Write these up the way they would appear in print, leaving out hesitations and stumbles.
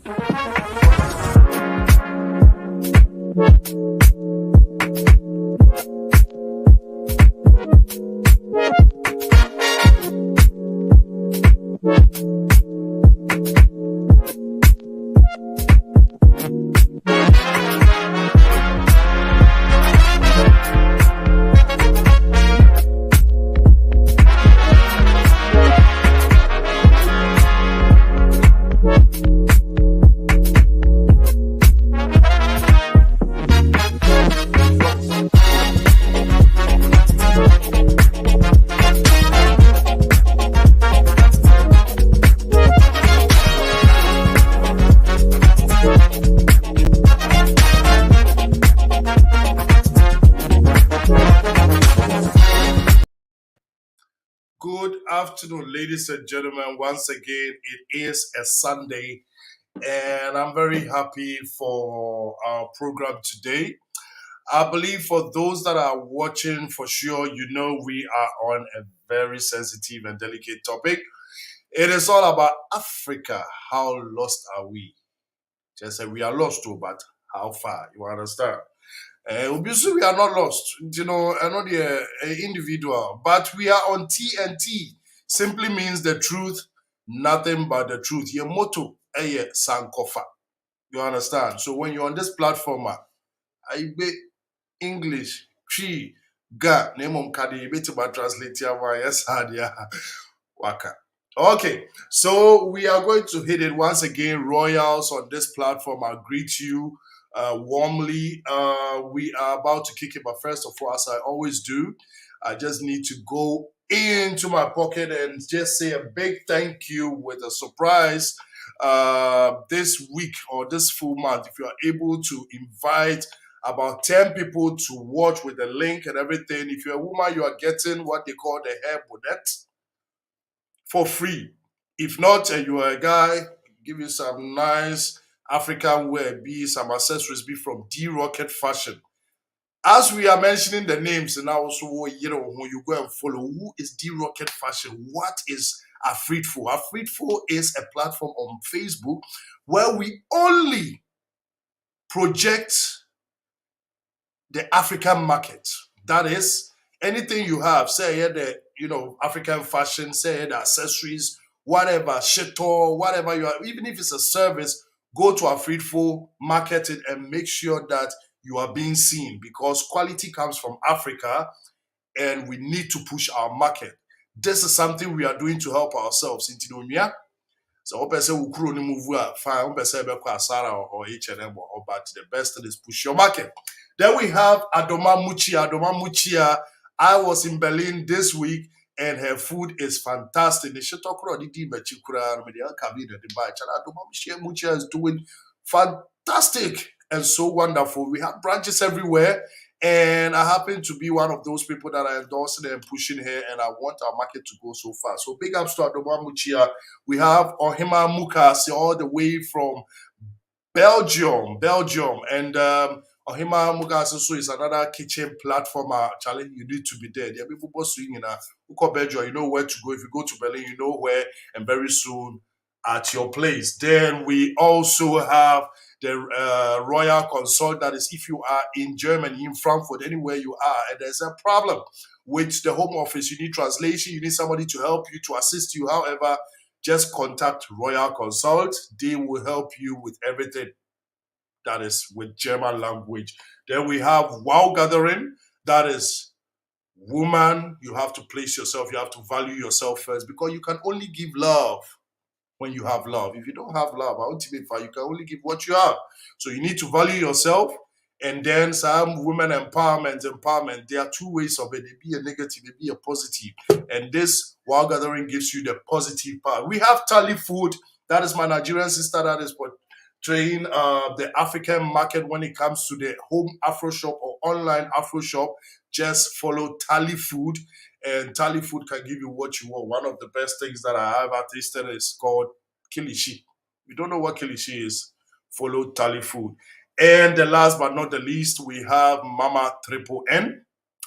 Good afternoon, ladies and gentlemen. Once again, it is a Sunday, and I'm very happy for our program today. I believe for those that are watching, for sure, you know we are on a very sensitive and delicate topic. It is all about Africa. How lost are we? Just say we are lost too, but how far? You understand? Obviously, we are not lost. I'm not the individual, but we are on TNT. Simply means the truth, nothing but the truth. Your motto, Sankofa. You understand? So when you're on this platform, I be English, Chi, Ga, name Kadi, bit about translate yes, Waka. Okay, so we are going to hit it once again. Royals on this platform, I greet you warmly. We are about to kick it, but first of all, as I always do, I just need to go into my pocket and just say a big thank you with a surprise this week or this full month. If you are able to invite about 10 people to watch with the link and everything, if you're a woman, you are getting what they call the hair bonnet for free. If not, and you are a guy, give you some nice African wear, be some accessories, be from D Rocket Fashion. As we are mentioning the names, and also who you go and follow, who is D Rocket Fashion? What is Afritful? Afritful is a platform on Facebook where we only project the African market. That is anything you have, say here the African fashion, say here the accessories, whatever, shitor, whatever you are, even if it's a service, go to Afritful, market it, and make sure that you are being seen because quality comes from Africa and we need to push our market. This is something we are doing to help ourselves in Tinomia. So hope I say we grow move fine, hope I say Asara or H&M but the best thing is push your market. Then we have Adoma Muchia. Adoma Muchia, I was in Berlin this week and her food is fantastic. The Shetokro di Bechikura, Media Kabina, the Bach, and Adoma Muchia is doing fantastic and so wonderful. We have branches everywhere. And I happen to be one of those people that are endorsing and pushing her, and I want our market to go so far. So big ups to Adoma Muchia. We have Ohima Mukasi all the way from Belgium. And Ohima Mukasi so is another kitchen platform challenge. You need to be there. There are people swinging Belgium. You know where to go. If you go to Berlin, you know where, and very soon at your place. Then we also have the Royal Consult. That is, if you are in Germany, in Frankfurt, anywhere you are, and there's a problem with the Home Office, you need translation, you need somebody to help you, to assist you. However, just contact Royal Consult. They will help you with everything that is with German language. Then we have Wow Gathering. That is, woman, you have to place yourself, you have to value yourself first because you can only give love when you have love. If you don't have love, ultimately, you can only give what you have. So you need to value yourself. And then some women empowerment. There are two ways of it. They be a negative, they be a positive. And this Wow Gathering gives you the positive part. We have Tali Food. That is my Nigerian sister that is portraying the African market when it comes to the home Afro shop or online Afro shop. Just follow Tali Food. And Tali Food can give you what you want. One of the best things that I have tasted is called Kilishi. If you don't know what Kilishi is, follow Tali Food. And the last but not the least, we have Mama Triple N.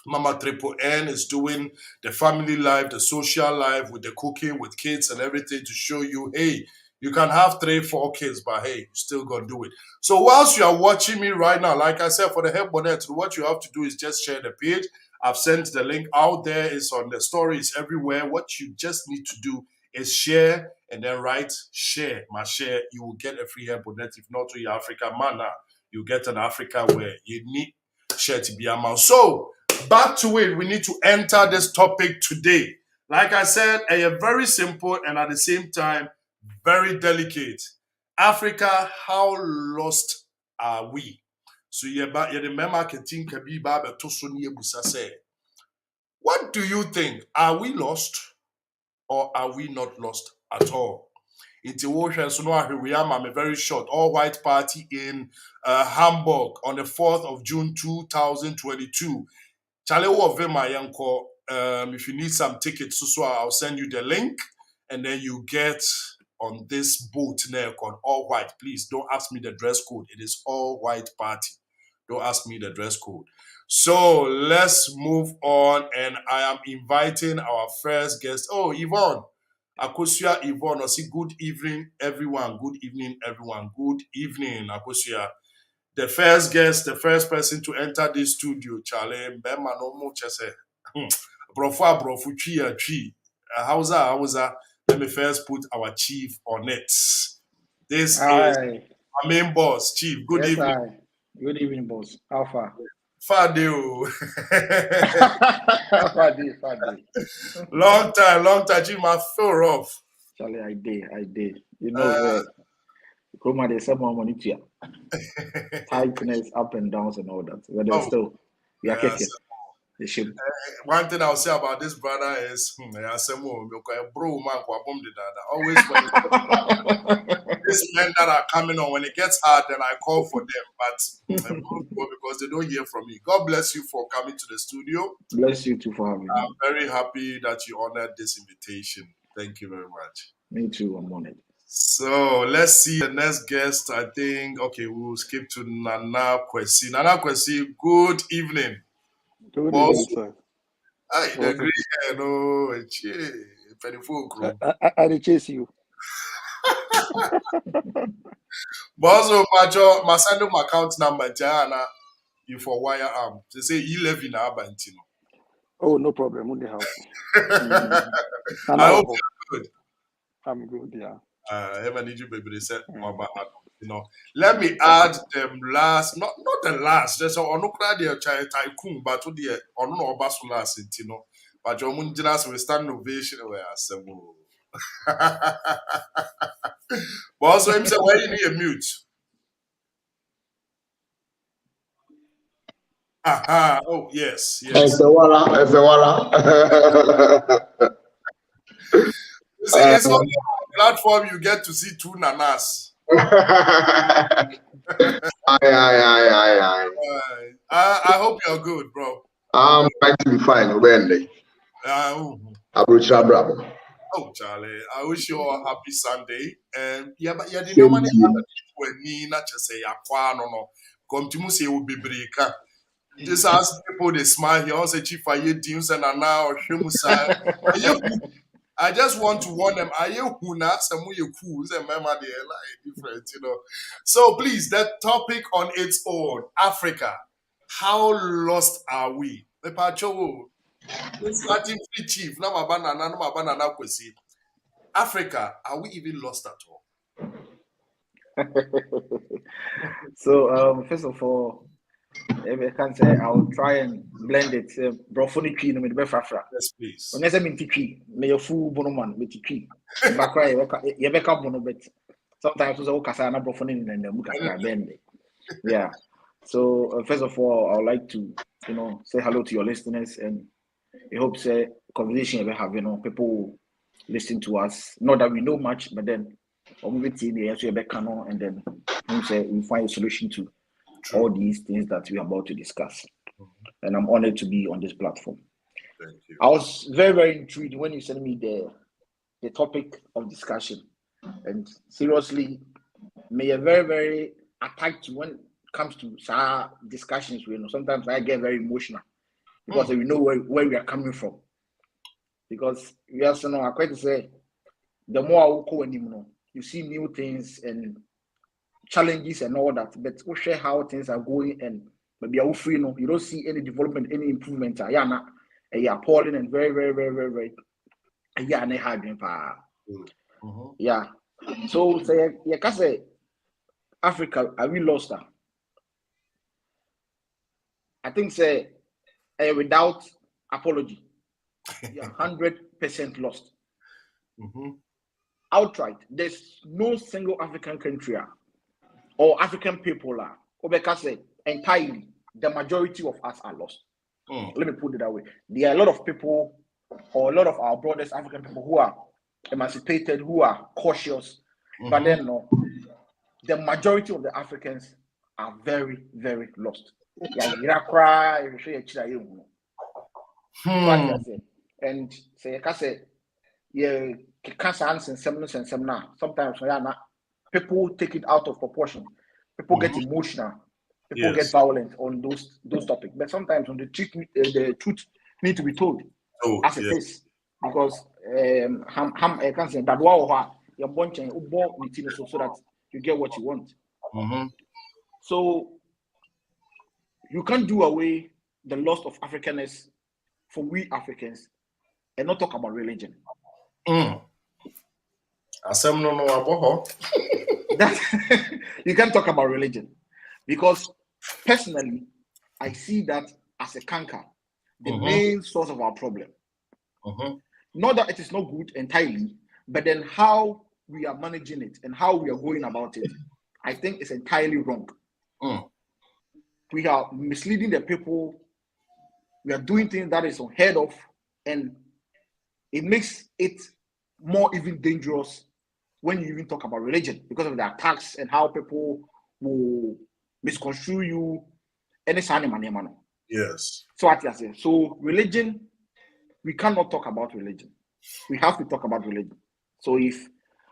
Mama Triple N is doing the family life, the social life with the cooking, with kids and everything to show you, hey, You can have 3, 4 kids, but hey, you still gonna do it. So whilst you are watching me right now, like I said, for the Help Bonnet, what you have to do is just share the page. I've sent the link out there. It's on the stories everywhere. What you just need to do is share and then write share. My share, you will get a free Help Bonnet. If not to your Africa mana, you get an Africa where you need share to be a man. So back to it. We need to enter this topic today. Like I said, very simple and at the same time, very delicate. Africa, how lost are we? So what do you think? Are we lost or are we not lost at all? I'm very short. All white party in Hamburg on the 4th of June 2022. If you need some tickets, so I'll send you the link, and then you get on this boat now called All White. Please don't ask me the dress code. It is All White Party. Don't ask me the dress code. So let's move on, and I am inviting our first guest. Oh, Yvonne. Akosia Yvonne. I say good evening, everyone. Good evening, everyone. Good evening, Akosia. The first guest, the first person to enter this studio, Charlie, Bema no mo chese. Brofu tree. Hausa. Let me first put our chief on it. This is our main boss, Chief. Good evening. Hi. Good evening, boss. How far? Far deal. Far day. Long time, Chief. I feel rough. Charlie, I did. You know, Chroma, there's some more money to you. Tightness, up and downs, and all that. But still, we are kicking. One thing I'll say about this brother is, always these men that are coming on, when it gets hard, then I call for them, but because they don't hear from me. God bless you for coming to the studio. Bless you too for having me. I'm very happy that you honored this invitation. Thank you very much. Me too, I'm honored. So let's see the next guest. I think, okay, we'll skip to Nana Kwesi. Nana Kwesi, good evening. Good evening, sir. I agree. No, I chase you. Bozo Majo, my send my account number, Jana, you for wire arm. They say 11 Abantino. Oh, no problem. What the hell? I hope you're good. I'm good, yeah. I ever need you, baby. They said, let me add them last, not the last. There's on no crowd child tycoon, but to the on no basu last, but your mundinas will stand ovation where I said, but also him say, why you need a mute? Aha, oh yes. It's only on the platform you get to see two nanas. I hope you're good, bro. I'm trying to be fine. Wendy. Oh, Charlie, I wish you all a happy Sunday. And but the normally when me not just say no. Come to me say will be breaker. Just ask people they smile here. Also, Chief Aye and Nana or Shimusa. I just want to warn them. Are you who not some you cool? Remember they are different, So please, that topic on its own, Africa. How lost are we? Chief, Africa, are we even lost at all? So, first of all, if I can say, I'll try and blend it. Brophonic with the Befafra. Yes, please. When I say Minty, may your fool bonoman with the tree. Yabeka bono, but sometimes it's all Casana Brophonic and the Muka bend. Yeah. So, first of all, I would like to, say hello to your listeners, and I hope say conversation we have, people listen to us. Not that we know much, but then and then we find a solution to all these things that we are about to discuss. And I'm honored to be on this platform. Thank you. I was very, very intrigued when you sent me the topic of discussion. And seriously, may a very, very attacked when it comes to discussions. Sometimes I get very emotional because we know where we are coming from. Because we also know, I quite say, the more I will call him, you see new things and challenges and all that, but we share how things are going and maybe you free no, you don't see any development, any improvement. Yeah, appalling and very yeah. So say can say Africa, are we lost her? I think say without apology, 100% lost. Outright. There's no single African country or African people say entirely the majority of us are lost. Let me put it that way. There are a lot of people or a lot of our brothers, African people, who are emancipated, who are cautious, but then no, the majority of the Africans are very, very lost. And say, sometimes people take it out of proportion. People get emotional. People get violent on those topics. But sometimes on the truth need to be told as it is. Because I can say that you're so that you get what you want. So you can't do away the loss of Africanness for we Africans and not talk about religion. You can't talk about religion because personally, I see that as a canker, the main source of our problem. Not that it is not good entirely, but then how we are managing it and how we are going about it, I think is entirely wrong. We are misleading the people. We are doing things that is unheard of, and it makes it more even dangerous when you even talk about religion because of the attacks and how people will misconstrue you. Yes. So religion, we cannot talk about religion. We have to talk about religion. So if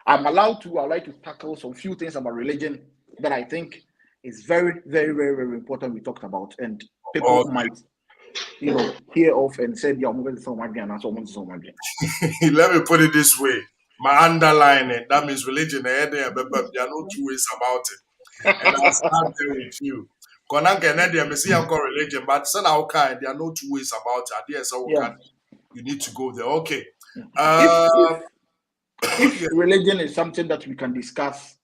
I'm allowed to, I'd like to tackle some few things about religion that I think is very, very, very, very important we talked about. And people might, hear off and say, yeah, let me put it this way. My underline it, that means religion, there are no two ways about it. And I'll start there with you. Religion, but there are no two ways about it. You need to go there. Okay. If religion is something that we can discuss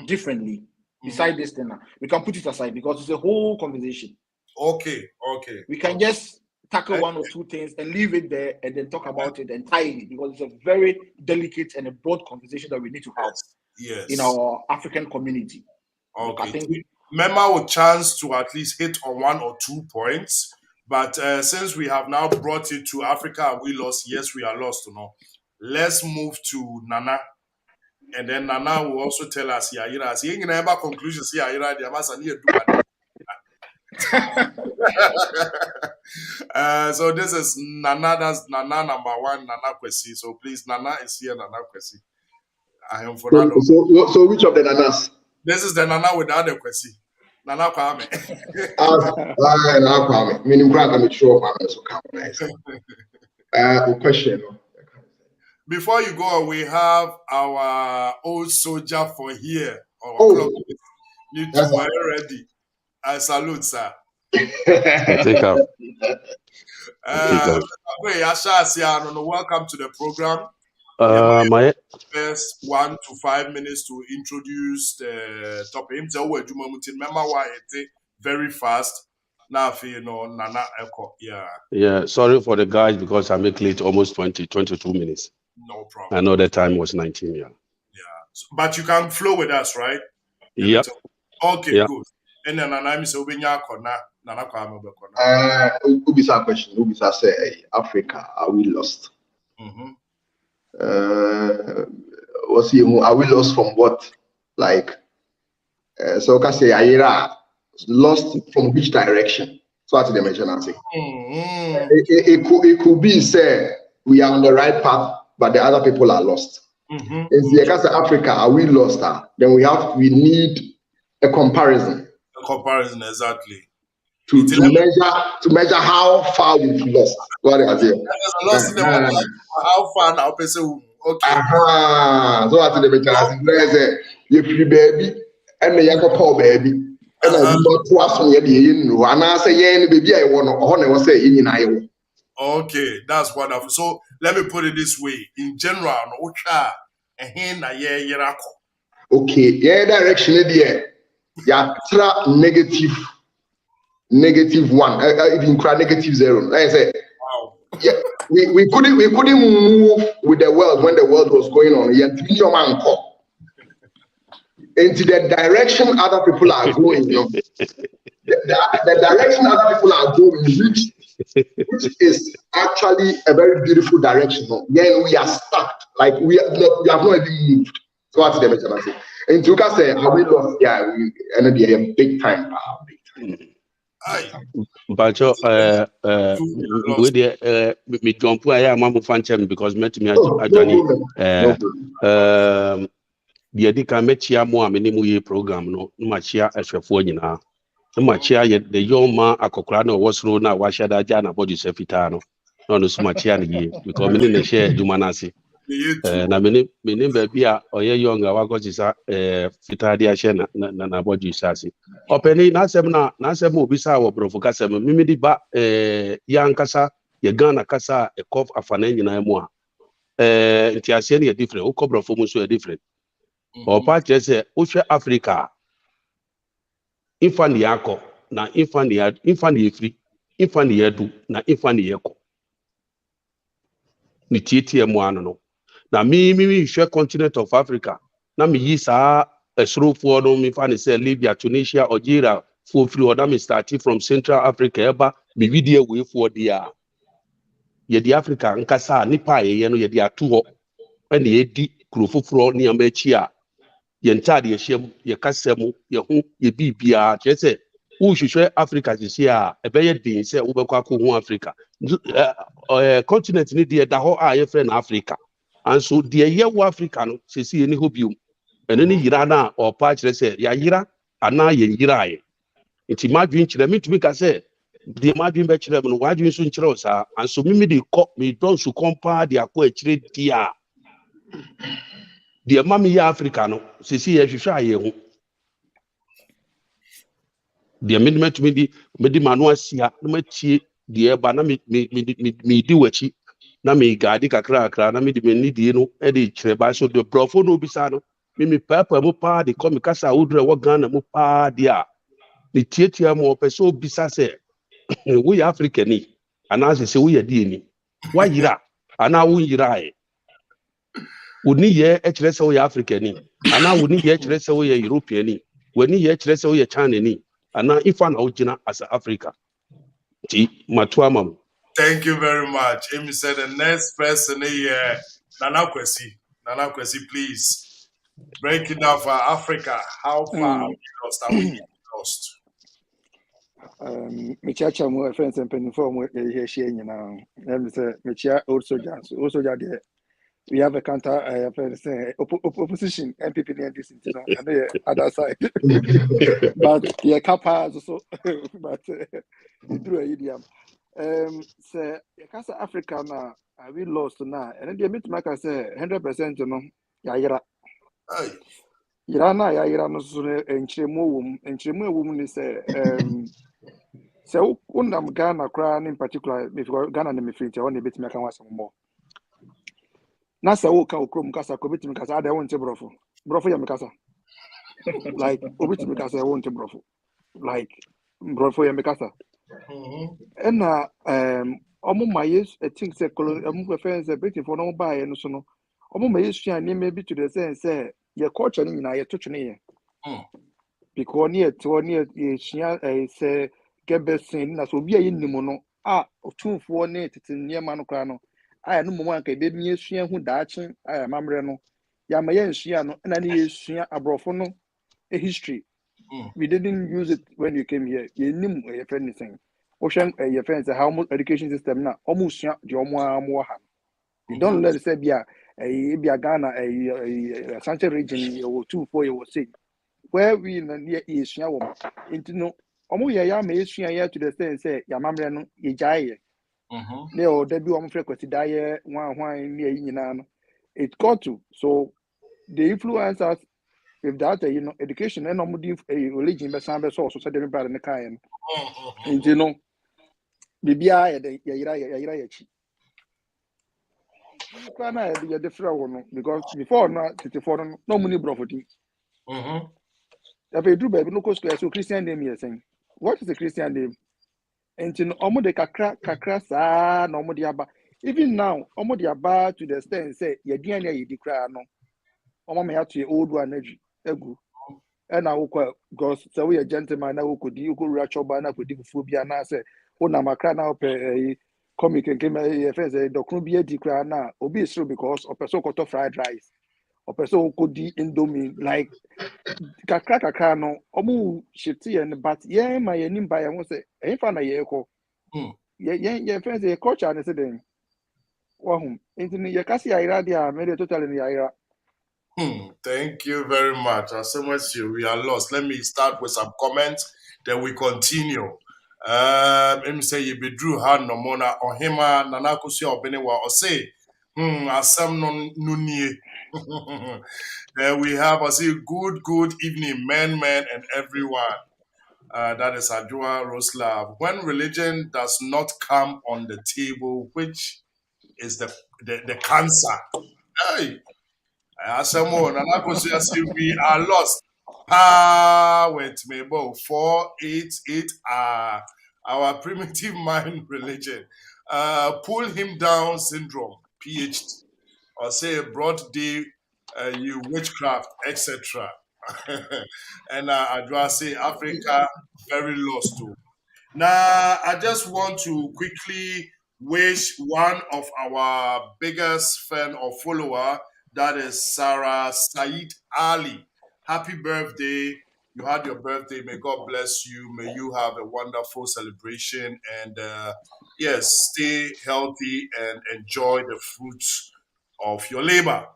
differently, beside this thing, we can put it aside because it's a whole conversation. Okay. We can just tackle one or two things and leave it there and then talk about it entirely because it's a very delicate and a broad conversation that we need to have in our African community. Okay. I think Mema will chance to at least hit on one or 2 points, but since we have now brought it to Africa, are we lost? Yes, we are lost. Let's move to Nana. And then Nana will also tell us conclusions so this is Nana, that's Nana number 1, Nana Kwesi. So please, Nana is here, Nana Kwesi. I am for that. So which of the Nanas? This is the Nana with the other Kwesi. Nana Kwame. Nana Kwame. Meaning I'm sure Kwame so come. Question. Before you go, we have our old soldier for here. You two are ready. I salute, sir. Welcome to the program. My first 1 to 5 minutes to introduce the topic. Remember why it's very fast. Now, Nana Echo. Yeah, sorry for the guys because I make late almost 22 minutes. No problem. I know the time was 19. Yeah. But you can flow with us, right? Yep. Okay, good. And then Nana is Obenya Kona. Nana Kwame Ubisa question. Ubisa say, Africa, are we lost? Are we lost from what? Like, so can say Ayira lost from which direction? So that's the mention I say. It could be say we are on the right path, but the other people are lost. In the case of Africa, are we lost? Then we need a comparison. A comparison, exactly. To measure how far we've lost. What is it? How far now? Okay. So at the better you free baby and the Yako baby. And I do to us on your and I say, yeah, baby, I want to honor say in Iowa. Okay, that's wonderful. So let me put it this way: in general, no okay, yeah, direction there. Yeah, negative one, even cry -0. Like I said, wow. yeah, we couldn't move with the world when the world was going on. Yet into the direction other people are going, you know. The direction other people are going, which is actually a very beautiful direction. No? Then we are stuck, like we have not even moved. So what's the better say? And to say, we lost? Yeah, we a big time. Bacho, with the me jump where I am fan because met me Johnny. The Adika Mechia Moa Minimu program, no Machia Ashrafonina. No Machia yet the young man Akokrano was Rona, Washada Jana Body Sefitano. No, no, Sumachia because many in share Jumanasi. Na many baby or young Awagosisa Fitadia Shena Nabodi Sasi. Opening Nasemo Bisa or Brofocasem, Mimidi Ba Yankasa, Yagana Casa, a cough of an engine moa. Tiaseni a different, Okobra Fomusu a different. Or patches say, Usha Africa, Infani Yako, na Infani free, Infani Edu, na Infani Yako. Ni TTM one. Na me share continent of Africa. Na me yisa a through for no me find say Libya, Tunisia, Algeria, for free or me starting from Central Africa, eba me video way for the ye the Africa nkasa nipa ye no ye the atuo and ye di krofoforo ni amachia ye ntade ye hyem ye kasemu ye hu ye bibia chese wo hwehwe Africa sisi a ebe ye din se wo bekwa ko hu Africa continent ni de da ho a ye friend Africa. And so the year Africa no sisi any hobium and any yira na or patch say ya yira ana ye yira ye nti madwin kire me tumi ka say the madwin be kire me no wadwin so nkire o sa and so me don so compare the akọ akire dia the mama ya Africa no sisi ye hwehwe aye ho the amendment me di manu asia no matie the ba na me di wachi na me gadi kakra na me di me di no e di kire ba so the brofo no bisa no me papa mo pa de come kasa udre wo Ghana mo pa dia ni tietia mo peso bisa se we Africa ni ana se we di ni wa yira ana wo yira e uni ye e kire se we Africa ni ana uni ye kire se we European ni wani ye kire se we China ni ana ifa na ojina as Africa ti matwa mam. Thank you very much. Amy said the next person here, Nana Kwesi, please break it down for Africa. How far are we lost? Are we lost? Michacha, my friends and penny for here sharing now. Let me say, Micha also there. We have a counter opposition MPP in this on the other side. But yeah, Kappa also but through a idiom. Say Casa Africa now we lost now. And then they meet make us say 100% you know, Yaira. Irana Yaira no so enchemu woman say so undam Ghana cry in particular if Ghana na me fit on a bit make one some more. Nasa woka okrom kasa ko bit me kasa ada won te brofo ya me kasa like obit me kasa won te brofo like brofo ya me kasa and omo mayes I think say omo friends say Britain for no buy no so no omo mayes tua ni maybe to the sense say your culture ni na ye to twene ye because ni to ni ye tua say gebesin na so bia ye nimu no a otumfo ne tete niema no kra no I no moment ka be mi esua hu daachi aya mamre no ya ma ye nsua no na ne esua abrofo no a history we didn't use it when you came here you nim your friend thing ocean your friends how much education system na almost sua de omo ha you don't let say bia Ghana Central region you 2-4 you say where we na near esua wo into no omo ye ya ma esua here to the sense say ya mamre no ye jai ne o da bi o mfre kwati da ye hwan ne yi nyina no It got to. So the influencers, if that education and religion, but some source said everybody in the kind, and BBI, yachi. The different one because before not 34 no money property. If you do baby no square so Christian name you're saying. What is the Christian name? And de kakra sa no aba. Even now, de aba to the extent say ye DNA ye declare no. Me have to old one energy. Egu. And I because so we a gentleman now could you could reach over na could phobia na say na makra na pe comic and came a friend say dokun bi declare na obi is because of person got fried rice. Or person could di indomie like kakra no omu shifty and but yeah my nim by I won't say ain't fan ye ko yeah friends say culture and say then wahum into ye kasi ira dia made totally ira. Thank you very much. As so much we are lost. Let me start with some comments, then we continue. Let me say you be Drew Han no mona or hima nanakusi or benewa or say asam non nunie. Then we have I say good evening, men, and everyone. That is Adjoa Roslav. When religion does not come on the table, which is the cancer. Hey, we are lost. With me, 488 our primitive mind religion. Pull him down syndrome, PhD, or say a broad day, you witchcraft, etc. And I say Africa very lost too. Now, I just want to quickly wish one of our biggest fan or follower, that is Sarah Said Ali. Happy birthday. You had your birthday. May God bless you. May you have a wonderful celebration. And yes, stay healthy and enjoy the fruits of your labor.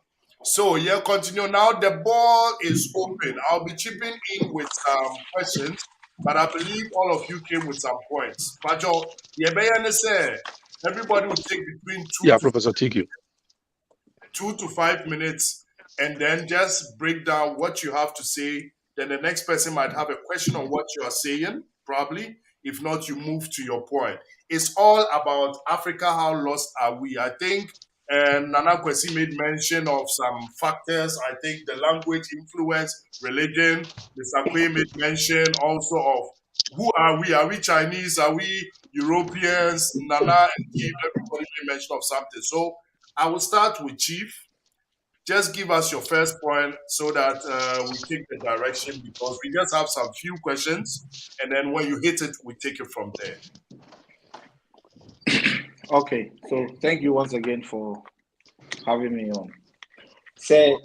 So, yeah, continue. Now the ball is open. I'll be chipping in with some questions, but I believe all of you came with some points. Pajo, everybody will take between Yeah, Professor TQ. 2 to 5 minutes and then just break down what you have to say. Then the next person might have a question on what you are saying, probably. If not, you move to your point. It's all about Africa. How lost are we? I think Nana Kwesi made mention of some factors. I think the language influence, religion. Mr. Kwe made mention also of who are we? Are we Chinese? Are we Europeans? Nana and Keith, everybody made mention of something. So I will start with Chief. Just give us your first point so that we take the direction because we just have some few questions. And then when you hit it, we take it from there. Okay, so thank you once again for having me on. Say,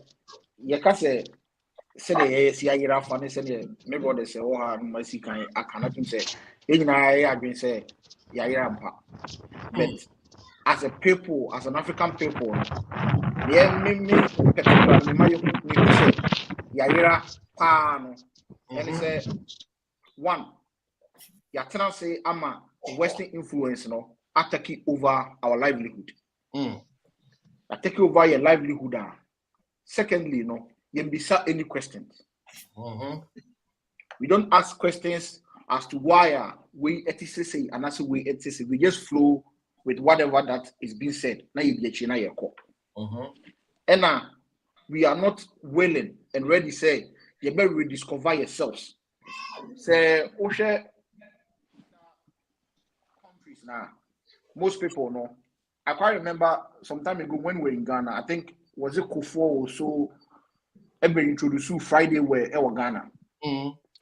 say the Sierra funny say, maybe what they say, oh, I'm I cannot say, I been say, but as a people, as an African people, yeah, me particularly, me say, Yaira Pan, and he say, one, Yatana say, I'm a Western influence, no, attacking over our livelihood. Attacking over your livelihood. Secondly, no, you be any questions. We don't ask questions as to why we say and as we say. We just flow with whatever that is being said. Now you be China your call. And now we are not willing and ready. Say you better rediscover yourselves. Say countries now. Most people know. I quite remember some time ago when we were in Ghana. I think was it Kufo or so. Every introduced Friday where Ghana.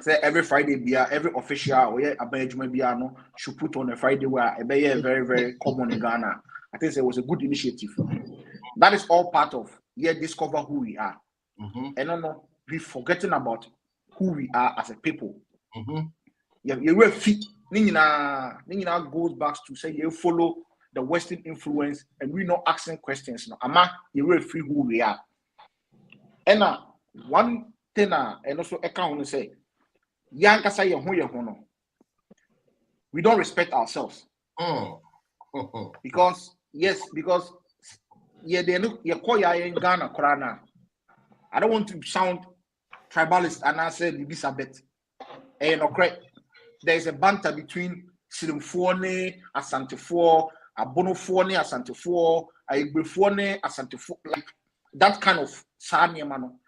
Say every Friday every official or no should put on a Friday where very, very common in Ghana. I think it was a good initiative. That is all part of discover who we are. And no, we forgetting about who we are as a people. You fit Nina goes back to say you follow the Western influence and we not asking questions. No, you really free who we are. And one thing and also account say we don't respect ourselves. Because yeah, they look, you call ya in Ghana, Korana. I don't want to sound tribalist, and I said, Bisabet. And there's a banter between Silimfone, Asantefo, Abonofone, Asantefo, Aigbefone, Asantefo, like that kind of Sanya Mano,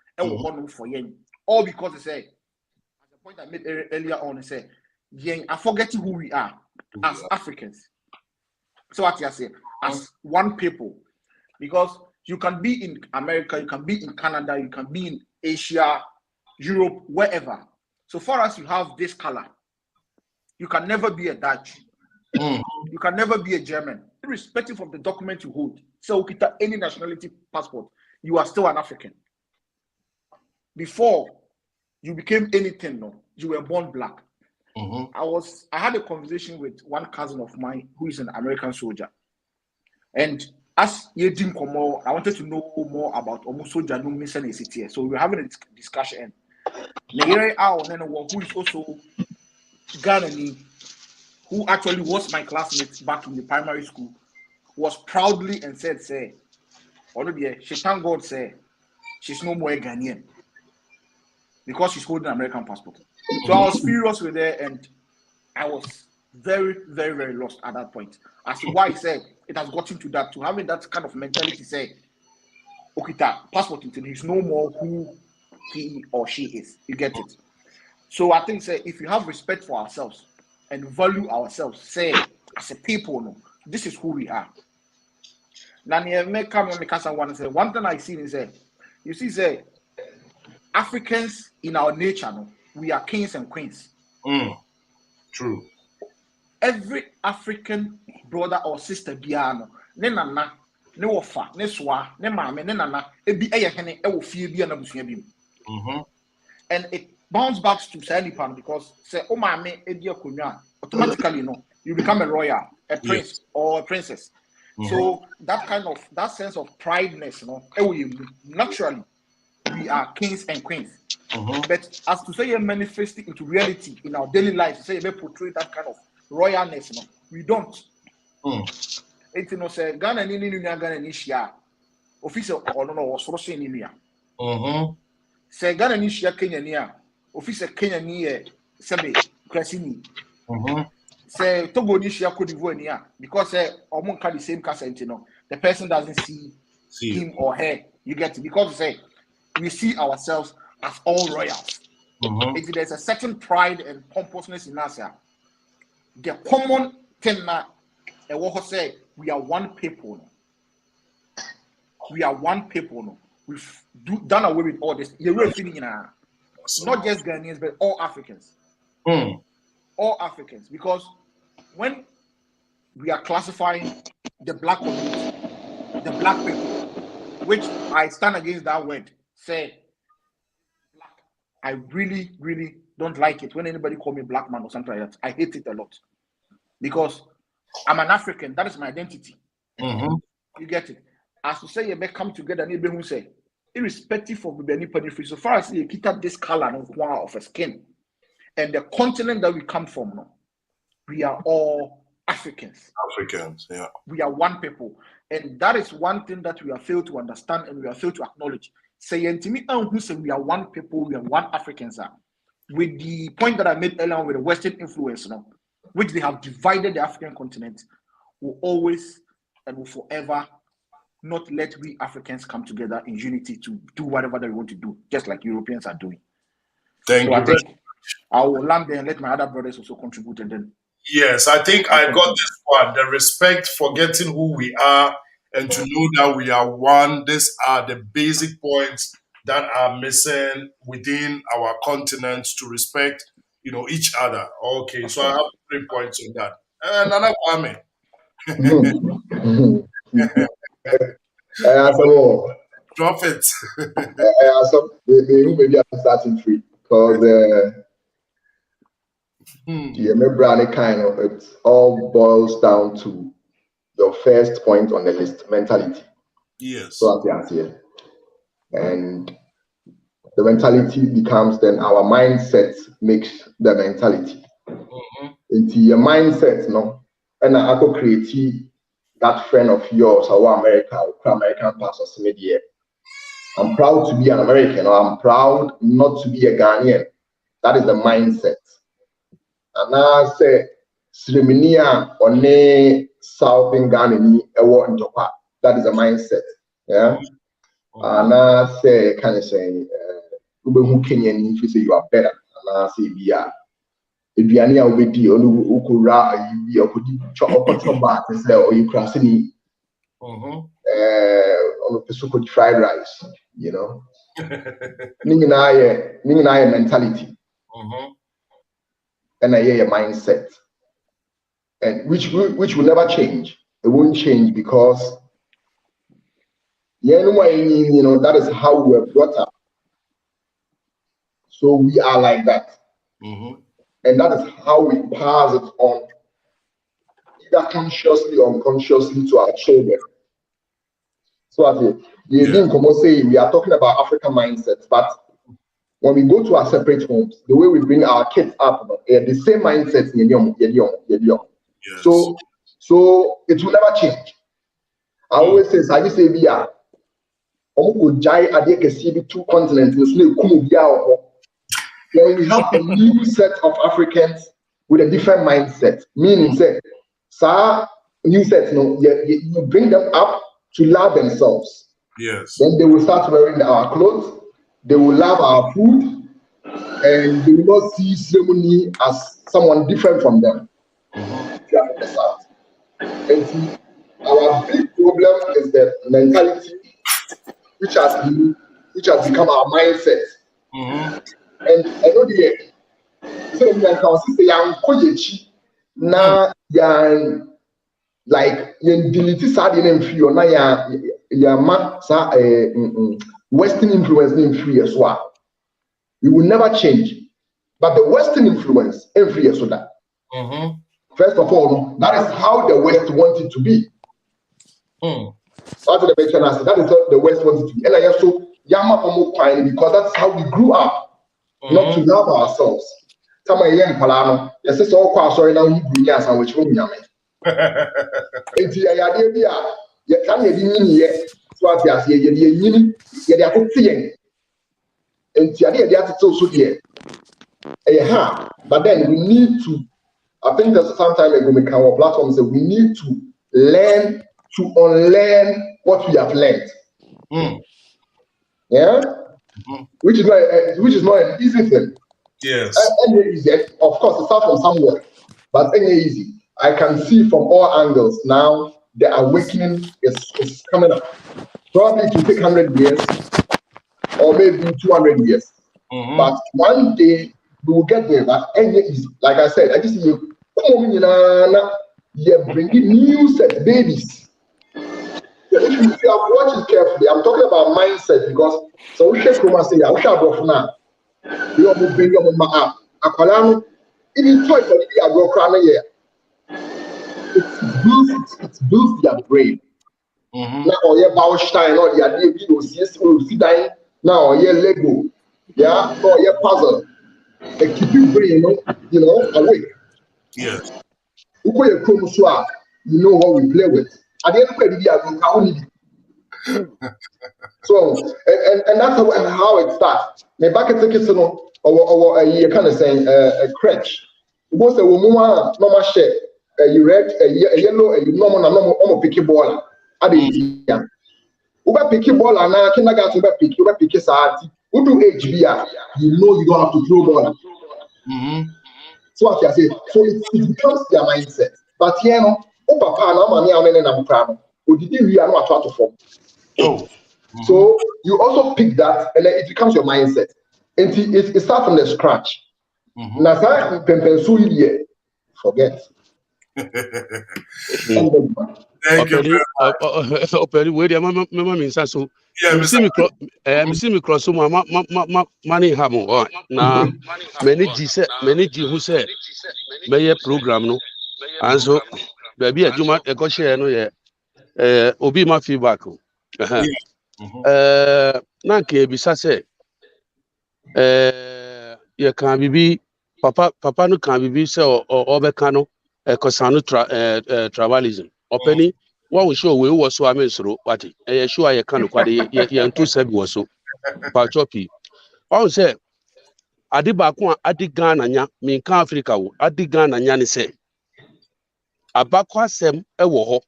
for yen. All because they say, as the point I made earlier on, they say, yen are forgetting who we are as Africans. So what you say, as one people, because you can be in America, you can be in Canada, you can be in Asia, Europe, wherever. So far as you have this color, you can never be a Dutch. You can never be a German, irrespective of the document you hold. So any nationality passport, you are still an African. Before you became anything, no, you were born black. I had a conversation with one cousin of mine who is an American soldier, and as Yedim Komo, I wanted to know more about soldier no mission city. So we were having a discussion. Nere who is also Ghanaian, who actually was my classmate back in the primary school, was proudly and said, say, she thank God, say, she's no more a Ghanaian because she's holding an American passport. So I was furious with her, and I was very, very, very lost at that point. As to why he said it has gotten to that, to having that kind of mentality, say, Okita, passport until he's no more who he or she is. You get it? So I think, say, if you have respect for ourselves and value ourselves, say, as a people, no, this is who we are. Now, one thing I see is that, you see, say, Africans in our nature, no, we are kings and queens. True. Every African brother or sister, biano, ne nana, ne wofa, ne swa, ne mame, ne nana, ebi eyehene, ewo fie bi na busua bi. And it bounce back to Sanipan because say, oh mame, ebi akonwa, automatically, no, you become a royal, a prince or a princess. So that sense of prideness, no, naturally, we are kings and queens. But as to say, manifest it into reality in our daily life, say, we portray that kind of royalness, no, we don't. It's no say Ghana ni Ghana ni shia official or no was so ni nia. Say Ghana ni shia Kenya ni a official Kenya ni sebe krasini. Say Togo ni shia Cote d'Ivoire ni a because say omo ka the same accent, you know, the person doesn't see him or her. You get it? Because say we see ourselves as all royals. There's a certain pride and pompousness in us. The common thing that say we are one people. We are one people. We've done away with all this. You're feeling not just Ghanaians, but all Africans. All Africans. Because when we are classifying the black community, the black people, which I stand against that word, say black. I really, really don't like it when anybody call me black man or something like that. I hate it a lot. Because I'm an African, that is my identity. You get it? As to say, you may come together and you say, irrespective of any free, so far as you keep this color of a skin and the continent that we come from, no, we are all Africans. Yeah. We are one people. And that is one thing that we have failed to understand and we have failed to acknowledge. Saying to me, who say we are one people, we are one Africans. With the point that I made earlier with the Western influence, no, which they have divided the African continent, will always and will forever not let we Africans come together in unity to do whatever they want to do, just like Europeans are doing. Thank you. I think I will land there and let my other brothers also contribute. And then yes, I think I got this one. The respect for getting who we are and to know that we are one. These are the basic points that are missing within our continent to respect, each other. Okay, so I have 3 points on that. Nana Kwame. Drop it. Maybe I'm starting free because it all boils down to your first point on the list, mentality. Yes. So that's the answer. And the mentality becomes then our mindset makes the mentality. Into your mindset, no, and I could create that friend of yours, or America, or American pastor, media. I'm proud to be an American, or I'm proud not to be a Ghanaian. That is the mindset. And I say, Sreminia or ne Southern Ghana ni ewo ntopa. That is the mindset. Yeah. And I say, can you say, who Kenyan if you say you are better? And I say, yeah. If you are near with you, you could rap, you could chop back and say, or you cross any on the fried rice, you know. Ninginaya mentality. And I hear your mindset. And which will never change. It won't change because you know that is how we were brought up. So we are like that. And that is how we pass it on, either consciously or unconsciously, to our children. So as you didn't come and say we are talking about African mindsets, but when we go to our separate homes, the way we bring our kids up, the same mindsets. Yes. So it will never change. I always say, I say, we are. Two continents. When we have a new set of Africans with a different mindset, meaning say, new sets, you bring them up to love themselves. Yes. Then they will start wearing our clothes, they will love our food, and they will not see ceremony as someone different from them. And see, our big problem is the mentality which has become our mindset. And I know so young koyechi na yan like yan delete sad in free or na ya ma sa Western influence in free as well. We will never change, but the Western influence in free as well. First of all, that is how the West wants it to be. After the mention, that is how the West wants it to be. And I also because that's how we grew up. Not to love ourselves. Some of young Palano, yes, it's all quite sorry now. Yes, and which room yummy. It's the idea. You can't even yet. So I say, you are seeing. And the idea that it's also here. But then we need to. I think that some time ago, we our platform said we need to learn to unlearn what we have learned. Yeah. Which is not an easy thing. Yes. Easy. Of course, it starts from somewhere, but easy. I can see from all angles now the awakening is coming up. Probably it will take 100 years or maybe 200 years. But one day we will get there. But easy. Like I said, I just see you're bringing new set babies. If you have watched it carefully, I'm talking about mindset because so we should come and say, I shall go for now. You will bring your mama up. Akwalano, even toy for the agro crown here. It builds their brain. Now, or your Baustein, or your idea, you see dying. Now, or your Lego, yeah, or your puzzle. And keep your brain, awake. Yes. You know what we play with. At the end of the day, so and that's how it starts. Me back at the kitchen or you kind of saying a crutch. Because the woman normal share you red a yellow normal picky ball. Adi ya. Uba picky ball and now kindergarten uba picky saati. Who do HBR? You know you don't have to throw ball. So what I say, so it becomes their mindset. But papa na mama amene na mkrano. Odidi we are not to form. So you also pick that and then it becomes your mindset. And it starts from the scratch. Nasa pempensu here. Forget. Thank you very much. Me see me cross money hamo na many G who say me program no and so baby adwuma e go share no ye obi ma feedback na nke ebisa say ye kan bibi papa no kan bibi say obeka no kosano travelism openi What we show we was so amensro what eh sure I can kwade ye nto sabi was so pa choppy on say ade ba ko ade Ghana nya me kan Africa wo ade Ghana nya ne say abakọ asem e wo ho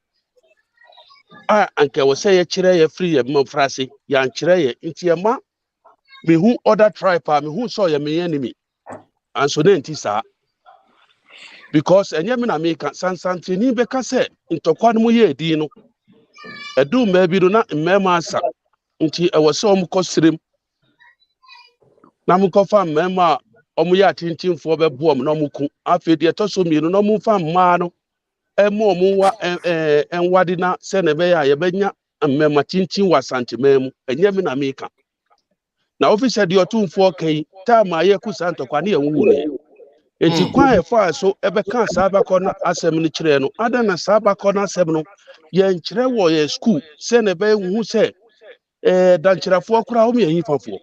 a anke wo say ye kire ye free ye mfrase ya nkire ye nti ye ma me hu other tribe me hu so ye me enemy and so then sa because enye me na me kan sansantini be ka say ntokwa no ye di no edu ma bi do na mmema asa nti e wo so omkosirem na mkofa mmema omu ya tintinfo be boom na omuku afedi etoso mienu na omfa mma no emo omuwa enwadi na se na be ya ye benya mmema tintin wasantemam enye me na me kan na officer di otumfo kan time aye kusa ntokwa na ye wuwu ne enti kwa e fa so ebe kan sabakọ na asem ni kire no ada na sabakọ na asem no ye nkire wo ye school se na be hu se danchirafo kura omu ye hifafo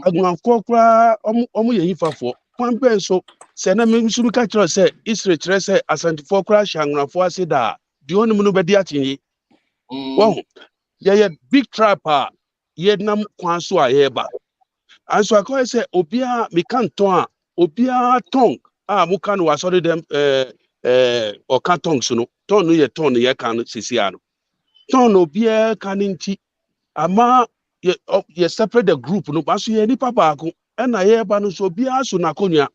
agunafo kura omu ye hifafo kwan ben so se na me nsu ka kire se isre kire se asantifo kura hyangrafo asida di onum no bedi atinyi wo ye big trap ye nam kwan so ayeba anso akoy se obia me kan ton a obia tong muka no wasori dem o kan tong so no ton no ye ton ye kan sisia no ton obia kan nti ama ye separate the group no baso ye nipa baako na ye ba no so obia so na konua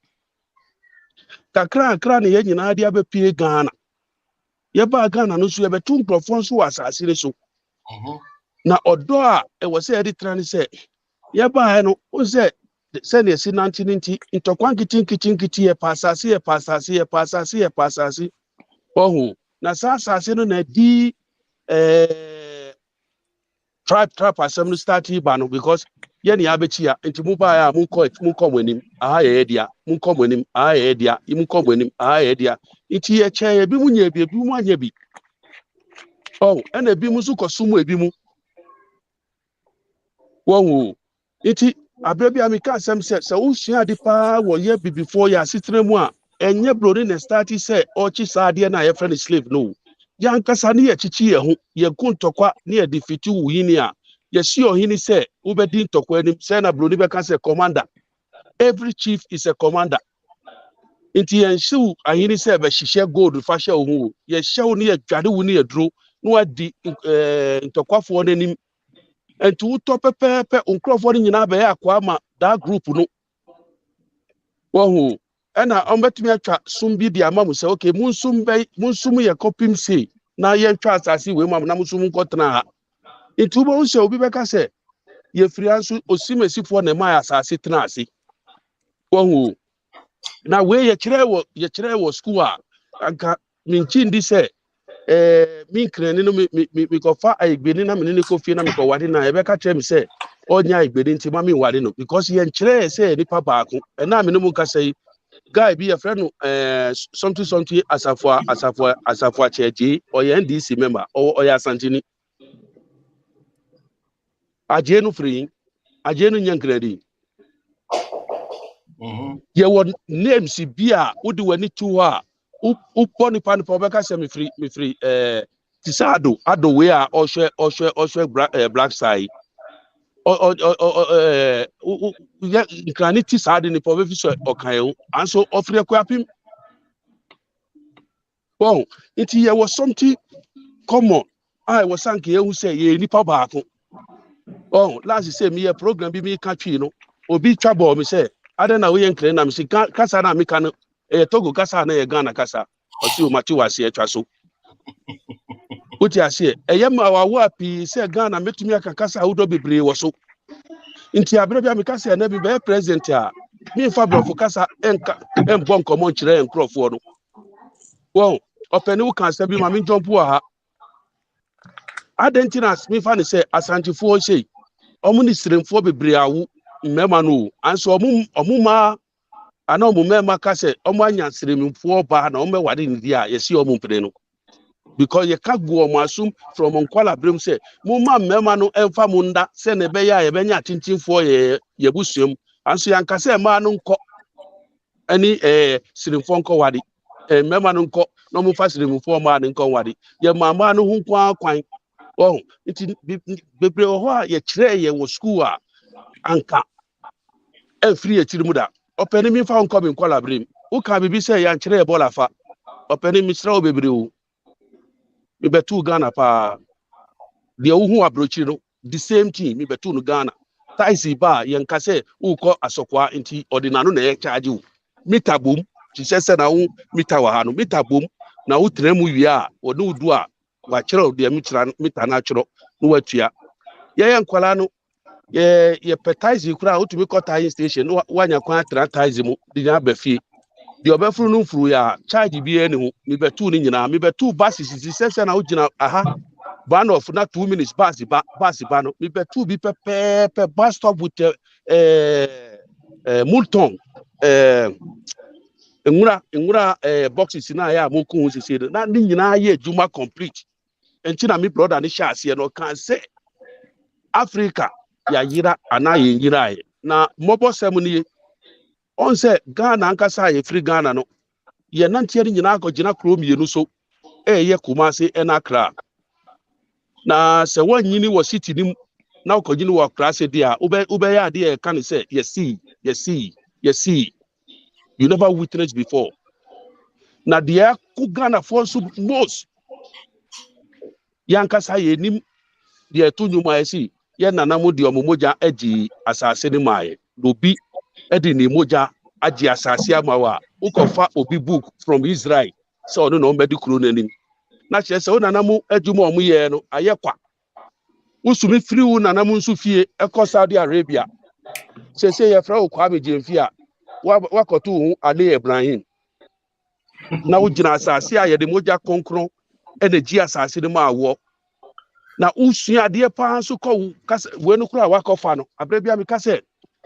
kakra ne ye nyina dia be pie Ghana ye ba Ghana no so ye betum profon so asase ne so na odo a e wo se ye di trani se ye ba no o se ne si nantinti ntokwan kitin ye pasase ohu na asase no na di trap asem no start ba no because ye ne abechi ya nti mu ba ya mu ko mwanim aha ye dia mu ko mwanim aha ye dia mu ko mwanim aha ye dia nti ye che ye bi mu nya bi mu anya bi oh ena bi mu su kosumu ebi mu ohu nti abrebi amika asem se usua di pa wo ye bi before ya sitre mu a enye brori na start se ochi saade na ye friend slave no ya nkasa ne ye chichi ye ho ye kuntokwa ne ye defeat wuhini a ye si ohini se ubedi ntokwa enim se na brori be ka se commander every chief is a commander nti ye nsu ahini se be hihye gold fa hye ho ye hyew ne ye dwade wu ne ye duro no adi ntokwafo n'anim enti uto pepepe unkrofo ni nyina be ya kwa ma that group no wohu ena ombetumi atwa sumbi di amamu se okay munsum ye kopim sei na ye twa asase we mam na munsum nkotena ha enti ubo unse obi beka se ye friansu osimesifo na ma asase tena ase wohu na we ye kire wo school a anka minchi ndi se mi kreni no mi ko fa aigbeni na me ne ko fie na me ko wade na e be ka kire mi se onya aigbeni nti ma mi wade no because ye nkire se nipa baako e na me no mu ka sei guy be a friend something asafo cheji or ye NDC member or ya santini aje no free aje no nyankredi ye won names bia wodi wani tu a uponi pan pobeka se me free tisado ado we a ohwe black side ya nkrani tisade ni pobefi so okan anso ofre kwapim bon iti ye was something common I was sanke ye hu say ye nipa baako oh last say me program bi me ka twi no obi twabo me say ada na we nkre na me si kasa na me ka no Togo kasa na ye Ghana kasa osi o mati wase atwa so uti ase eye ma wawo api say Ghana metumi aka kasa udo bebre wo so nti abere bia me kasa na bi be president a me fa brofo kasa enka embom komo nkire enkrofo no wo openi wo kan sabi ma me jump wa ha adentinas me fa ne say asantifo sei omu ni siremfo bebre awu mmema no anso omu ma ana omu mmema ka say omu anya siremfo ba na omu wade ndi a yesi omu mpere no because ye ka go omu asum from Nkwala brem say mu ma mmema no emfa mu nda say ne be ya ye benya tintinfo ye busuam anso yanka say ma no nko ani siremfo nko wade mmema no nko no mo fasire mu fo ma ne nkon wade ye mama no hu kwan oh iti bebre ho a ye kire ye wo school a anka e free etiri mu da openi mi fa nko mi nkola brim wo ka bibi se ya kire ye bola fa openi mi sra bebre o mi betu Ghana pa de wo hu abrochi no the same thing mi betu no Ghana taxi ba ye nka se wo ko asokwa nti ordinano na ye charge wo mita bom ti se na wo mita wa ha no mita bom na wo tena mu wi a wo no du a wa kire de mita na kire no watua ye nkwala no ye taxi kura wo tumi ko taxi station no wanya kwa tra taxi mu de na ba fie de obefuru no furu ya charge bi ene ho mi betu ni nyina mi betu buses se na wo gina aha ban of na 2 minutes bus ba no mi betu bi pepe bus stop with Multon nwura boxes na ya mo ko sisi na ni nyina ye juma complete enti na mi brother ni sha ase no kan say Africa ya yira ana ye yira na mobo sem ni on say Ghana ankasa ye free Ghana no ye nantie ni nyina ko gina kro mienu so ye Kumasi na Accra na se wanyini wo city nim na ukojini wo Accra se dia ube ya dia kan say you see you never witnessed before na dia ku Ghana for so most yankasa ye nim dia to nyuma esi ye nanamu di omomoja agi asase ni mae lobi edi ni moja agi asase amawa ukofa obi book from Israel so no medi kuro nanim na che se nanamu adwuma omo ye no ayekwa usumi free wu nanamu nso fie eko Saudi Arabia se ye fra okwa bejemfi a wakoto hu Ale Ibrahim na ugina asase a ye de moja konkron energy asase ni maawo na usua de pa so ko we no kura wakofa no abrebia mi ka se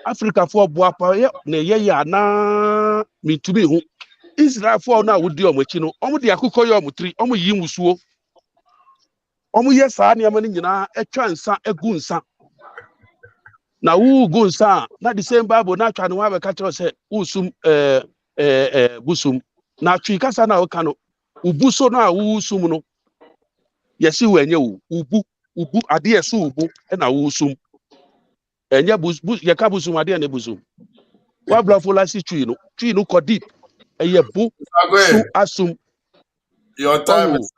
Africa for boapa ye na ye ya na mitumi hu Israel for na wodi omachi no omo de akukọ ye omutri omo yi musuo omo ye saa ne amani nyina etwa nsa egu nsa na wu gu nsa na the same Bible na twa ne wa be ka kire se usum busum na twi kasa na o ka no ubuso na wu sum no yesi wenye ubu ade yeso ubu na wu sum enye ye ka busum ade na busum wa blafo la si twi no ko deep eye bu su asum your time is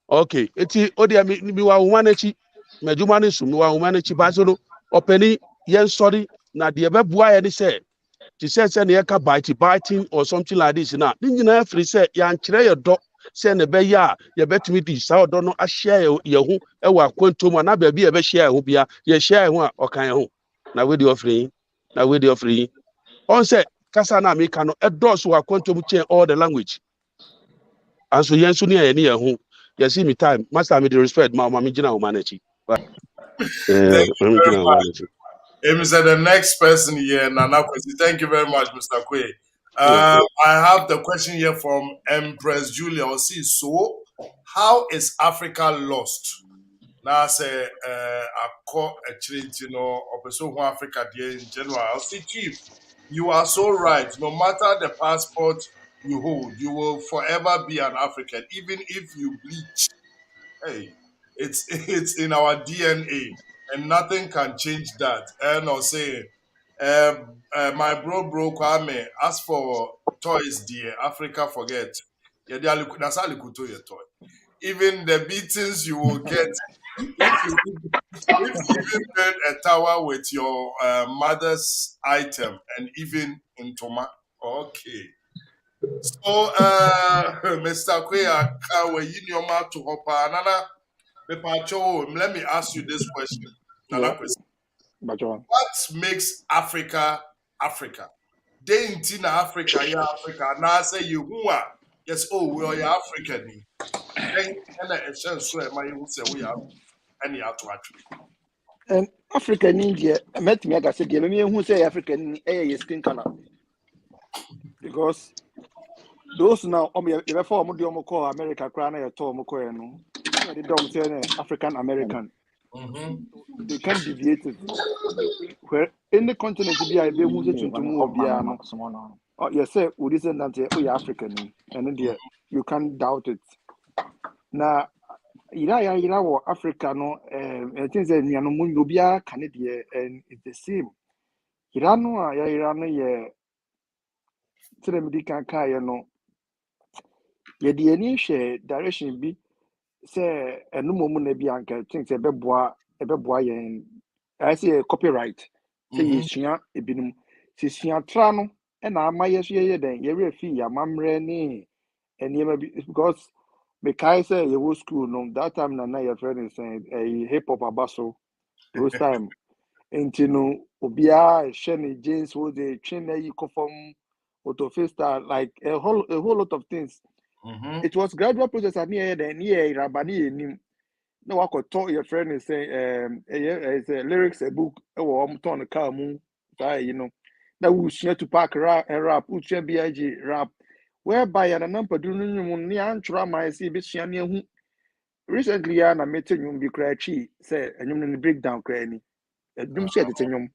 okay eti odia mi wa humanechi medjuma ne sum wa humanechi ba so no openi yen sorry na de be bua ye ni say ti say na ye ka biting or something like this na nyina free say ya nkire ye do say na be ya ye betumi di sa odo no a share ye hu e wa kwantom na ba bi ye be share hu bia ye share hu a okan hu na we dey offering on say kasa na America no edos wa kwantom change all the language and so yen so ne ye hu you see me time master me the respect ma me gina humanity Thank you very much. The next person here, Nana Kwesi. Thank you very much, Mr. Kwe. I have the question here from Empress Julia. So, how is Africa lost? Now, I say, I call a treat, or person who Africa in general. I'll say, Chief, you are so right. No matter the passport you hold, you will forever be an African, even if you bleach. Hey, it's in our DNA, and nothing can change that. And I'll say, my bro Kwame, as for toys, dear Africa, forget. Yeah, that's how you could do your toy. Even the beatings you will get if you even build a tower with your mother's item and even in Toma. Okay. So, Mr. Kwea, your mouth to hop Nana. Let me ask you this question. Nana question. What makes Africa Africa? They in Africa, yeah, Africa. Now I say you who are yes, oh, we are African. Then a chance so my you say we are any out actually. And Africa in India, I met me. I said, "Me who say African skin color," because those now, before I call America, crown I told Moko, no, they don't say African American. They can't deviate it. Where any continent be I be who say to move piano. you say we descendant we African, and then you can't doubt it. Now, ira wo Africa no, I think that you know mun obia Canadian and it's the same. Ira no ira no ye tell me kan kai no. Ye the any share direction bi say enu momu na bi anka think say beboa yen I say copyright say ye sua ebinum se sua tra no e na ama ye so ye den ye refi ya mamre ni eniema bi because me kai say ye wo school no that time na your friend is saying a hip hop abaso those time enti no obia hye ne jeans wo dey train na yi conform auto freestyle like a whole lot of things. It was gradual process at near the near Rabani nim. No, I could talk your friend and say, it's a lyrics a book or ton of car moon, you know. That we share to pack rap, which BIG rap, whereby an number do near drama I see bit recently. I met you be cratchy, say, and you breakdown cranny. Don't say it.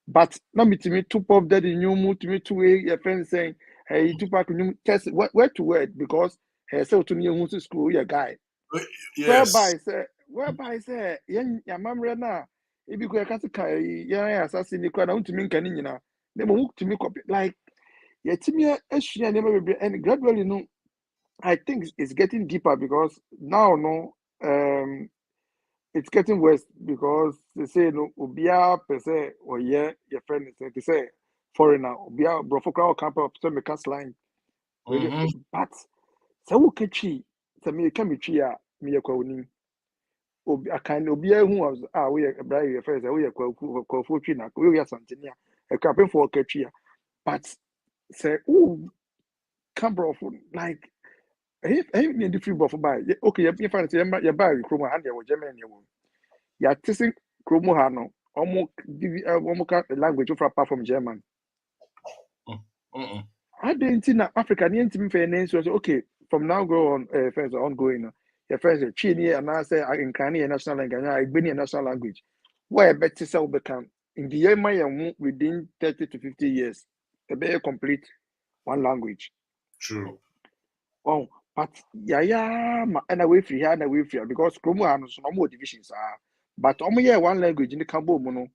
But not me to me two pop that in you move to me two way your friend saying, hey, two pack new test word to word because he said to me who's to school your guy. Yes. Whereby say your mom right now. If you go to carry yeah assassin the crowd to me can you know. They move to me copy like yeah to me and gradually you know I think it's getting deeper because now no it's getting worse because they say no obia per se or yeah your friend is they say foreigner obia brofokra camp up so make us line but so who catchy so me can be chia me yakwa oni obi akan obia who was we bra your friend say we yakwa twi na we ya santenia e krapen for catchy but say who camp of like hey me different bofo by okay you find say you buy chroma and you Germany ya tisi kromo ha no omo ka language apart from German. I didn't na Africa ni ntimi fe na so okay from now go on first ongoing your first Chini and I say in Kanye national language I been national language where better say we can in the year my within 30 to 50 years be complete one language. True. Oh but yeah and away free here and away free because kromo ha no so no more divisions are but one language in the Cambo mono.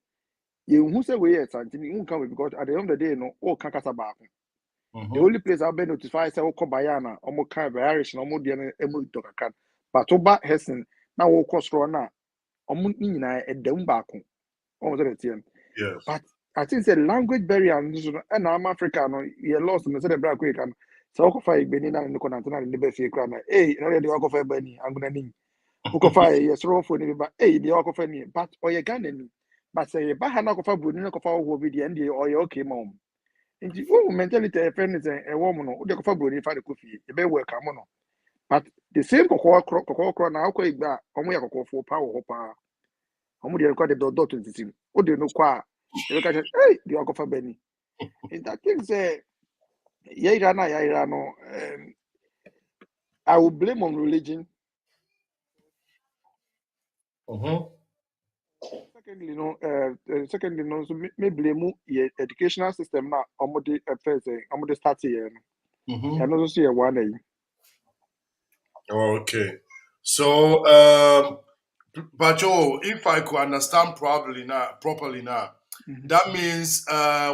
You who say we are something you come because at the end of the day, no all kakasa back. The only place I've been notified say Oko Bayana, Omo kind of Irish, no more than emu tokakan. But Oba Hessen now all cost na Omo nina at them back. Almost at the Yes. But I think the language barrier and I'm African, you lost in the black quick and so Oko Fire Benina and the Conantana in the best crana. Hey, already Oko Fire Benny, I'm gonna name. Oko Fire, yes, wrong for me, but hey, the Oko Fire, but or you can. But say bahana ko fa buni ko fa wo bi de ndie o ye okay mom nti wo mentality e friend is e wo mo no wo de ko fa buni fa de ko fie e be welcome no but the same kokoro na akọ igba omo ya kokofo pa wo pa omo de ko de dot ntisim wo de no kwa e be ka say hey the akofa bani in that thing say ya ira no I will blame on religion. Secondly, no, so me blame the educational system now. Omode first, omode start here. And also see one day. Okay. So, Pacho, if I could understand properly now, that means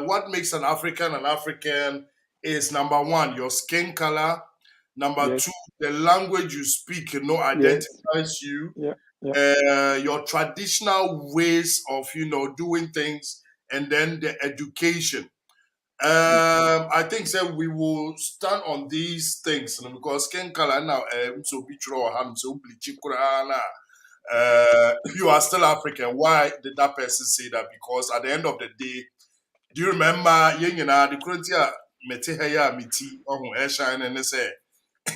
what makes an African is number one, your skin color. Number Yes. two, the language you speak, identifies you. Yeah. Your traditional ways of doing things, and then the education. I think that we will stand on these things because skin color now so picture or ham so you are still African. Why did that person say that? Because at the end of the day, do you remember the currency mete hair miti hair shine and they say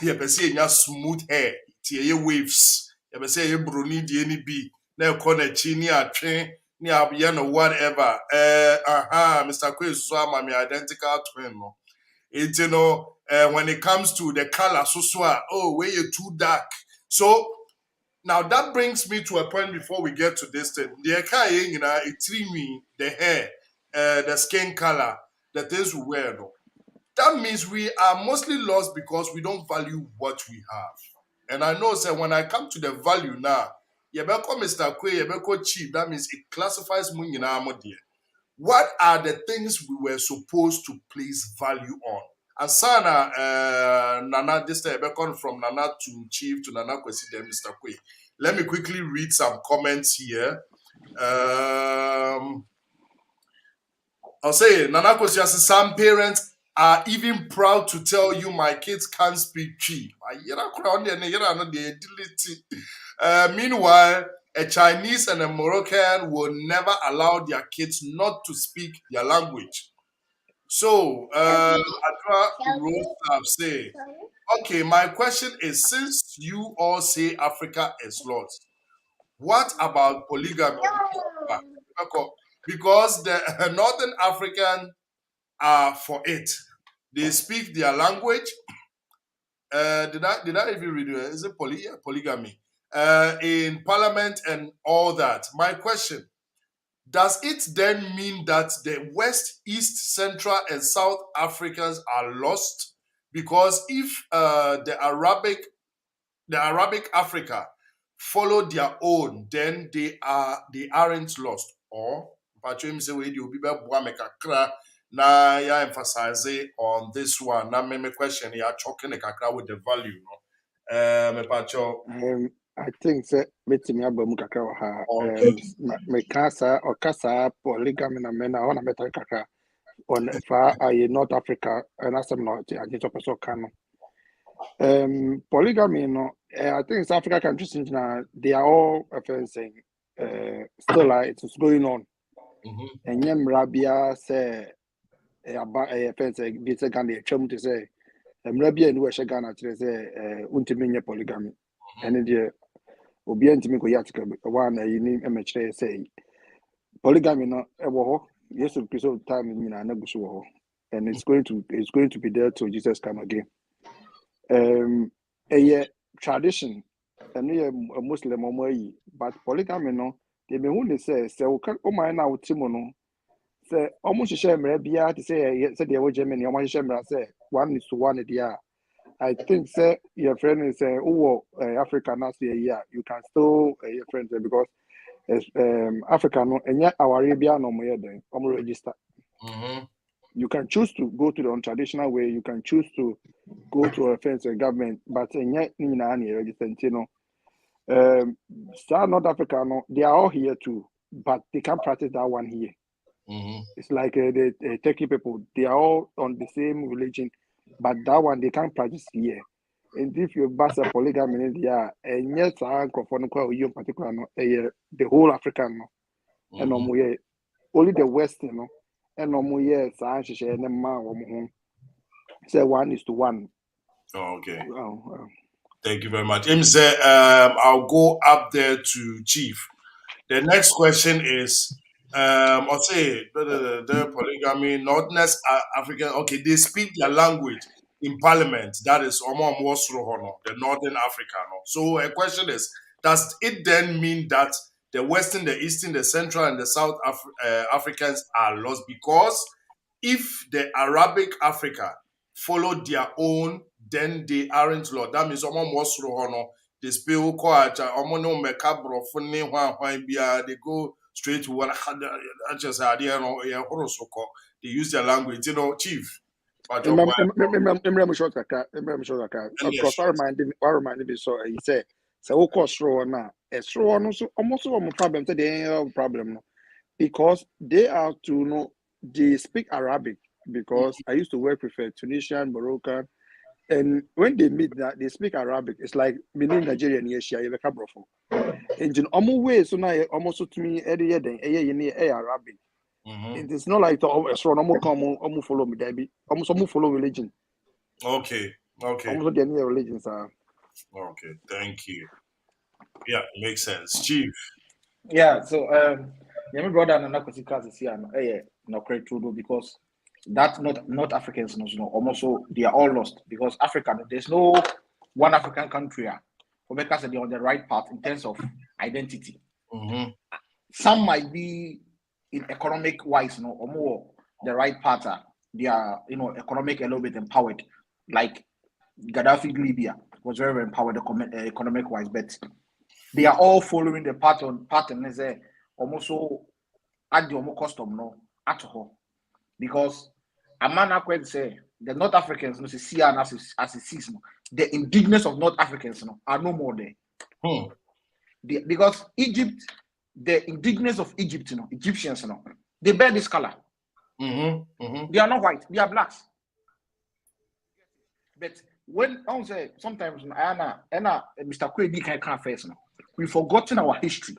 you say you smooth hair, tie waves, you say you bruni di any be na corner chini a train ni whatever. Mr. Quay so am my identical twin no. It when it comes to the color where you too dark. So now that brings me to a point before we get to this thing. The hair, the skin color, the things we wear no. that means we are mostly lost because we don't value what we have. And I know, sir, when I come to the value now, Yebeko Mr. Kwe, Yebeko Chief, that means it classifies Munyina Amodie. What are the things we were supposed to place value on? And Sana, Nana, this time from Nana to Chief to Nana Kwesi, then Mr. Kwe. Let me quickly read some comments here. I'll say, Nana Kwesi, some parents are even proud to tell you my kids can't speak Twi. Meanwhile, a Chinese and a Moroccan will never allow their kids not to speak their language. So, Adra Rose say, okay, my question is, since you all say Africa is lost, what about polygamy? Because the Northern African are for it. They speak their language. Did I even read it? Is it polygamy? In parliament and all that. My question, does it then mean that the West, East, Central, and South Africans are lost? Because if the Arabic Africa follow their own, then they aren't lost. Or na ya emphasize on this one. Na me question ya choking with the value. I think that meeting abam kakra wa ha. Me kasa or kasa polygamy na mena ona meta kakra on far North Africa and asem not I just person kano. Polygamy no I think South Africa countries now they are all offensing still like it's going on. And yem rabia say about a fence be say Ghana chum to say rabia no we Ghana to say untimi polygamy and the obi antimi ko yatika one you need MHA say polygamy no ewo yes episode time nyina na guso ho and it's going to be there till Jesus come again. A tradition and a Muslim omoyi but polygamy no they be who they say o man na utimono say almost share mre bia to say they were Germany almost share mre say 1:1 there. I think say your friend is Africa now say yeah you can still your friend because Africa no enya our Arabia no more then register. You can choose to go to the untraditional way, you can choose to go to a fence government, but enya ni na register you know. North Africa no they are all here too, but they can't practice that one here. It's like the Turkey people, they are all on the same religion, but that one they can't practice here. And if you pass a polygamy in India, and yes, I in particular, no, the whole African, no, and only the West, you know, and no more yes, I share them say 1:1. Okay. Thank you very much. I'll go up there to Chief. The next question is, I'll say the polygamy, Northerners African. Okay, they speak their language in parliament. That is the Northern Africa. So a question is, does it then mean that the Western, the Eastern, the Central, and the South Africans are lost? Because if the Arabic Africa follow their own, then they aren't lost. That means they spill they go straight to what they use their language, you know, Chief. Of course, I reminded me so he said, so of course now a straw no so almost one problem to the problem because they are to know they speak Arabic because I used to work with a Tunisian, Moroccan, and when they meet that they speak Arabic, it's like meaning Nigerian Asia, you have a and in almost way so now almost to me every year then Arabic. It is not like the astronomer come almost follow me, Debbie. Almost follow religion. Okay. Almost the near religions are. Okay, thank you. Yeah, makes sense. Chief. Yeah, so my brother and Nakosi Kazi here no credit to because that not Africans no almost so they are all lost because Africa there's no one African country because they're on the right path in terms of identity. Some might be in economic wise or more the right path they are, economic a little bit empowered. Like Gaddafi Libya was very, very empowered economic wise, but they are all following the pattern is almost so at the almost custom no at all. Because a man I could say the North Africans no see as it sees no. The indigenous of North Africans no are no more there. Because Egypt, the indigenous of Egypt, Egyptians, they bear this color. They are not white, they are blacks. But when I say sometimes Anna Mr. Kwedi can't face we've forgotten our history.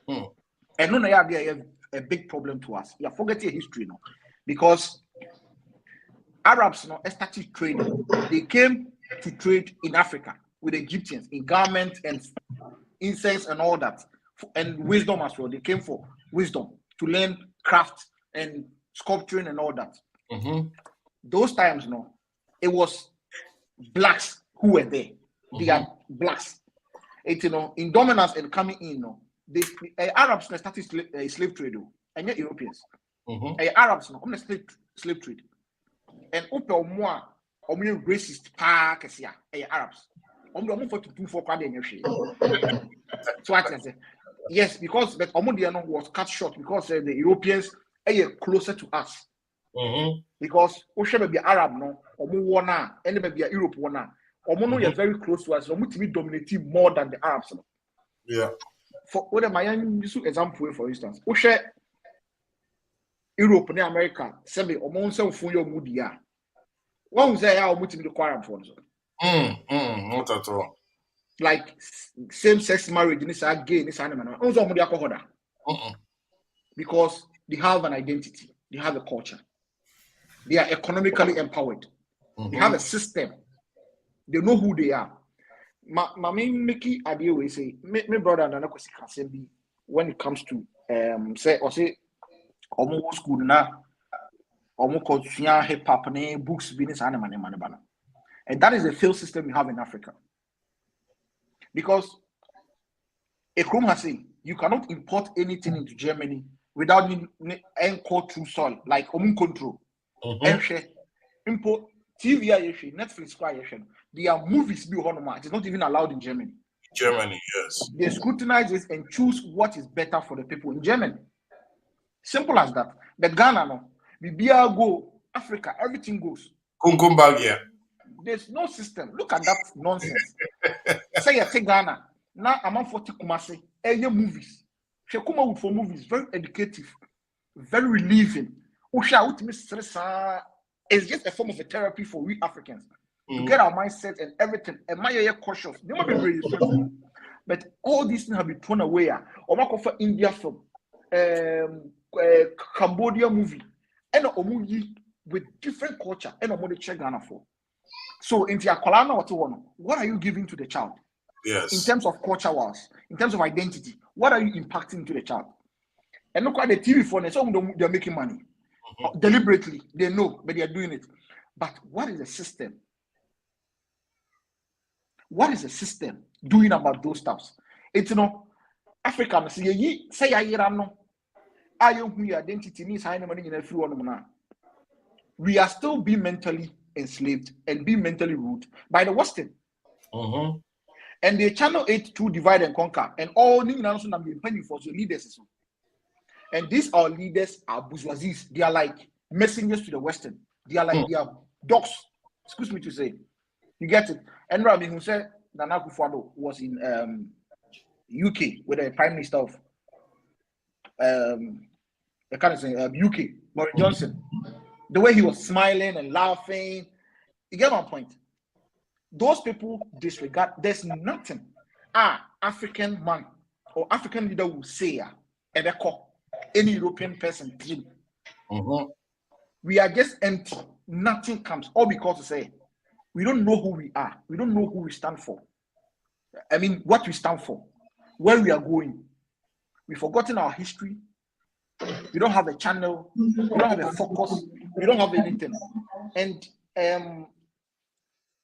And no, a big problem to us. You are forgetting history now. Because Arabs started trading. They came to trade in Africa with Egyptians in garments and incense and all that, and wisdom as well. They came for wisdom to learn craft and sculpturing and all that. Those times, it was blacks who were there. They are blacks. It in dominance and coming in, the Arabs started slave trade, and yet Europeans. Arabs on the slave trade, and open more racist parks Arabs. So I can say yes, because but Omudiano was cut short because the Europeans are closer to us. Because Oshebe be Arab no, Omu wana, and be Europe wana. Omono is very close to us. Omu to be dominating more than the Arabs. Yeah. For what am I using example for instance? Oshe Europe and America, semi Omon se Fuyo Mudia. One say I Omu to be the Arab for Not at all. Like same-sex marriage in this gay in this animal. Because they have an identity, they have a culture, they are economically empowered, they have a system, they know who they are. My main Mickey idea we say, my brother and another can be when it comes to say almost school now, almost hip hop books, business animal, and that is the failed system we have in Africa. Because Ekrom has said you cannot import anything into Germany without import through soil, like home control. Import TV, Netflix, there are movies be it is not even allowed in Germany. Germany, yes. They scrutinize it and choose what is better for the people in Germany. Simple as that. But Ghana, no, Bibia go, Africa, everything goes. Kunkumbagia. There's no system. Look at that nonsense. Say you take Ghana. Now I'm on 40 Kumasi. Movies. Shekuma would for movies. Very educative. Very relieving. It's just a form of a therapy for we Africans. To get our mindset and everything. Am I cautious? They might be very stressful. But all these things have been thrown away. Omako for India film. Cambodia movie. And Omuyi with different culture. And Omo check Ghana for. So, in what are you giving to the child? Yes. In terms of culture wars, in terms of identity, what are you impacting to the child? And look at the TV phone, they're making money. Deliberately, they know, but they are doing it. But what is the system? What is the system doing about those stuffs? It's Africa, say identity means we are still being mentally enslaved and being mentally ruled by the Western. And they channel 8 to divide and conquer, and all leaders. And these our leaders are bourgeoisies. They are like messengers to the Western. They are like they are dogs. Excuse me to say. You get it? And Rabbi who said Nana Akufo-Addo was in UK with the Prime Minister of UK, Boris Johnson. The way he was smiling and laughing, you get my point. Those people disregard. There's nothing African man or African leader will say any European person dream. We are just empty. Nothing comes. All because to say we don't know who we are. We don't know who we stand for. I mean, what we stand for, where we are going. We've forgotten our history. We don't have a channel. We don't have a focus. We don't have anything. And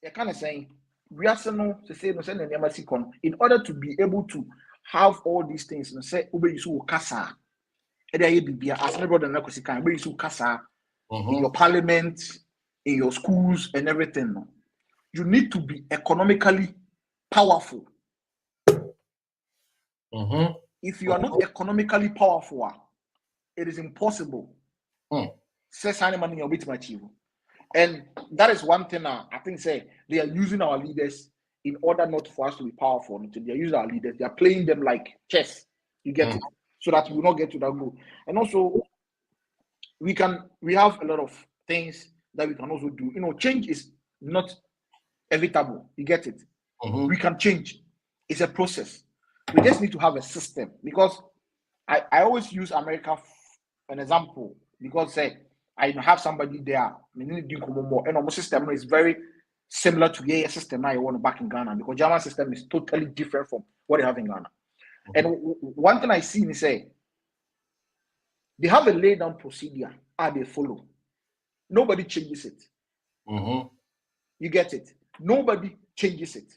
I kind of saying we are no to say no send an embassy con in order to be able to have all these things. No say ube you kasa. Ede aye bibia as my brother na kosi kan ube you kasa. in your parliament, in your schools and everything. You need to be economically powerful. If you are not economically powerful, it is impossible. And that is one thing I think they are using our leaders in order not for us to be powerful. They are using our leaders. They are playing them like chess. You get it? So that we will not get to that goal. And also, we have a lot of things that we can also do. Change is not inevitable. You get it? We can change. It's a process. We just need to have a system, because I always use America an example, because I have somebody there, and our system is very similar to the system I want back in Ghana, because German system is totally different from what they have in Ghana. And one thing I see is they have a laid down procedure they follow. Nobody changes it. You get it? Nobody changes it.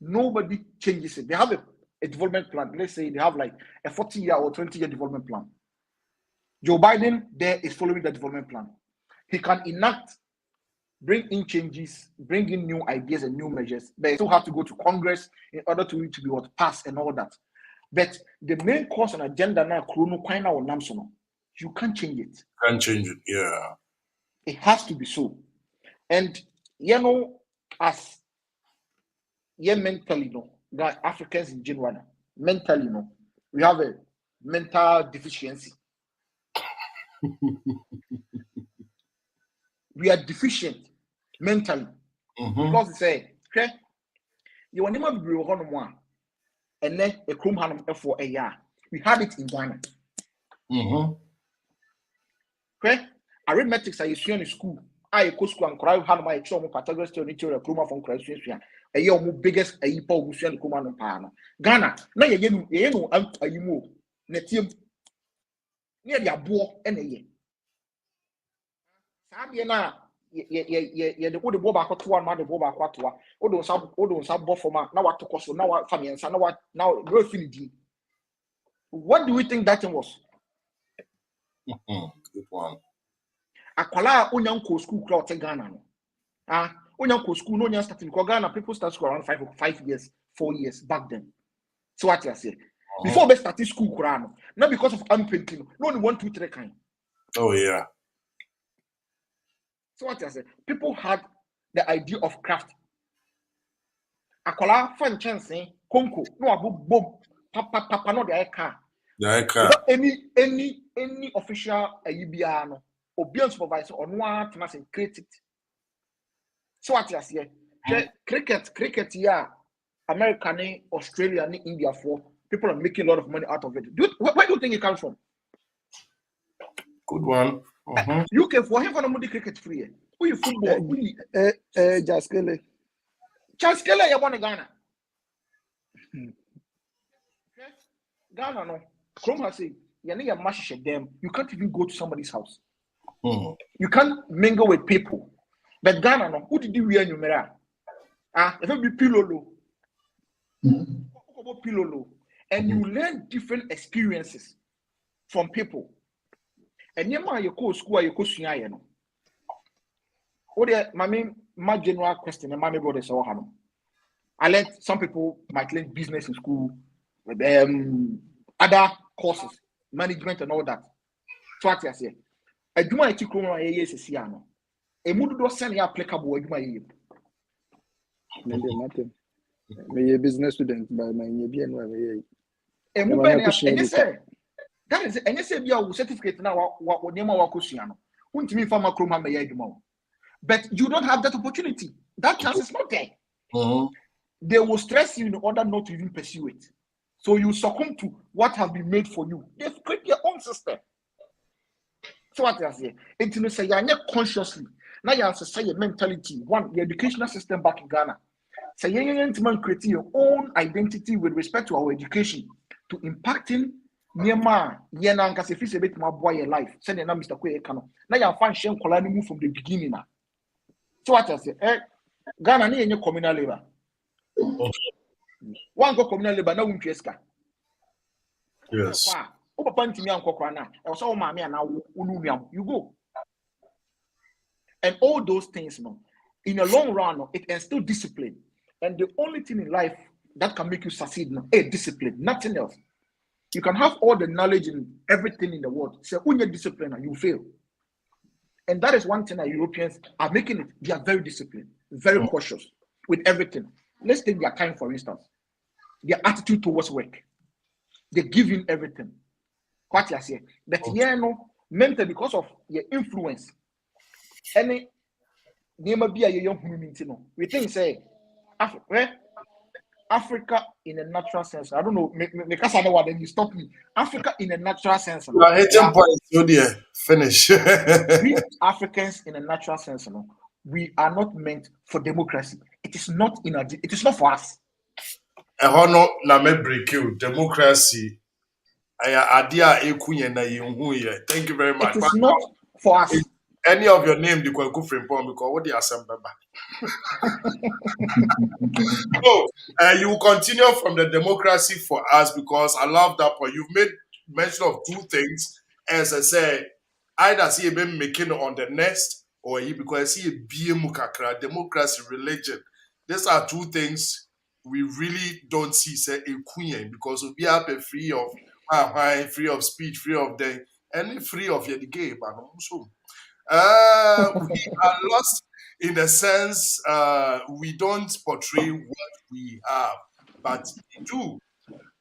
Nobody changes it. They have a development plan. Let's say they have like a 40-year or 20-year development plan. Joe Biden there is following the development plan. He can bring in changes, bring in new ideas and new measures, but he still have to go to Congress in order to be passed and all that. But the main course and agenda now, you can't change it. Can't change it, yeah. It has to be so. And as mentally, Africans in general, mentally, we have a mental deficiency. We are deficient mentally, because they say, okay, you want to be one, and then a Chrome Hanum for a year. We had it in Ghana. Okay, arithmetics I used in school. I go school and cry had my children Pythagoras to a Chroma from Christ. A year biggest a Paul Lucian Kuman Pano. Ghana, now you are you move. Netium near your boy and a year. Sabiana, the wood boba to one mother boba quatua, Odo sub buffer, now what to cost, now what family and son, now refinity. What do we think that was? Good one. Akwala onyanko school crowd in Ghana. Onyanko school no starting Ghana, people start school around 5 years, 4 years back then. So what I say? Before they started school Quran, not because of painting, no only 1, 2, 3 kind. Oh yeah. So what I say? People had the idea of craft. Akwala fan chance, konko, no abu boom, papa no the car. Without any official IBR, or beyond supervisor or one to create it. So what I say? Cricket, yeah, American, Australia, India, for people are making a lot of money out of it. Where do you think it comes from? Good one. UK for him for cricket free. Who you football? Charles Kelly. Charles Kelly, you want Ghana? Ghana, no. Chrome has said, you can't even go to somebody's house. You can't mingle with people. But Ghana, no. Who did you wear numera? If it be pilolo. And you learn different experiences from people. And you go school, you go sunya, no. What my general question, and my brothers all have. I learned some people might learn business in school, with other courses, management and all that. So what I say, I do my tikuma yes is no. A mudu do send applicable do my Me a business student by my BNY. And say that is and you say your certificate now what name wa kusiano. Untimi farmer chroma me yeduma. But you don't have that opportunity. That chance is not there. They will stress you in order not to even pursue it. So you succumb to what has been made for you. They've created their own system. So what I say, it's to say you're not consciously. Now you have to say your mentality. One, the educational system back in Ghana. Say you're creating your own identity with respect to our education, to impacting Myanmar. Yena nkase fi se bit ma boy your life. Send na Mr. Kwe Kano. Now you find Shem Kolani move from the beginning now. So what I say, Ghana ni yenye communal labor. One go communal labor now win Yes. you go. And all those things, in the long run, it instills discipline. And the only thing in life that can make you succeed is discipline, nothing else. You can have all the knowledge and everything in the world. Say, when you're disciplined, you fail. And that is one thing that Europeans are making it. They are very disciplined, very cautious with everything. Let's take their time, for instance. Their attitude towards work. They give in everything. What you say? But mental because of your influence. Any name be a young human. We think say Africa in a natural sense. I don't know. Because I know what then you stop me. Africa in a natural sense. You are hitting points, so dear. Finish. We Africans in a natural sense, we are not meant for democracy. It is not it is not for us. Ehono na me break you democracy. Thank you very much. It is not for us. Any of your name, the Kwaku Frimpong, because what the assembly. So, you will continue from the democracy for us because I love that point. You've made mention of two things. As I say, either see a making on the nest or because see a BM democracy, religion. These are two things we really don't see say a queen because we have a free of speech, free of the any free of your game. We are lost in the sense we don't portray what we have, but we do.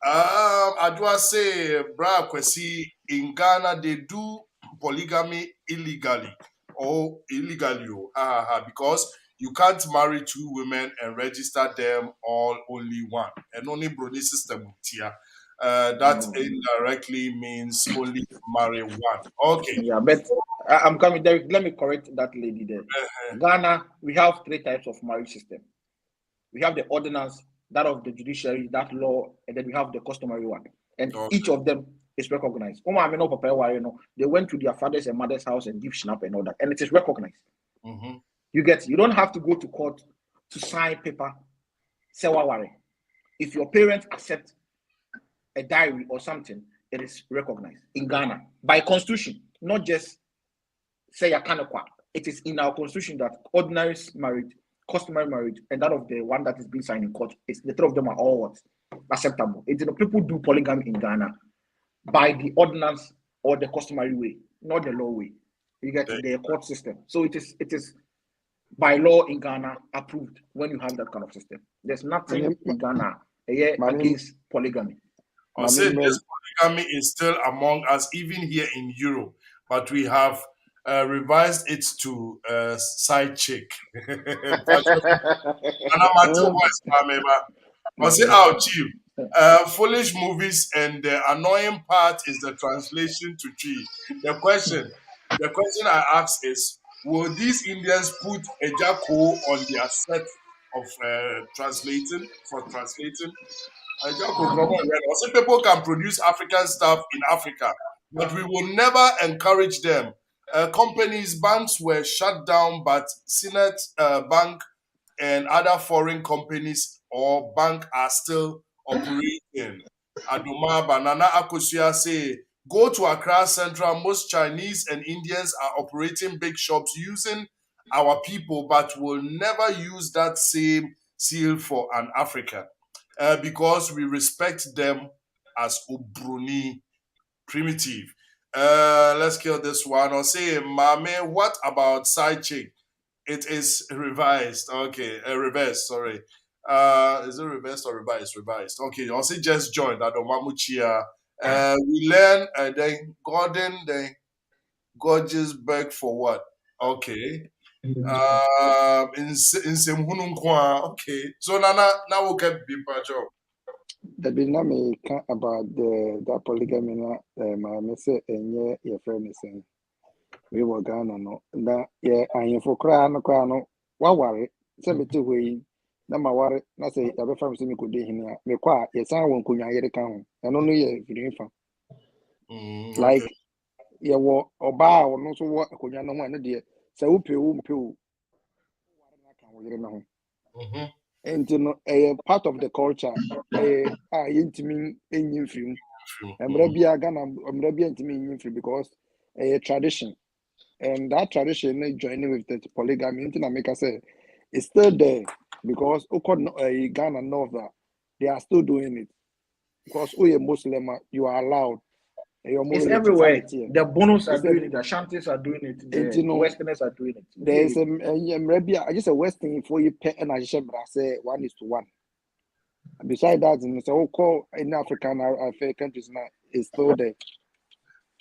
I do say, Bra Kwesi, in Ghana they do polygamy illegally because you can't marry two women and register them all only one, and only Brony system here. That indirectly means only marry one. Okay. Yeah, but I'm coming there. Let me correct that lady there. Ghana, we have three types of marriage system. We have the ordinance, that of the judiciary, that law, and then we have the customary one. And each of them is recognized. They went to their father's and mother's house and give shnap and all that, and it is recognized. You don't have to go to court to sign paper. If your parents accept a diary or something, it is recognized in Ghana by constitution, not just say a kanakwa. It is in our constitution that ordinary marriage, customary marriage, and that of the one that is being signed in court, is the three of them are all acceptable. People do polygamy in Ghana by the ordinance or the customary way, not the law way. You get the court system. So it is by law in Ghana approved when you have that kind of system. There's nothing in Ghana against polygamy. I say this polygamy is still among us, even here in Europe, but we have revised it to side chick. Foolish movies, and the annoying part is the translation to tree. The question I ask is, will these Indians put a Jako on their set of translating? Also, people can produce African stuff in Africa, but we will never encourage them. Companies, banks were shut down, but Senate Bank and other foreign companies or bank are still operating. Adoma Banana Akosia say, go to Accra Central. Most Chinese and Indians are operating big shops using our people, but will never use that same seal for an African. Because we respect them as Obroni, primitive. Let's kill this one. Or say, Mame, what about side chick? It is revised. Okay, reversed, sorry. Is it reversed or revised? Revised. Okay, I'll say just joined. Adomamuchia. We learn then Gordon, then gorgeous beg for what? Okay. In some okay. So now we can be patcho. The dynamic about the polygamy my say enye your friend is saying we were Ghana no that yeah and for cry no what worry say me to we na ma worry na say ya be fam say me could dey here me kwa ye san won kunya yere kan ho eno no ye firi fa like ye wo oba o no so wo kunya no ho ne de say wo pe wo worry na kan wo yere na ho and a part of the culture intimi enyim film Mrebia Ghana, Mrebia intimi free because a tradition, and that tradition joining with the polygamy. Into America say it's still there because Ghana know that they are still doing it because you're Muslim, you are allowed. It's everywhere. The Bonos are doing it. The Shanties are doing it. The Westerners are doing it. There's I just a Western for you pet and I say 1:1. Besides that, in the call in African countries now is still there.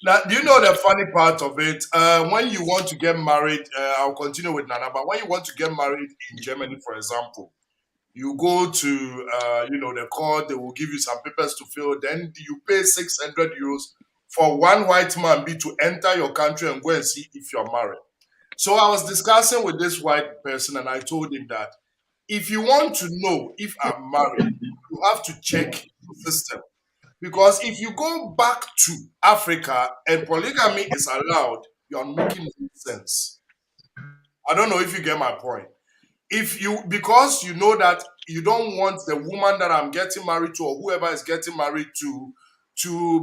Now, do you know the funny part of it? When you want to get married, I'll continue with Nana, but when you want to get married in Germany, for example, you go to the court, they will give you some papers to fill, then you pay 600 euros for one white man to enter your country and go and see if you're married. So I was discussing with this white person and I told him that if you want to know if I'm married, you have to check the system. Because if you go back to Africa and polygamy is allowed, you're making sense. I don't know if you get my point. Because you know that you don't want the woman that I'm getting married to or whoever is getting married to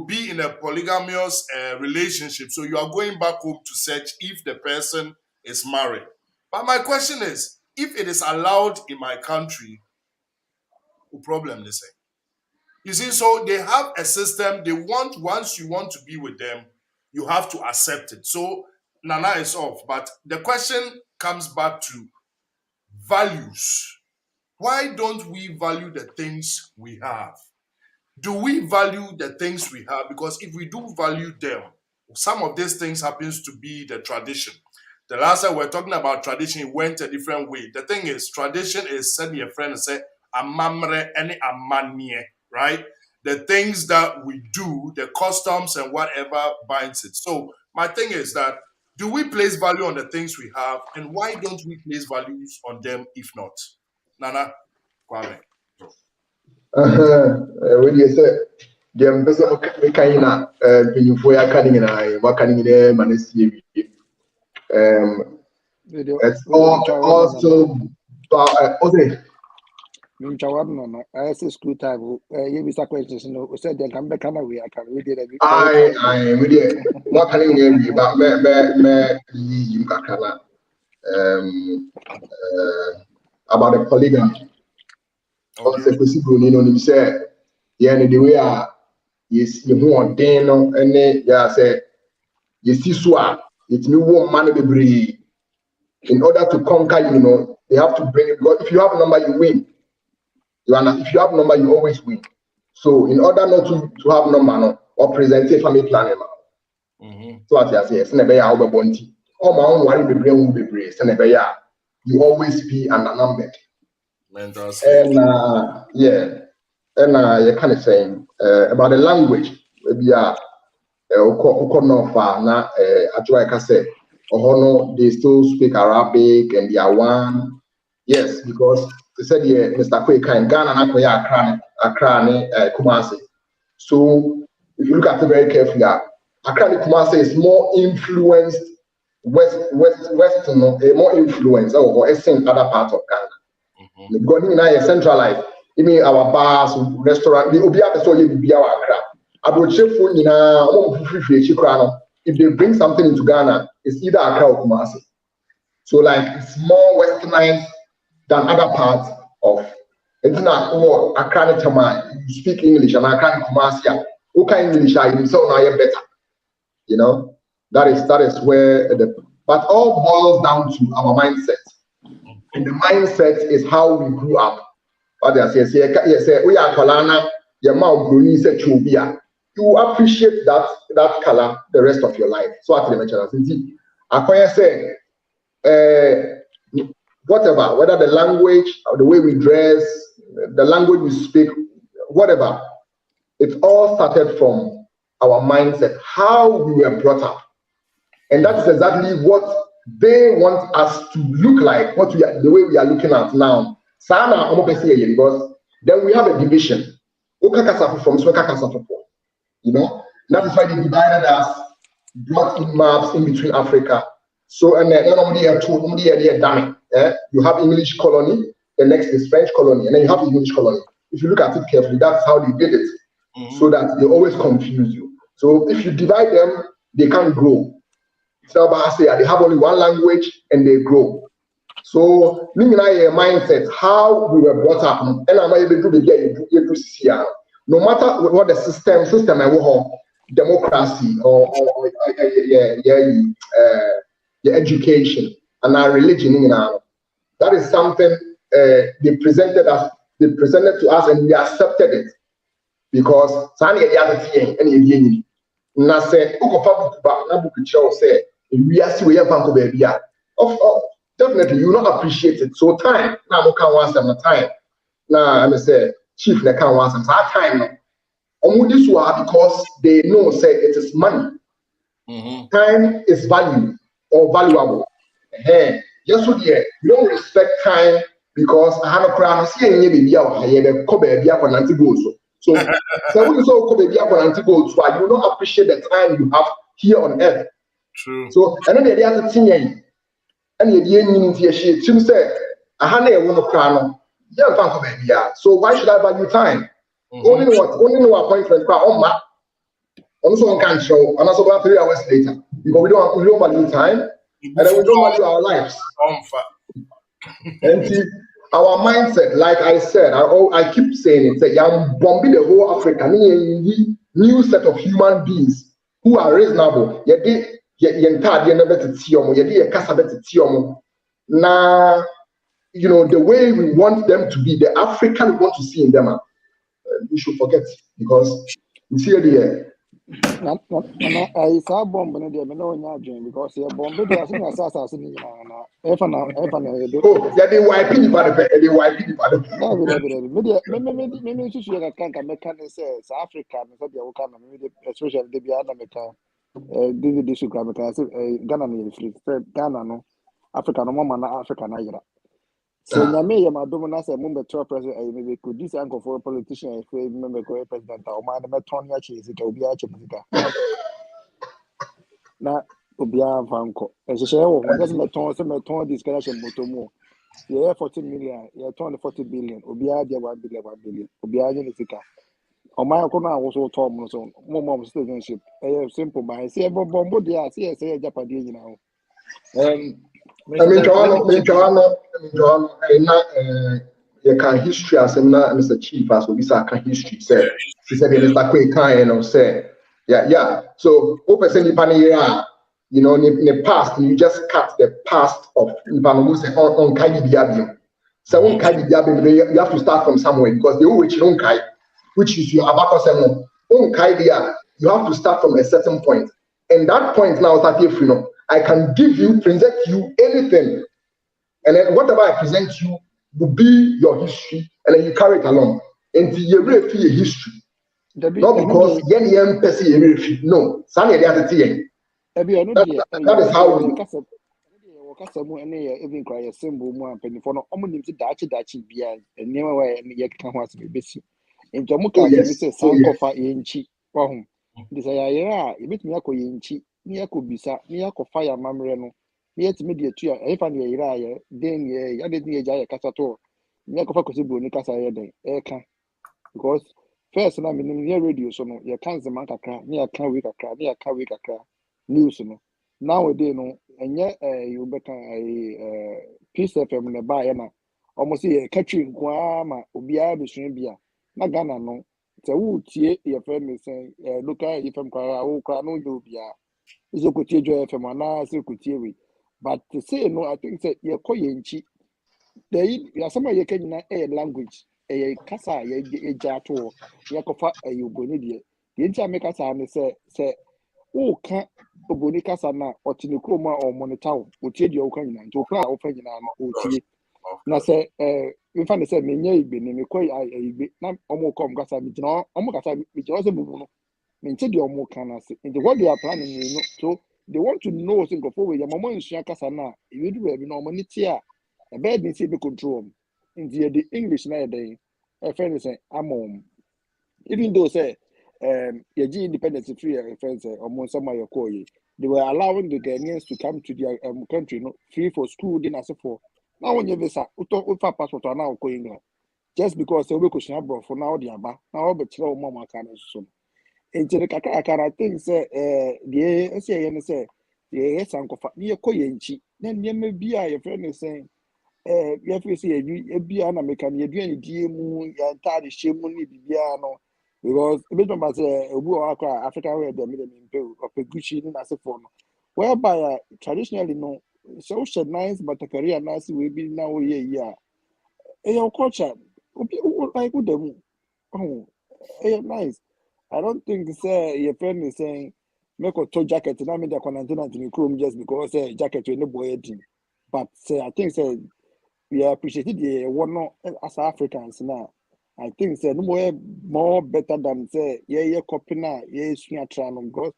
be in a polygamous relationship. So you are going back home to search if the person is married. But my question is, if it is allowed in my country, no problem, they say. You see, so they have a system. They want, once you want to be with them, you have to accept it. So Nana is off. But the question comes back to values. Why don't we value the things we have? Do we value the things we have? Because if we do value them, some of these things happens to be the tradition. The last time we were talking about tradition, it went a different way. The thing is, tradition is send your friend and say, amamre any amanie, right? The things that we do, the customs and whatever binds it. So my thing is that, do we place value on the things we have? And why don't we place values on them if not? Nana, Kwame. When you say the person we can it's also I asked school time. You be questions. No, said they come back. I can read it. I really what can you but you about the polygamy. Also, you say, yeah, the way you want Dano and yeah, say, you see, swap, it's me one money to breathe. In order to conquer, they have to bring it. Because if you have a number, you win. If you have a number, you always win. So, in order not to have number or present a family planning, so as I say, it's never our bounty. Or my own worry, be brain will be brave. You always be undernumbered. And you kind of saying about the language, maybe they still speak Arabic and they are one. Yes, because they said Mr. Kweka in Ghana, Accra, Kumasi. So if you look at it very carefully, Accra Kumasi is more influenced Western, more influenced or in other parts of Ghana. Because now you centralized. I mean, our bars, restaurant, the Obia so you be our crap. If they bring something into Ghana, it's either Accra or Kumasi. So like it's more westernized than other parts of it's not more Accra Tama. You speak English and Accra Kumasi. Okay, English I so now you're better. That is where but all boils down to our mindset. And the mindset is how we grew up. What they say, we are Kalana, your mouth growing said chubia. You appreciate that color the rest of your life. So at the mention, I say, whatever, whether the language or the way we dress, the language we speak, whatever, it all started from our mindset, how we were brought up. And that is exactly what they want us to look like, the way we are looking at now. Because then we have a division. That is why they divided us, brought in maps in between Africa. So and then you have English colony, the next is French colony, and then you have English colony. If you look at it carefully, that's how they did it. so that they always confuse you. So if you divide them, they can't grow. So they have only one language and they grow. So mindset, how we were brought up, and I'm able to do no matter what the system I will democracy or education and our religion, that is something they presented to us and we accepted it because na say definitely you will not appreciate it. So time now can once time. Now I say chief na can once time no. This because they know say it is money. Time is value or valuable. Just so you don't respect time because I have a crown see any baby out here the baby up on anti-goals. So when you saw baby up on anti-goals, you will not appreciate the time you have here on earth. True. So and then the other thing and the say I have a crown. So why should I value time? Only no appointment also can't show and also about 3 hours later because we don't value time and then we don't value our lives. And see, our mindset, like I said, I keep saying it, say young bombi the whole Africa, new set of human beings who are reasonable. Now, you know, the way we want them to be, the African we want to see in them, we should forget because you see the I saw bomb in the Menonia because you're bombed. I think I saw something. oh, yeah, they wiping the body, they wiping the body. Maybe you should have can't make says Africa, especially the Biana Meka, David Dishuka, Ghana, Ghana, no, Africa, no woman, Africa, Nigeria. So, Yame, my dominance, a member to president, maybe could this uncle for a politician, if we remember president, or my Tony Achis, it will be a now, Ubia Vanco, as a share of doesn't turn discussion motomo. Yeah, 40 million, yeah, 240 billion, Ubia, 1 billion, Ubia, Unica. On my corner, also Tom, so more citizenship. A simple by say, Bombo, dear, see, say, Japanese now. I mean, John, you can history as Mr. Chief as we say history said. He said Mr. Quay kind say, yeah. So, open you know, in the past, you just cut the past of on Kaidi Diabim. So, on Kaidi Diabim, you have to start from somewhere because the which you don't Kai, which is your abacus on Kaidi, you have to start from a certain point. And that point now is that if you know, I can present you anything, and then whatever I present you will be your history, and then you carry it along until you really feel your history. Not because no, that is how we even cry a symbol more penny for no omni dachi beer and never way and yet can was be busy. In Jamuka, Mr. Sankofa Inchi, Wahum. This I bit me a coinchi, near Kubisa, near Kofaya Mamreno, near to media to if I near then ye, I didn't jaya casato, near Kofakusibu, Nicasa Eka. Because first, I mean, near radio, so no, you can't the manka crack, near can week a crack, near can week a crack, news, no. Nowadays, no, and yet you better a piece of them in the buy, almost a catching Guama, Ubia, Bishambia, Nagana, no. So, who tie your friend is saying, look at if I'm crying, no, you'll be a is a good teacher from an answer could tear. But to say no, I think that you're coinchi. There is some of your Kenyan language, a casa, a jato, Yakofa, a Ubonidia. The Intermecasa say, oh, can't Ubonicasana or Tinukuma or Monetau, which your Ukrainian to cry open in an na say we find say me nya ibe ni me koi ibe na omo come gasa me jino omo gasa me jino say bubu no me nche de omo kan ase and what they are planning you know so they want to know say go forward your mama nsua kasa na e do we no omo ni ti a e be dey say be control in the English na dey e friend say amom even though say your independence free friends say omo sama your koi they were allowing the Ghanaians to come to their country no free for school din as for now when you visa, ufa passport now go England. just because we question bro for now the aba now be tell mama kan so enti the kaka I think say the say yen say the sankofa ne koye nchi na nneema bi a your friend is saying we have to say bia na meka ne aduane die mu ya ntade hye mu ne bibia no because e be don't say obu o akwa Africa where the middle impel of Gucci ni na se for no whereby traditionally no so should nice but career nice we be now here your culture like with them oh nice. I don't think say your friend is saying make a toe jacket and I mean the content in chrome just because jacket with no boy but say I think say we appreciate the one no as Africans now. I think say no more better than say copy na swing trying because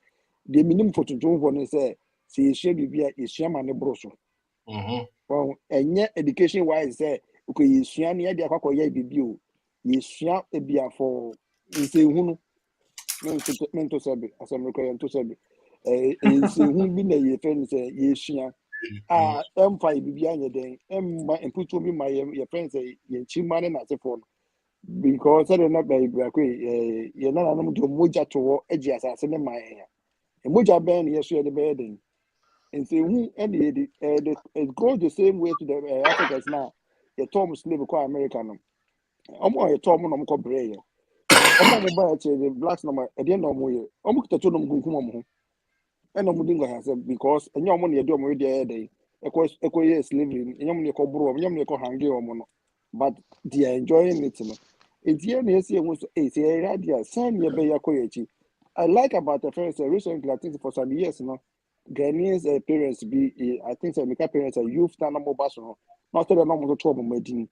the minimum for to do one say see share be is share man broso. Well, and yet education wise say okay you swing near the akwa ye bibi o you swing e bia for say hunu mental sabi asem require to sabi say hunu bi na ye friend say ye swing empire bibi anya den emma emputu bi my your friend say ye chimane na se for because I don't know by ye na na mo moja to eji asase ne my moja ben ye so ye the burden and say who and it goes the same way to the Africans now the Tom slave ko America no omo ye Tom no ko brey omo mo ba che the blacks no e dey no mo ye omo kitato no mo kunkum omo and omo dingo ha say because enye omo na ye do omo dey dey eko ye slavery enye omo ne ko bro enye omo ne ko hange omo no but they are enjoying it no enti na esi ehun so say radio san ye be yakoyechi I like about the first recently I think for some years no Ghanaians parents be I think some parents are youth na mo ba so not tell them no to omo madini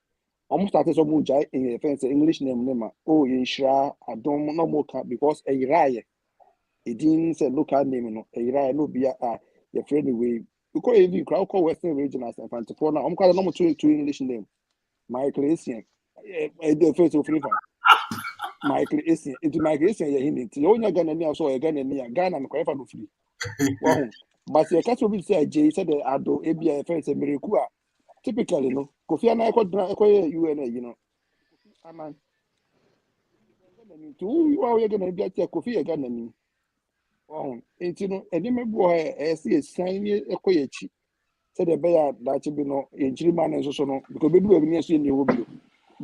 almost started some jai in fancy English name oh inshra adom no more because a iraye it didn't say local name no a iraye no be your friend way because even crowd call Western region as fancy for now I'm calling number two English name Michael Essien the first of river Michael Essien it Michael Essien ye hinti you nya Ghana ni so ye Ghana ni Ghana no kwa no free wow but the catch will say Jay said the ado ebia friend say miracle typically no Kofi Annan UNA you know aman to you are going to be at Kofi Ghana ni oh enti no eni mebo see a sign ekoyechi said the bear that be no enchiri man so no because be do be so ni wo bi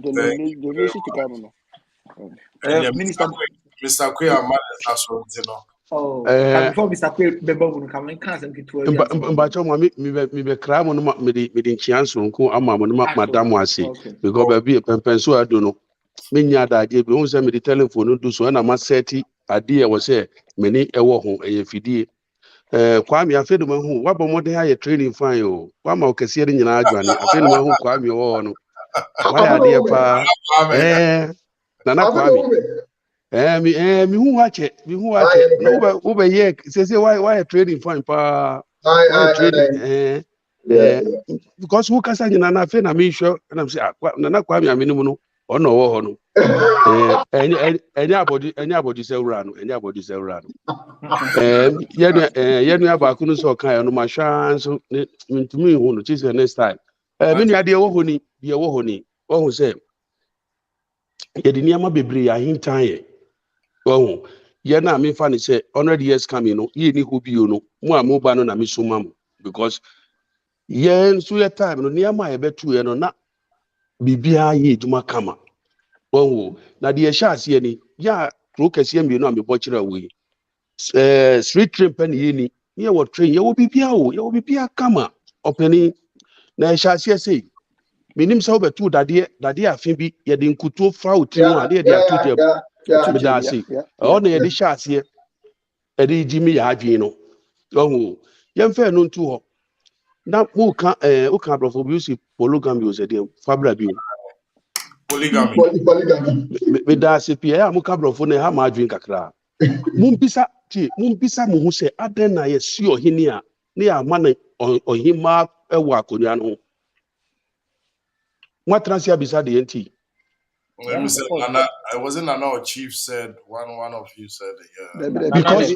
the nation to come no Minister Mr. Quay man is so you know. oh before Mr. Quay beba wonu come can some kitu mbacho ma mi be kra mo no me de nchianso nko ama mo no madam ase because ba bi pempenso ado no menya daade bi won se me de telephone do so na ma seti ade e wo se me ni ewo ho eye fidie kwame afedu ma hu wa bo modern aye training fine o kwa ma okese de nyina adwane afedu ma hu kwame wo no wa ya de pa nana kwame mi hu ache no ube ye say why trading fine pa why trading because who kasa nyina na fe na me sure na me say nana kwame amenu no ono wo ho no enya abodi se wura no yenu abaku no so kan no ma hwa so ntumi hu no chise next time me nua de wo ho ni wo hu say ye de niam bebre ahintan ye oh ye na me fa ni say 100 years coming no ye ni ho bio no mu amoba no na me so mam because ye so ye time no niam a ye betu ye no na bibia ye djuma kama oh na de ye sha ase ni ya kro kase mi no am bo kira we street train pen ye ni ye wo train ye wo bibia kama openi na sha ase say minim sa obetu dade afin bi ye de nkuto fra otinu ade de atu je me da say o na ye de sha ase e de jimi ya adwen no oh ye mfa no ntu ho na mu ka o ka brofo bi usi polygamy o se de fabra bi Polygamy. Me da say pia ya mu ka brofo na ha ma adwen kakra mun bisa mu hu se aden na ye si ohini a ne ya ma na ohima ewo akonua no what transia bisa de enti I wasn't an our chief said one of you said because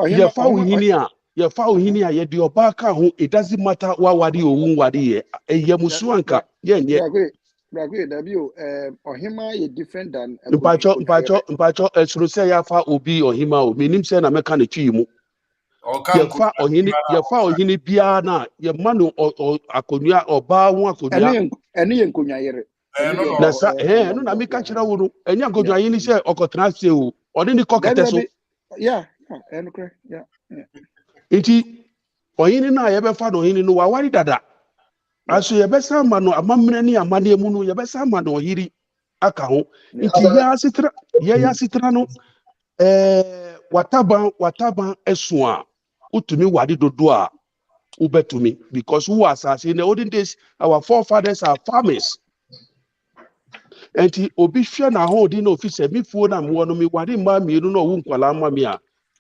you found ohini a ye de oba ka ho it doesn't matter what wadi o wun wadi ye musu anka ye Bragwe Dabio, Ohima is different than mpacho esuru se ya fa obi ohima o minim se na meka ne twi mu ye fa ohini bia na ye ma no akonua oba ho akonua ene nkonya yere na sa no na meka kira wo no enya akonua yini se okotena se o ode ni kokete so yeah ene kre yeah enti ohini na ye be fa no ohini no wa wari dada aso ye be sa ma no amamre ni amane mu no ye be sa ma no ohiri aka ho nti ya sitra no wataban esu a utumi wadi dodo a ubetumi because who asase in the olden days our forefathers are farmers enti obi hwe na ho di na office mi fuo na mo no mi wadi ma mienu na owu nkwala ma mi a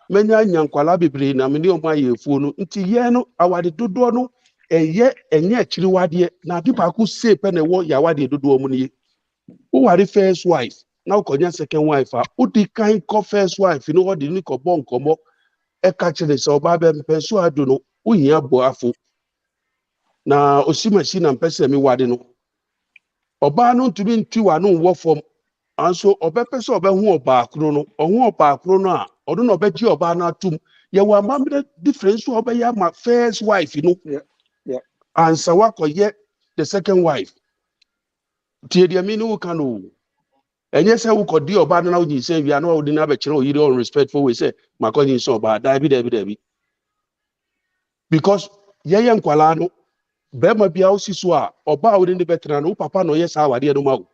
menya nya nkwala bebre na me ne o ma ye fuo no nti ye no awade dodo no enye akiri wade na adi ba ku sepe na wo ya wade dodo mu ne who are the first wife now konya second wife udi kan ko first wife no odi ni ko bon komo e ka kire se oba be mpenso adu no uhia bo afu na osimasi na mpese mi wade no oba no ntumi ntwi wa no wo fom anso obepese obehu oba akro no ohu oba akro no a odo no obeji oba na atum ye wa mamre difference oba ya ma first wife no yeah ansa wakoye the second wife tie dia mi no kan no enye se wo kodi oba na wonyi se bia na wo di na be kire oyiri on respectful we say makonyi so oba dabi because ye nkwala no be ma bia osiso a oba wo ni betra no papa no ye sa awade no mawo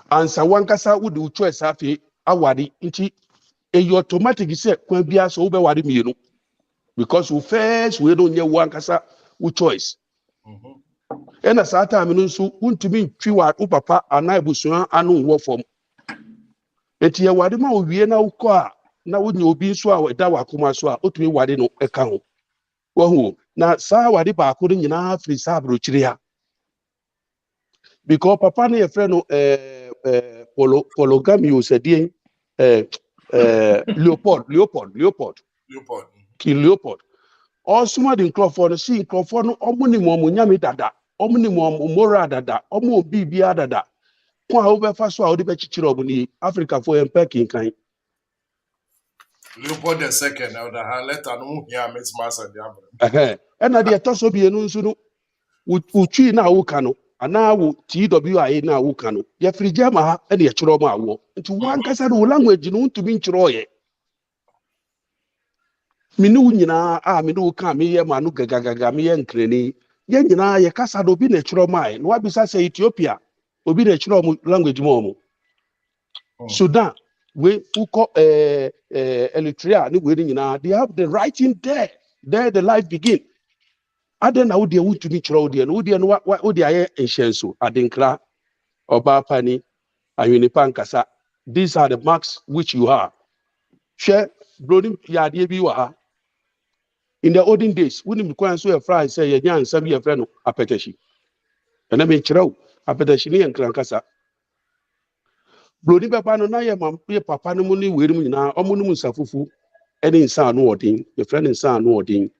ansa wankasa wo di choice afi awade nti e automatic say kwa bia so wo be wade mienu because we first we don't nye wankasa wo choice ena saa time no nso wontumi ntwi wa wo papa ana ebusua anu wo fom enti ye wade ma owie na wukọ a na wonya obi nso a da wakoma so a otumi wade no eka ho wahu na saa wade ba ko nyina free saa brochiri ha because papa na ye frɛ no polygamy o sedien Leopold osuma the Crawford no see Crawford no omuni mo nyame dada omuni mo mora dada omo bibia dada ko a wo be fa so a wo de be chichiro obuni Africa for empacking kan Leopold II now the letter no here Miss Master the na de toso bienu nso no utwi na wo ka no ana wo TWI na wo ka no ye frige ma ha na ye chiro ma wo nti wan kasa no language no ntumi nchiro ye minu nyina a minu ka me ye ma no gagagaga me ye nkreni ye nyina ye kasa do bi na chiro mai no abisa say Ethiopia obi na chiro mu language mo Sudan we uko Eritrea ni we nyina they have the writing there the life begin aden na wo de wutumi chiro de no wo de no wo de aye ehyenso adenkra oba pani ayunipa nkasa these are the marks which you have share brody ya de bi wa in the olden days when you kwan so your fry say ye nyan sam ye frɛ no apetashi na me chiro apetashi ni yankran kasa brody baba no na ye mam ye papa no mu ni werim nyina omo no mu nsafufu ene nsa no odin ye frɛ no nsa no odin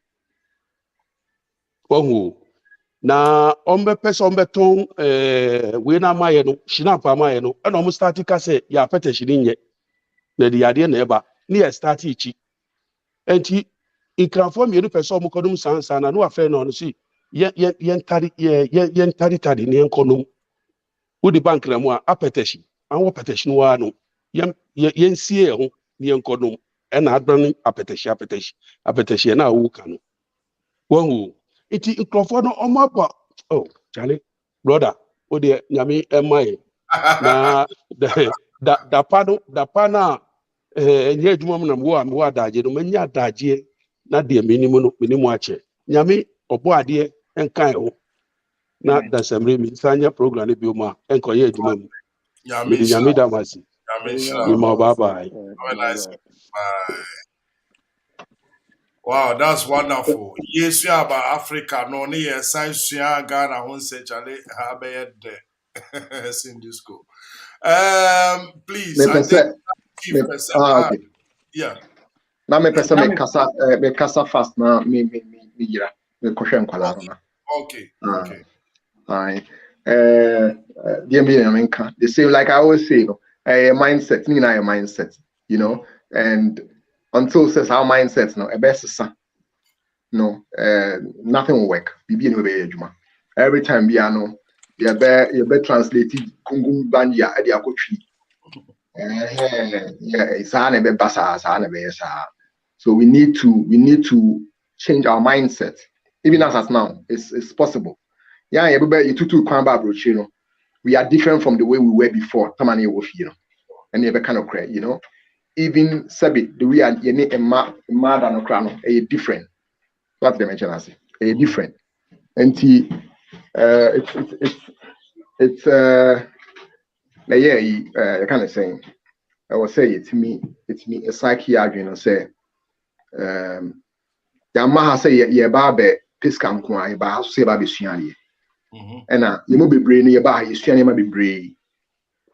ohu na ombe pesa ombe ton we na maye no shina pa maye no na omo start ka say ya apetashi ni nye na di ade na eba ni ya start ichi enti ikrafo mienu pesa omo kodum sansa na no afɛ no si yen tari ni enkonum wo di bank na mu a apetashi anwo petashi no wa no yen sie ho ni enkonum na adran apetashi na wo ka no wo iti ikrafo no omo aba oh chale brother o de nyame emai na da pa na enye adwuma mu na mo adaje no manya adaje na de minimu ache nyame obo ade enkan ho na da samre mi sanya program ne bi o ma enkoye adwuma mu me de nyame da masi mi ma bye. Wow, that's wonderful. Yes, you are about Africa. No, near science, Ghana, won't say Charlie, have a in this school. Please, yeah. Na me pesa me kasa fast na me yira me kohwe nkwala na. Okay. Aye. The same, like I always say, mindset, you know, and until says our mindsets, no, a best no, nothing will work. Every time we are no, you be translated Kungum Banya at the so we need to change our mindset. Even as now, it's possible. Yeah, everybody we are different from the way we were before. And you kind of cry, even Sabi, the way you need a mad and crown, a different. What they mention as a different. And it's yeah, you kind of saying. I will say it's me a psychiatrist, say Yamaha say ye babe piscam kwa ba say babe suani. And you mo be brain ye ba ye suani ma be brain.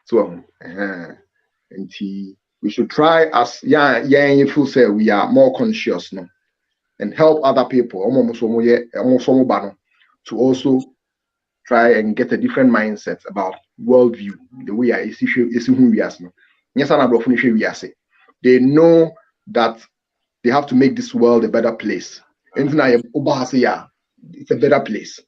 So and we should try as you feel say we are more conscious no and help other people to also try and get a different mindset about worldview, the way I see who we are. They know that they have to make this world a better place. And it's a better place.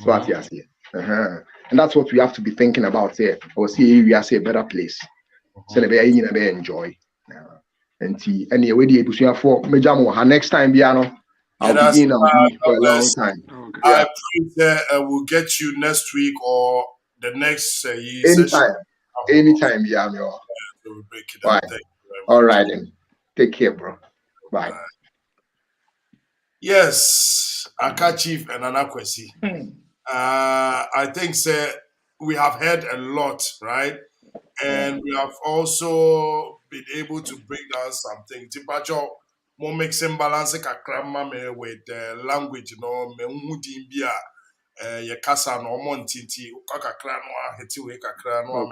So and that's what we have to be thinking about here. Or see we are a better place. So they enjoy. And anyway, next time, I'll be in for a long time. Okay. I pray we'll get you next week or the next anytime, yeah. We'll break it down. All right, then. Take care, bro. Bye. Yes, Aka Chief and Anakwesi. I think we have heard a lot, right? And we have also been able to break down something. Tipacho, more mixing balance with language, me ye kasa no montiti kakra no heti we kakra no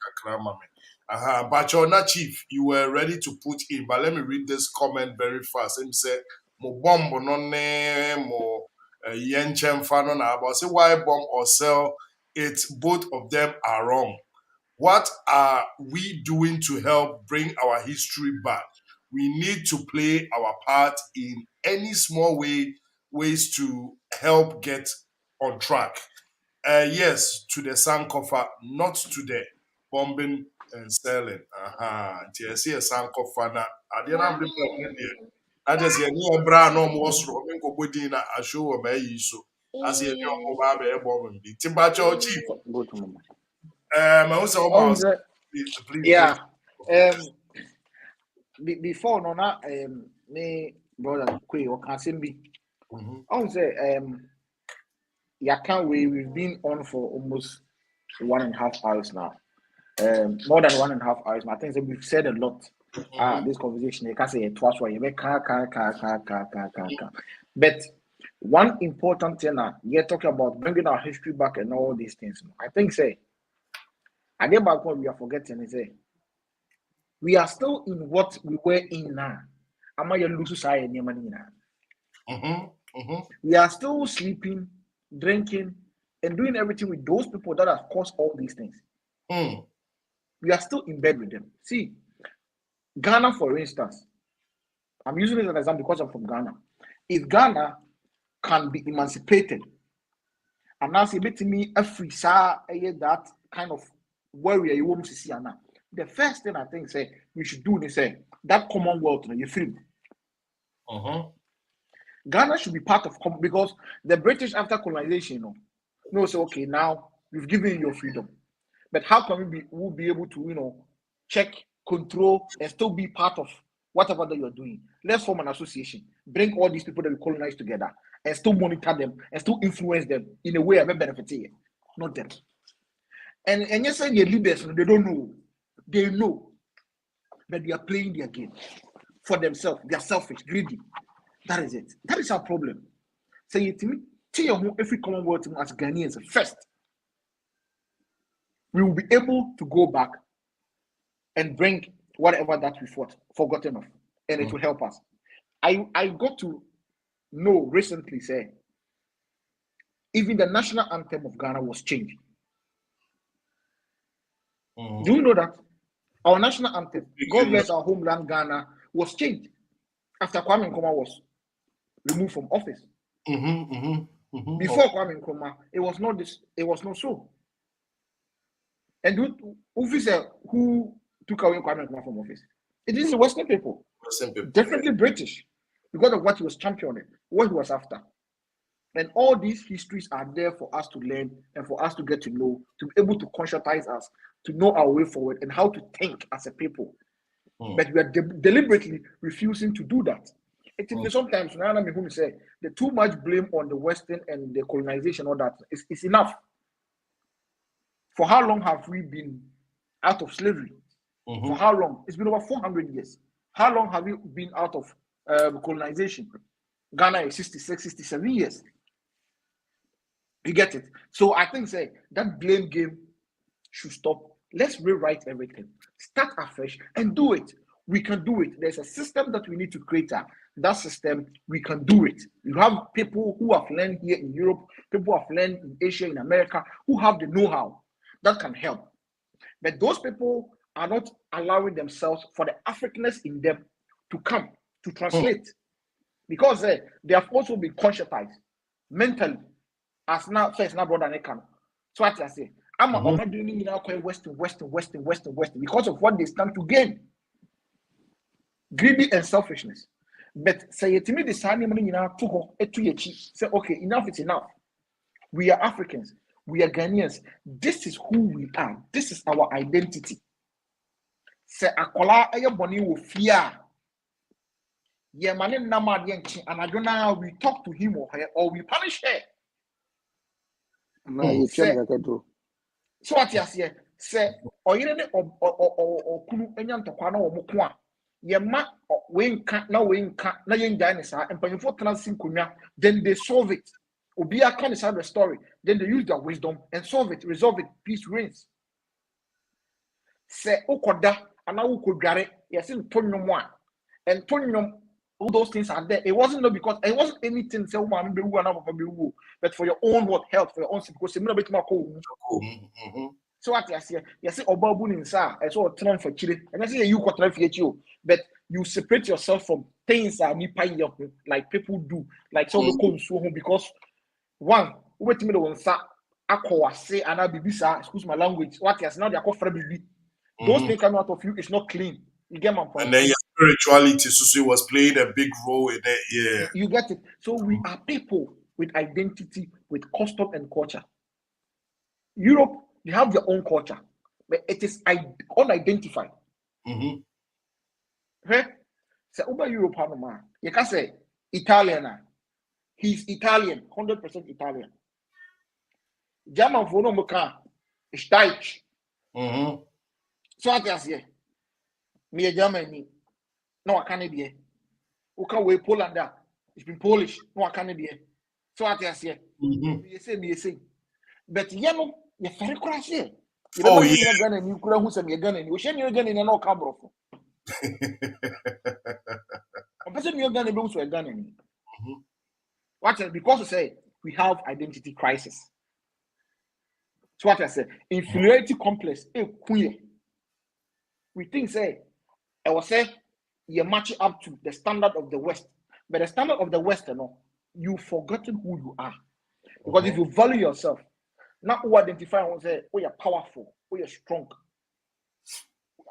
kakra mame. But you're not chief, you were ready to put in, but let me read this comment very fast. And say mo bomb no ne mo yenchem fano na about say why bomb or sell it, both of them are wrong. What are we doing to help bring our history back? We need to play our part in any small ways to help get on track. Yes, to the Sankofa, not to the bombing and selling. TSC Sankofa na adiana I just hear no bra no more so me go body na asho o me so as you know ba be bombing bi Timbacho chief. I also about please. Yeah. Before no na me brother Kwe or can be. I say we've been on for almost 1.5 hours now. More than 1.5 hours. I think we've said a lot. This conversation, you can say it twice. But one important thing you're talking about bringing our history back and all these things. I think I get back what we are forgetting is we are still in what we were in now. We are still sleeping, drinking, and doing everything with those people that have caused all these things. We are still in bed with them. See, Ghana, for instance, I'm using it as an example because I'm from Ghana. If Ghana can be emancipated, and now say to me, that kind of warrior you want to see now. The first thing I think we should do is that Commonwealth, you free. Ghana should be part of because the British after colonization, say okay, now we've given you your freedom, but how can we'll be able to check, control, and still be part of whatever that you're doing? Let's form an association, bring all these people that we colonize together, and still monitor them and still influence them in a way that benefits you, not them. And you say your leaders, they don't know. They know, but they are playing their game for themselves. They are selfish, greedy. That is it. That is our problem. Say it to me. Every Commonwealth as Ghanaians first, we will be able to go back and bring whatever that we forgotten of, and it will help us. I got to know recently, even the national anthem of Ghana was changed. Mhm. Do you know that our national anthem, God Speaking Bless Our Homeland Ghana, was changed after Kwame Nkrumah was removed from office? Before Kwame Nkrumah, it was not this. It was not so. And who took away Kwame Nkrumah from office? It is the Western people, definitely British, because of what he was championing, what he was after. And all these histories are there for us to learn and for us to get to know, to be able to conscientize us, to know our way forward and how to think as a people. But we are deliberately refusing to do that. Sometimes we say the too much blame on the Western and the colonization, all that is enough. For how long have we been out of slavery? For how long? It's been over 400 years. How long have we been out of colonization? Ghana is 66, 67 years. You get it? So I think that blame game should stop. Let's rewrite everything. Start afresh and do it. We can do it. There's a system that we need to create. That system, we can do it. You have people who have learned here in Europe, people who have learned in Asia, in America, who have the know-how that can help. But those people are not allowing themselves for the Africanness in them to come, to translate. Because they have also been conscientized mentally as now first now brother Nekan. So what I say, I'm not doing it now Western because of what they stand to gain. Greedy and selfishness. But say to me, the sign say, okay, enough is enough. We are Africans, we are Ghanaians. This is who we are, this is our identity. Say akola boni wo fear. Yeah, man, and I don't know how we talk to him or her or we punish her. So what you say, or you know, or kunu enyan tokwana or mukwa. Ye ma we can't na yen dinosaur and pay for transin then they solve it. Obia can decide the story, then they use their wisdom and solve it, resolve it, peace reigns. Say Okoda, and now Ukogare, yes, in Tonyum one, and Tonyum. All those things are there. It wasn't because it wasn't anything say but for your own health, for your own because you're bit more cool. So what I say, Obabu Ninsa, I saw a trend for Chile, and I say you got trend for you, but you separate yourself from things that me pay up like people do, like some of the because one, wait me the one sa akwa say and I bibisa, excuse my language, what is now they are called bibi. Those things coming out of you is not clean. You get my point. And then your spirituality, Susu, was playing a big role in it. Yeah. You get it. So we are people with identity, with custom and culture. Europe, they have their own culture, but it is unidentified. Right? So over Europe, you can say Italian. He's Italian, 100% Italian. German for no is Deutsch. So I say, me a German. No, I can't be. Okay, we Poland. It's been Polish. No, I can't be. So I say, me say. But you know, you're very crazy. Oh yeah. You're gonna you could who say you're gonna you share you're gonna no cabro. I'm person you're gonna be who's you're gonna. What because you say we have identity crisis. So what I say, inferiority complex. We think I was say you match up to the standard of the West, but the standard of the West, you've forgotten who you are. Because if you value yourself, not who identify and say, oh, you're powerful, oh, you're strong.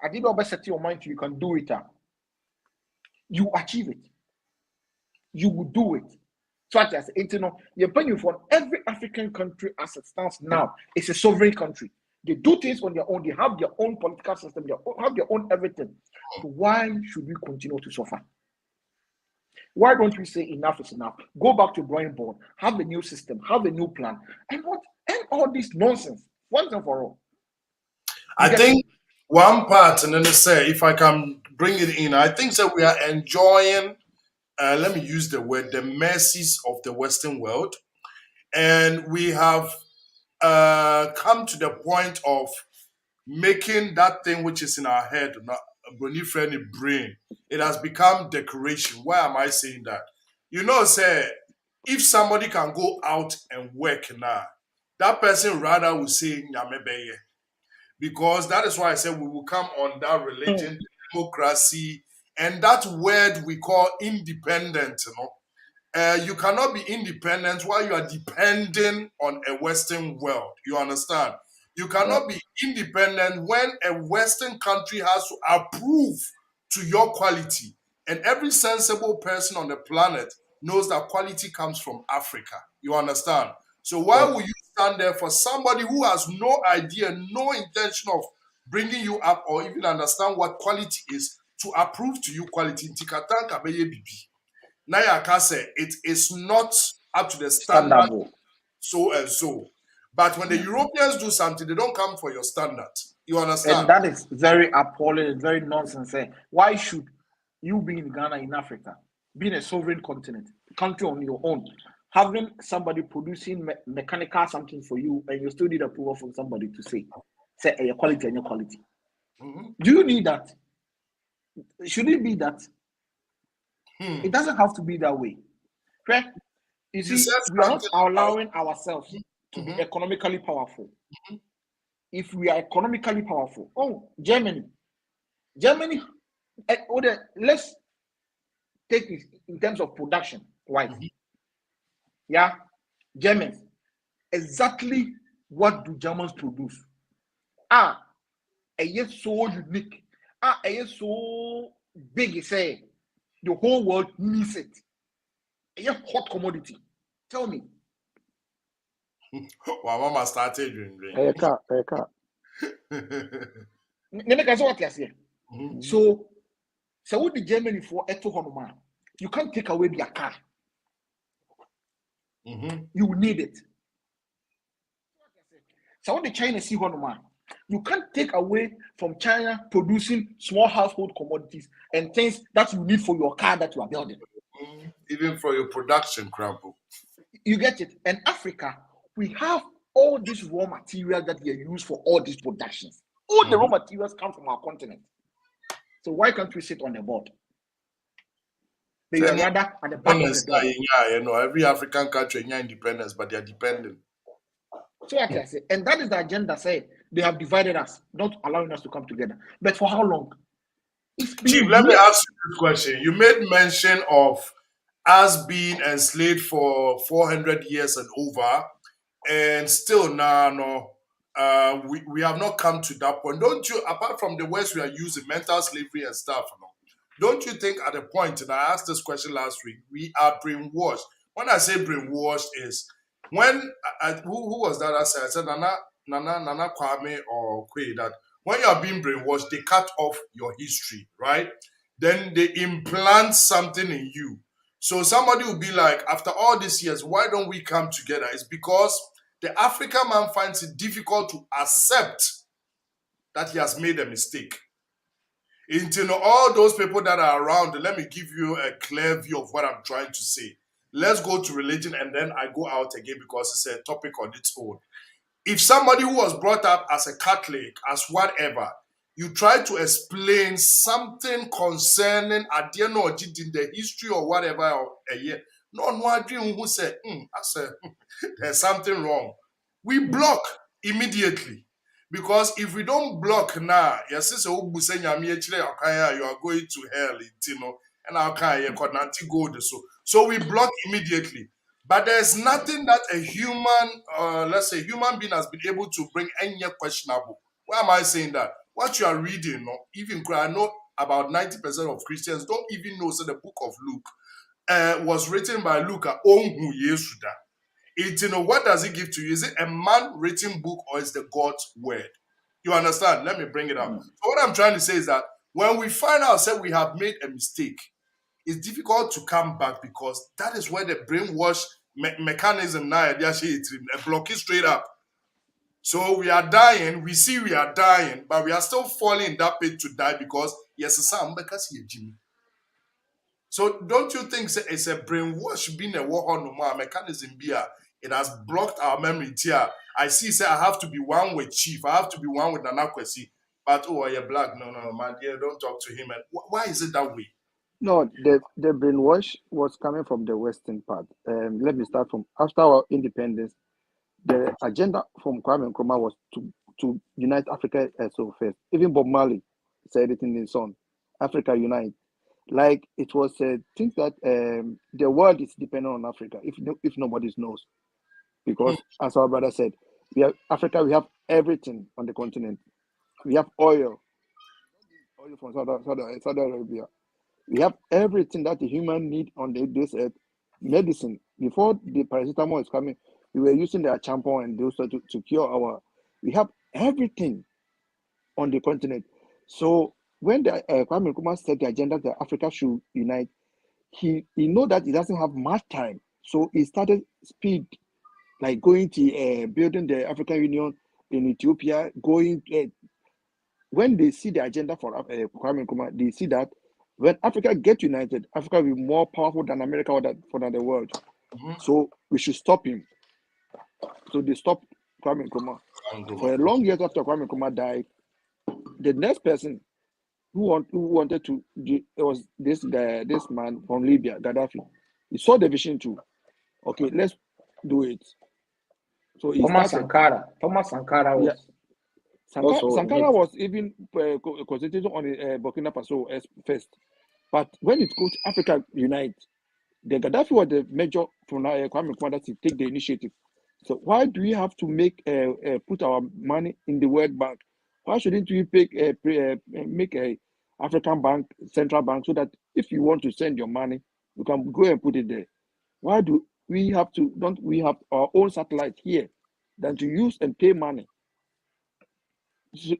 I did not set your mind to you can do it. You achieve it. You will do it. So I say, you're paying for every African country as it stands now. It's a sovereign country. They do things on their own. They have their own political system. They have their own everything. So why should we continue to suffer? Why don't we say enough is enough? Go back to drawing board. Have a new system. Have a new plan. And end all this nonsense once and for all. I think one part, and then they say, if I can bring it in, I think that we are enjoying, let me use the word, the mercies of the Western world. And we have come to the point of making that thing which is in our head, friendly brain, it has become decoration. Why am I saying that? You know, say, if somebody can go out and work now, that person rather will say, Nyamebeye. because that is why I said we will come on that religion, democracy, and that word we call independent. You cannot be independent while you are depending on a Western world. You understand? You cannot be independent when a Western country has to approve to your quality. And every sensible person on the planet knows that quality comes from Africa. You understand? So why will you stand there for somebody who has no idea, no intention of bringing you up or even understand what quality is to approve to you quality? Nayaka said it is not up to the standard so and so. But when the Europeans do something, they don't come for your standard. You understand? And that is very appalling, it's very nonsense. Why should you be in Ghana, in Africa, being a sovereign continent, country on your own, having somebody producing mechanical something for you, and you still need approval from somebody to say your quality and your quality? Do you need that? Should it be that? It doesn't have to be that way. Right? You see, we are not allowing ourselves to be economically powerful. If we are economically powerful, Germany, let's take it in terms of production, right? Yeah, Germans, exactly what do Germans produce? It's so unique. It's so big, say the whole world needs it. A hot commodity. Tell me. Well, Mama started A car. So what the Germany for Honoma? You can't take away their car. You will need it. So what the China see Honoma? You can't take away from China producing small household commodities and things that you need for your car that you are building. Even for your production, Crampo. You get it? And Africa, we have all this raw material that we use for all these productions. All the raw materials come from our continent. So why can't we sit on the board? They are rather at the back of the door. Every African country has independence, but they are dependent. So what I say, and that is the agenda. Say they have divided us, not allowing us to come together. But for how long? Chief, let me ask you this question. You made mention of us being enslaved for 400 years and over, and still now, we have not come to that point. Don't you, apart from the words we are using, mental slavery and stuff, don't you think at a point, and I asked this question last week, we are brainwashed? When I say brainwashed is, when, who was that I said? Nana Kwame or Kwe, that when you are being brainwashed, they cut off your history, right? Then they implant something in you. So somebody will be like, after all these years, why don't we come together? It's because the African man finds it difficult to accept that he has made a mistake. Into all those people that are around, let me give you a clear view of what I'm trying to say. Let's go to religion and then I go out again because it's a topic on its own. If somebody who was brought up as a Catholic, as whatever, you try to explain something concerning the history or whatever, who said, there's something wrong. We block immediately. Because if we don't block now, you are going to hell, and how can you go so we block immediately. But there's nothing that a human, let's say, human being has been able to bring any questionable. Why am I saying that? What you are reading, even I know about 90% of Christians don't even know that the book of Luke was written by Luke. What does it give to you? Is it a man-written book or is the God's word? You understand? Let me bring it up. So what I'm trying to say is that when we find ourselves we have made a mistake, it's difficult to come back because that is where the brainwash mechanism now block it straight up. So we are dying, we see we are dying, but we are still falling in that pit to die because yes, Jimmy. So don't you think it's a brainwash being a war on no mechanism here? It has blocked our memory here. I see, say I have to be one with Chief, I have to be one with Nana Kwesi, but you're black. No, my dear, don't talk to him. And why is it that way? No, the brainwash was coming from the Western part. Let me start from after our independence. The agenda from Kwame Nkrumah was to to unite Africa so first. Even Bob Marley said it in his song, Africa Unite. Like it was things that the world is dependent on Africa, if nobody knows. Because as our brother said, we have Africa, we have everything on the continent. We have oil from Saudi Arabia. We have everything that the human need on this earth. Medicine. Before the paracetamol is coming, we were using the champon and those to cure our. We have everything on the continent. So when the Kwame Nkrumah set the agenda that Africa should unite, he know that he doesn't have much time. So he started speed, like going to building the African Union in Ethiopia, going when they see the agenda for Kwame Nkrumah, they see that when Africa get united, Africa will be more powerful than America or for the world. So we should stop him. So they stopped Kwame Nkrumah. For a long years after Kwame Nkrumah died, the next person who wanted to, it was this man from Libya, Gaddafi. He saw the vision too. Okay, let's do it. So he Thomas started. Sankara was. Yeah. Sankara was even concentrating on Burkina Faso first. But when it goes to Africa Unite, the Gaddafi was the major from Kwame Nkrumah to take the initiative. So why do we have to make put our money in the World Bank? Why shouldn't we make a African bank, central bank, so that if you want to send your money, you can go and put it there? Why do we have to? Don't we have our own satellite here than to use and pay money?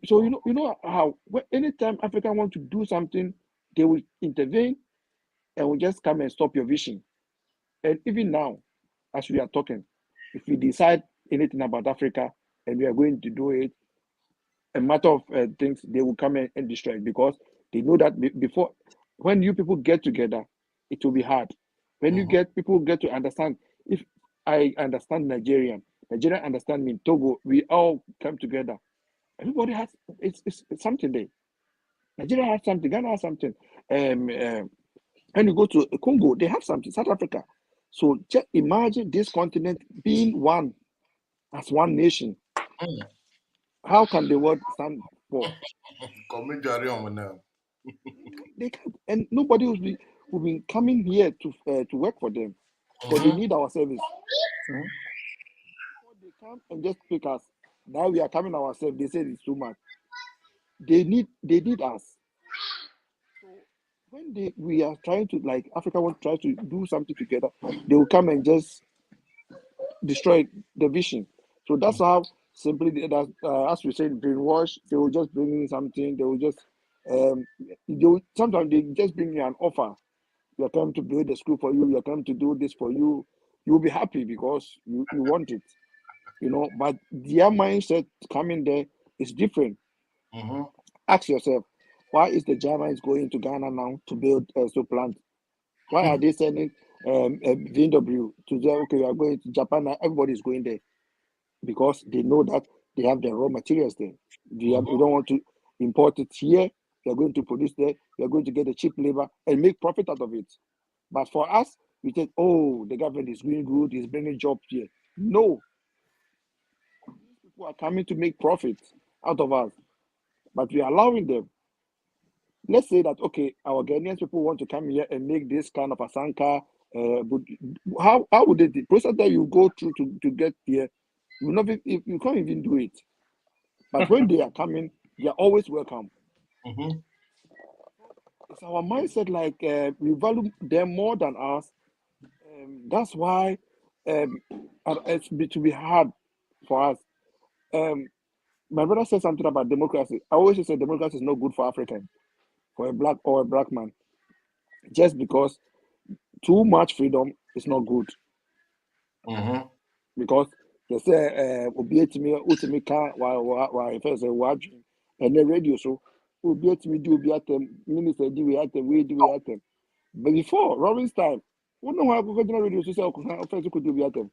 So you know how anytime Africa want to do something, they will intervene and will just come and stop your vision. And even now, as we are talking, if we decide anything about Africa and we are going to do it, a matter of things, they will come and destroy it, because they know that before, when you people get together, it will be hard. When you people get to understand, if I understand Nigerian understand me, Togo, we all come together. Everybody has it's something there. Nigeria has something, Ghana has something. When you go to Congo, they have something, South Africa. So just imagine this continent being one, as one nation. How can the world stand for? They can't, and nobody will be coming here to work for them, but they need our service. They come and just pick us. Now we are coming ourselves. They say it's too much. They need us. So when we are trying to, like Africa want to try to do something together, they will come and just destroy the vision. So that's how simply that as we said, brainwash. They will just bring in something. They will just sometimes they just bring you an offer. You are coming to build a school for you. You are coming to do this for you. You will be happy because you want it. But their mindset coming there is different. Ask yourself, why is the Germans going to Ghana now to build a steel plant? Why are they sending VW to say, okay, we are going to Japan now? Everybody is going there because they know that they have the raw materials there. You don't want to import it here. You are going to produce there. You are going to get the cheap labor and make profit out of it. But for us, we think, oh, the government is doing good, it's bringing jobs here. No. People are coming to make profit out of us, but we are allowing them. Let's say that, okay, our Ghanaian people want to come here and make this kind of asanka. How would they, the process that you go through to get here, you can't even do it. But when they are coming, they are always welcome. It's our mindset, like we value them more than us. That's why it's to be hard for us. My brother said something about democracy. I always say democracy is not good for African, for a black or a black man, just because too much freedom is not good. Because they say ultimate car while first watching and the radio so do minister do. But before Robin's time, we know how go radio so say first could do at them.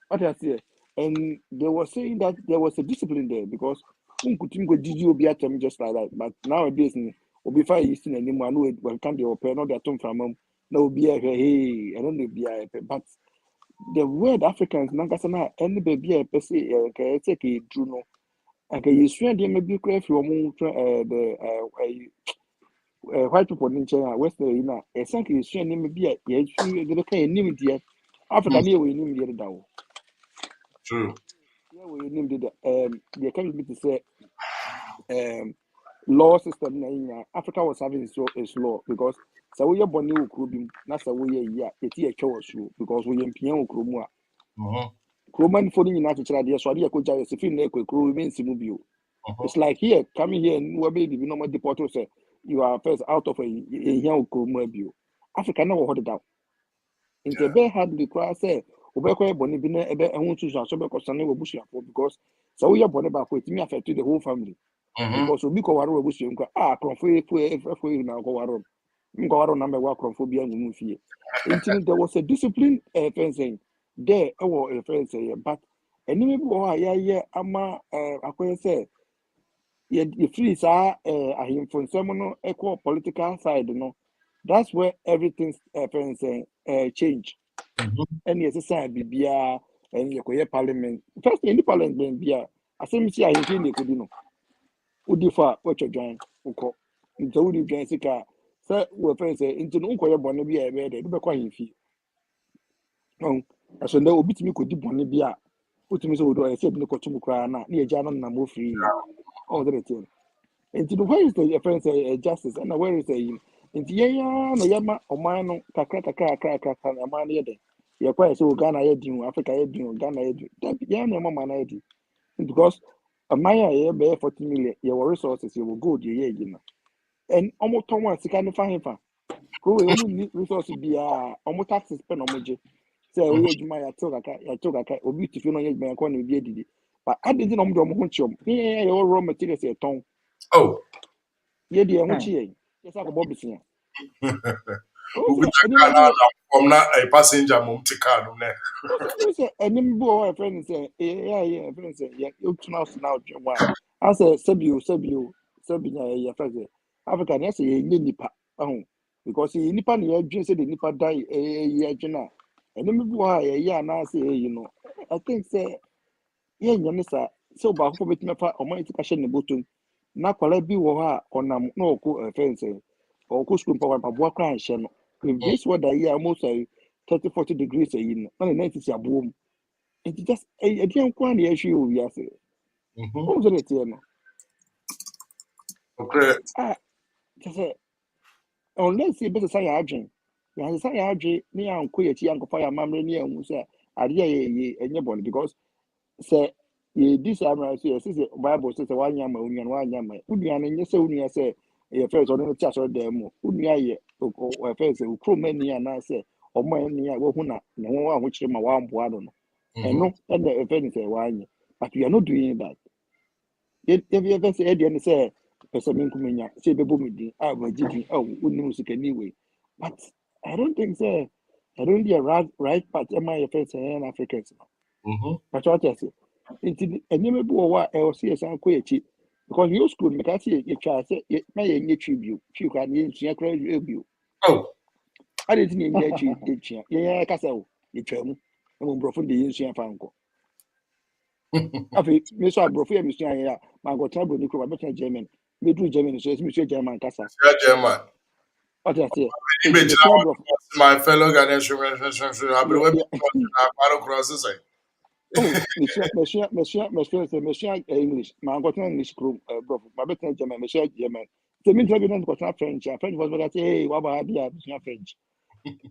What I say, and they were saying that there was a discipline there because couldn't go just like that. But nowadays, we find you seen anymore. No, when come the open, no, they're from no be a hey, I don't know be a but the word Africans nankasa na any baby a pese ke take e dru no anka yesua de maybe kra fi omo the white people in China west you know e sanka yesua ne maybe a yesu de ka enim de Africa ne we enim de dawo True. yeah we enim de they can be to say law system na in Africa was having its law because so we boni okro bi na so we yi a eti e twa wasu because we yempia okro mu a Roman for the United States, so I could just feel like a crew means to move you. It's like here, coming here and we're baby, no more deported. Say you are first out of a young crew mobile. Africa never hold it down. In the bear had the cry say, Obeko Bonibina, and want to show because I never bush because so we are born about with me affected the whole family. Because we go out bush and go, confoy now go out. Go out number one conphobia and move here. Until there was a discipline fencing. There our friends say but any boy yeah ama akwai say you free sa ahim from some equal political side no that's where everything friends change and yes side bibia and you go parliament first in the parliament bia asem si ahim fi ne kodi no udifa what you join uko nti udi join sika say we friends say nti no uko ye bonne bia e be de be kwa ahim fi so na obi timi kodi bonne bia utimi so do say bi ko tumu kra na eja no na mo free oh that it and where is the friends justice and where is the nti ya na ya ma oman no kakra na man ye de ye kwa so Ghana ye din Africa ye din Ghana ye din ya na mama na ye din because amaya ye be 40 million ye resources ye gold ye ye na and omo ton one sika ni fa hefa ko we omo ni resources bia omo taxes pe na omo je say we adwuma ya to kaka obi tifi no ye adwuma ko na bi edidi but adidi no mo do mo ho chiom ye raw materials ye ton Oh. ye de ho chi ye yes akobo bisia o Ubi say eni taka me na bo from na a passenger mum tika no ne. o say eni me bo our friend say yeah friend say yeah you tuna us now dwuma I say sabi ya friend Africa na say ye nipa ahun because ye nipa na ye dwen say the nipa die ye dwena eni me bo ha ye na say you know I think say yeah nyame sa so ba ko betima fa o man tika hye ne botom na kwala bi wo ha onam na okọ fence or ko school power pa bo kwa hye no if this weather here almost 30-40 degrees yi no na 90 si abom it just e dey kwa na ye hwe o wi ase o so let no Okay. ah just unless you better say agent ya say agent ni anko ye ti anko fa ya mamre ni ehun say ade ye enye bon because say ye this amra say say Bible say wanya ma unuan wanya ma unuan nye say unuan say ye first on tia so dem mo unuan ye o first say ukro mani ana say omo ani a wo hu na ne ho a ho kire ma wa mboa do no eno and the first say wanya but we are not doing that ye first say e dey say person min kumenya say bebo mi din a ba gidi oh unu sika anyway but I don't think say I don't the right part am I first say in Africans but what I say nti enema bi wo wa e o see san ko echi because you school me ka see e twa say na ye nye tribute twi ka ne nsua kra bio Oh. ade ti ne nye twi etua ye ka say o ye twa mu e mo brofo de nsua fa nko afi me so abrofo ye nsua ye a ma go table ni ko ba betan German me do German so me so German kasa Yeah, German. what I say nti Image me so abrofo my fellow Ghanaian I've been yeah waiting yeah for crosses. oh me so English ma go tell English pro brofo ma betan German me so German so me tell you not go French French was what I say hey what about dia French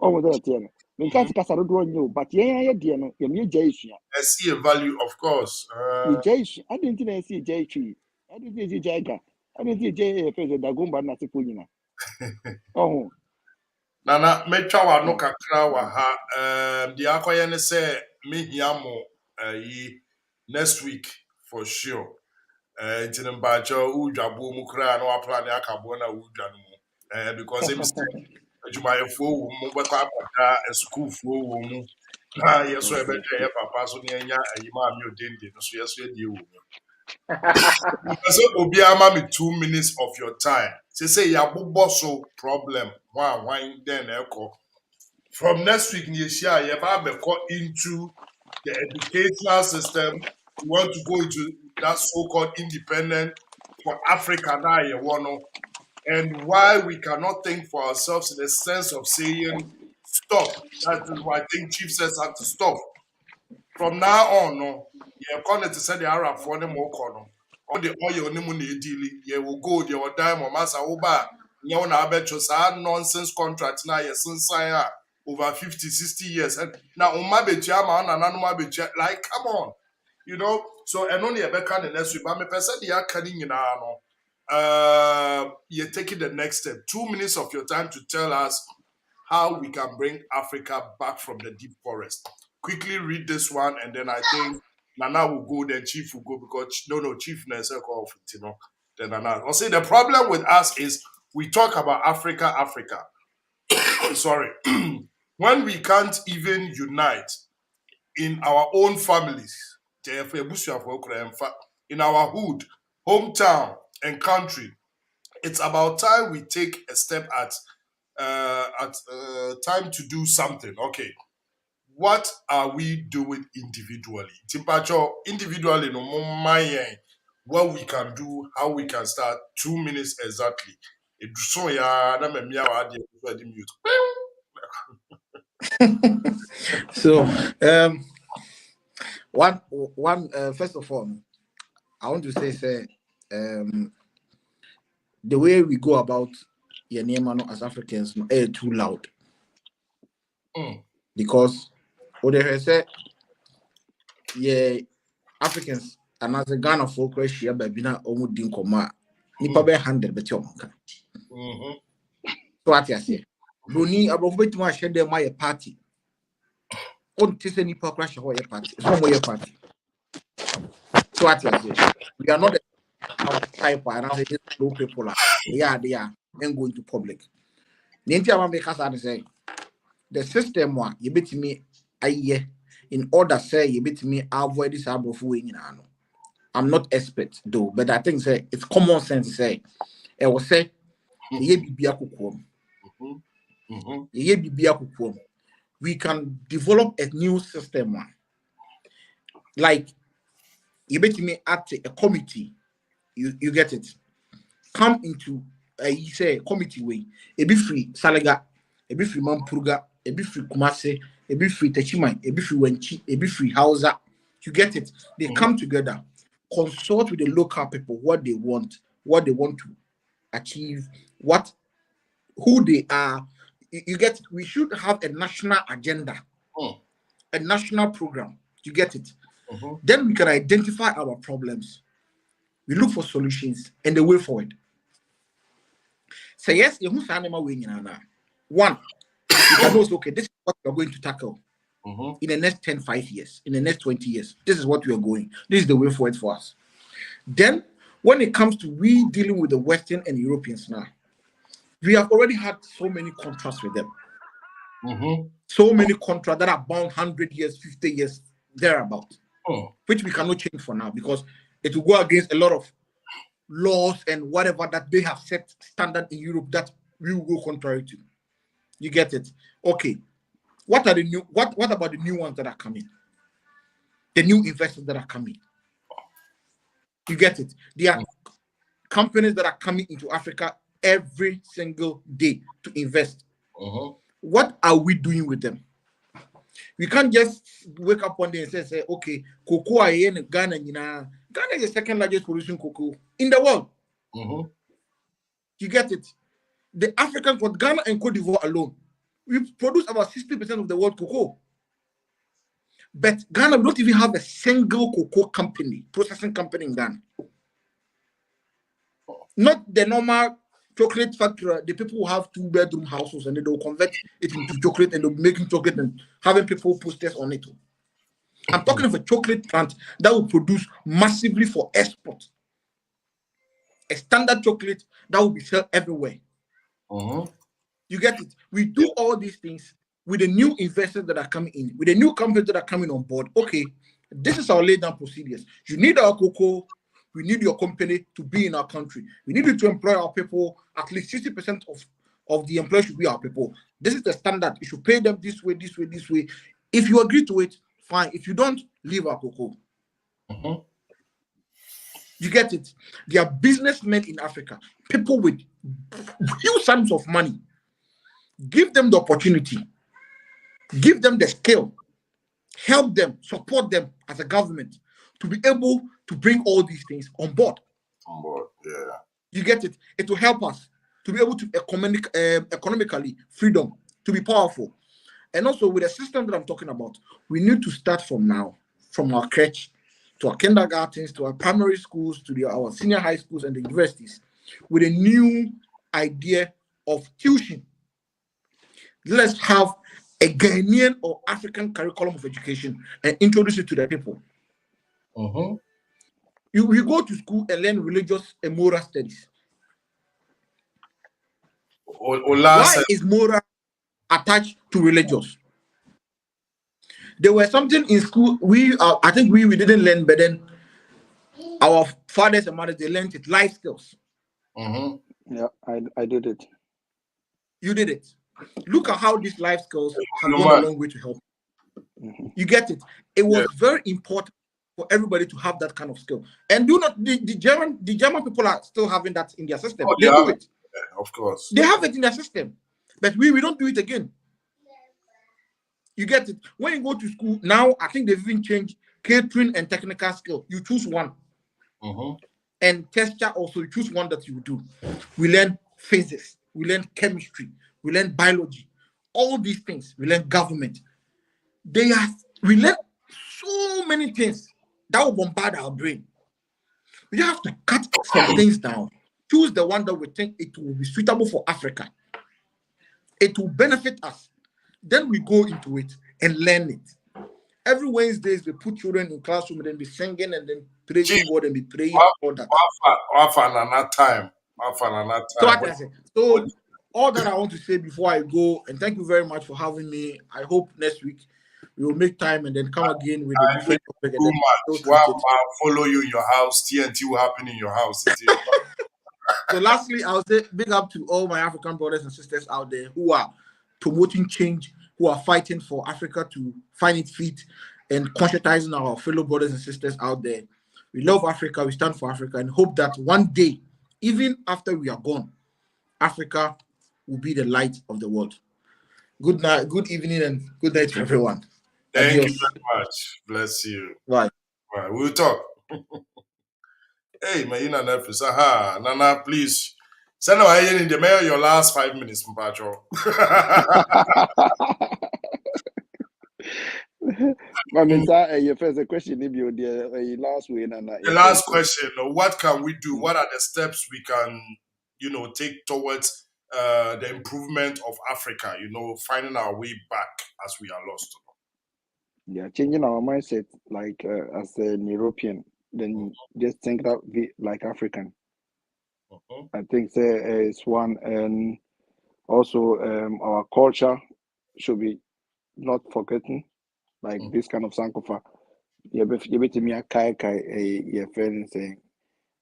oh that tie no me can't kasa do do but ye die no ye me gya isua I see a value, of course. ye gya isua I didn't know see gya twi I didn't see gya ga I didn't see gya French da gomba na tipo nyina oh Nana, me twa wa no kakra wa ha. The akoye ne say me hiamo next week for sure. Nti ne mbacho udwabo mu kra na wa plan akabo na udwa no mu. Because him say adwumayefo wo mu bekwa akota schoolfo wo mu. Na yeso ebetwe ye papa so ne anya ayima mi odende no so yeso edie wo mu. So obi ama me 2 minutes of your time. Say ya bobbo so problem. Why then eko from next week, Nyeshia, you have into the educational system. We want to go into that so-called independent for Africa now, you want, and why we cannot think for ourselves in the sense of saying stop. That is why I think Chief says have to stop. From now on, no, you're going to say the Arab for them more corner. All the oil no money deal, you will go, you will die, or massa oba. You know, I bet you nonsense contract now, yes, sign over 50, 60 years. And now, like, come on, you know. So, and only a better than next week, but me person the academy, you know, you're taking the next step. 2 minutes of your time to tell us how we can bring Africa back from the deep forest. Quickly read this one, and then I think Nana will go, then Chief will go, because Chief Nessa call you know. Then Nana. I'll say the problem with us is we talk about Africa. Sorry. When we can't even unite in our own families, in our hood, hometown, and country, it's about time we take a step at time to do something. Okay, what are we doing individually? Timpacho, individually, no more my what we can do, how we can start. 2 minutes exactly. So yeah, mute. So one first of all, I want to say the way we go about Yenema as Africans too loud. Because what they say, Africans and as a Ghana folk share baby na omu dinkoma nipa be 100 beti omonka. So what you say? Bruni above to share them my party. On tise nipa crash ho your party. So your party. So what you say? We are not the type and say these low people are they are and going to public. Ninti am make us say the system one you bet me aye in order say you bet me avoid this abrofu in ano. I'm not expert though, but I think say it's common sense to say. I will say ye bibia kukwom. Ye bibia kukwom. We can develop a new system one. Like you bet me at a committee, you get it. Come into you say committee way. A be free Salaga, a be free Mampuga, a be free Kumase, a be free Techimai, a be free Wenchi, a be free Hausa. You get it? They come together, consult with the local people what they want to achieve, who they are. You get it? We should have a national agenda, a national program. You get it? Then we can identify our problems. We look for solutions and the way forward. Say yes, you must animal way one. You can know, okay, this is what we're going to tackle in the next 5 years, in the next 20 years. This is what we are going. This is the way forward for us. Then, when it comes to we dealing with the Western and Europeans now, we have already had so many contracts with them. So many contracts that are bound 100 years, 50 years, thereabout, which we cannot change for now because it will go against a lot of laws and whatever that they have set standard in Europe that we will go contrary to. You get it? Okay. What are the new? What about the new ones that are coming? The new investors that are coming. You get it? There are companies that are coming into Africa every single day to invest. What are we doing with them? We can't just wake up one day and say, okay, cocoa in Ghana, Ghana is the second largest producing cocoa in the world. You get it? The African, for Ghana and Cote d'Ivoire alone, we produce about 60% of the world cocoa. But Ghana don't even have a single cocoa company, processing company in Ghana. Not the normal chocolate factory, the people who have 2-bedroom houses and they will convert it into chocolate and they'll be making chocolate and having people posters on it. I'm talking of a chocolate plant that will produce massively for export. A standard chocolate that will be sold everywhere. You get it? We do all these things with the new investors that are coming in, with the new companies that are coming on board. Okay, this is our laid down procedures. You need our cocoa. We need your company to be in our country. We need you to employ our people. At least 60% of the employer should be our people. This is the standard. You should pay them this way, this way, this way. If you agree to it, fine. If you don't, leave our cocoa. Mhm. You get it? They are businessmen in Africa, people with huge sums of money. Give them the opportunity, give them the skill, help them, support them as a government to be able to bring all these things on board. On board, yeah. You get it? It will help us to be able to economically freedom, to be powerful. And also with the system that I'm talking about, we need to start from now, from our crèche to our kindergartens, to our primary schools, to our senior high schools and the universities, with a new idea of tuition. Let's have a Ghanaian or African curriculum of education and introduce it to the people. Mm-hmm. You go to school and learn religious and moral studies. Why is moral attached to religious? There were something in school I think we didn't learn, but then our fathers and mothers, they learned it, life skills. Mm-hmm. Yeah, I did it. You did it. Look at how these life skills have gone a long way to help. Mm-hmm. You get it? It was very important for everybody to have that kind of skill. And the German people are still having that in their system. Oh, they do it. Yeah, of course. They have it in their system. But we don't do it again. You get it? When you go to school, now I think they've even changed catering and technical skill. You choose one. Mm-hmm. And texture also, you choose one that you do. We learn physics, we learn chemistry, we learn biology, all these things. We learn government. We learn so many things that will bombard our brain. We have to cut some things down. Choose the one that we think it will be suitable for Africa. It will benefit us. Then we go into it and learn it. Every Wednesdays, they put children in classroom and then be singing and then praising God and be praying. All that. So all that I want to say before I go, and thank you very much for having me. I hope next week we will make time and then come again with a different topic. And I'll follow you in your house. TNT will happen in your house. So lastly, I'll say big up to all my African brothers and sisters out there who are promoting change, who are fighting for Africa to find its feet and conscientizing our fellow brothers and sisters out there. We love Africa, we stand for Africa, and hope that one day, even after we are gone, Africa will be the light of the world. Good night, good evening, and good night to everyone. Thank you very much. Bless you. Bye. Right, we'll talk. Hey, Mayina Nefis, Nana, please. Send in the mail your last 5 minutes, Mpacho. Your first question, the last way, Nana. The last question: what can we do? What are the steps we can, take towards the improvement of Africa? Finding our way back as we are lost. Yeah, changing our mindset, like as an European, then just think that like African. I think there is one, and also our culture should be not forgotten, like this kind of Sankofa.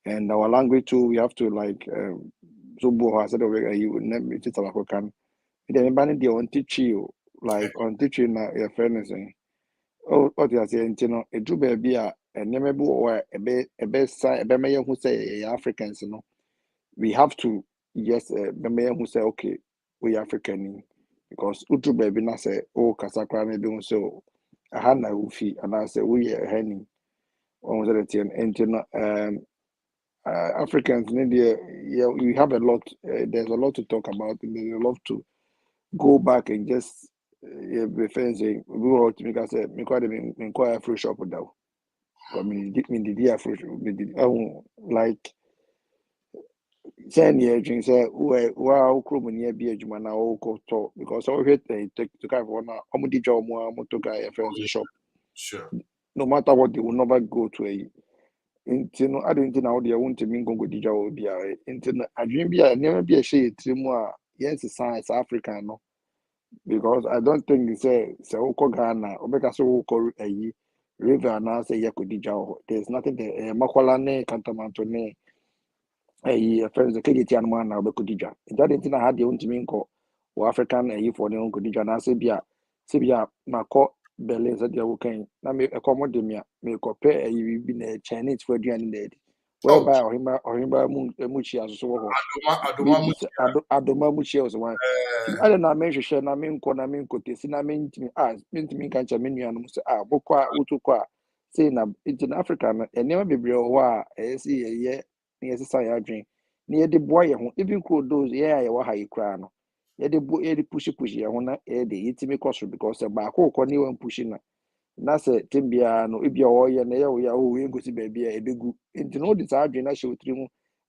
And our language too, we have to like Zubo has said you never it's our can. Then ban the on teach you like on teaching your friends saying. Oh, what you are saying, a Jew baby, and never or a best side, a mayor who say Africans, we have to, yes, the mayor who say, okay, we African, because Utu baby, not say, oh, Casacra, maybe so, a hand I will fee, and I say, we are henny, Africans in India, yeah, we have a lot, there's a lot to talk about, and there's a lot to go back and just. Be fencing. We were to make us say, inquire free shop with that. I mean, the free like 10 years, and say, wow, crew near be a Jumana or talk because all hit they take to kind of one, Omudi Joe, Moto guy, a fancy shop. Sure. No matter what, they will never go to a. Intino, I didn't know they want to mean go with the Joe be a. Intino, I dream be a never be a shade, more. Yes, it's science African, no. Because I don't think it's a Ghana or because a river and I say Yakudija. There's nothing there. Makwalane, Cantamantone, friends the KDT and man now be kudija. That thing I had the ultimate call or African for the kudija na sebia na ko Berlin said you can na me accommodate me compare be na Chinese for aduane na edi whereby ohimba muchi aso ho Adoma adoma muchi o so wan ada na me hwehwe na me nko tesi na me ntimi kan cha me nua no se bokwa utukwa say na in Africa na enema bebre ho a esi ye na yɛsesa yɛ adwene na yɛde boa yɛn ho even cold those yɛ a yɛwɔ ha yi koraa no yɛde push yɛn ho na yɛde yɛtumi kɔ so because baako kɔ ne wɔn push na sɛ tem biara no ebi a wɔyɛ na yɛ wɔyɛ wɔn ngosi baabi a ebegu nti na ɔde saa adwene na hyɛ otiri mu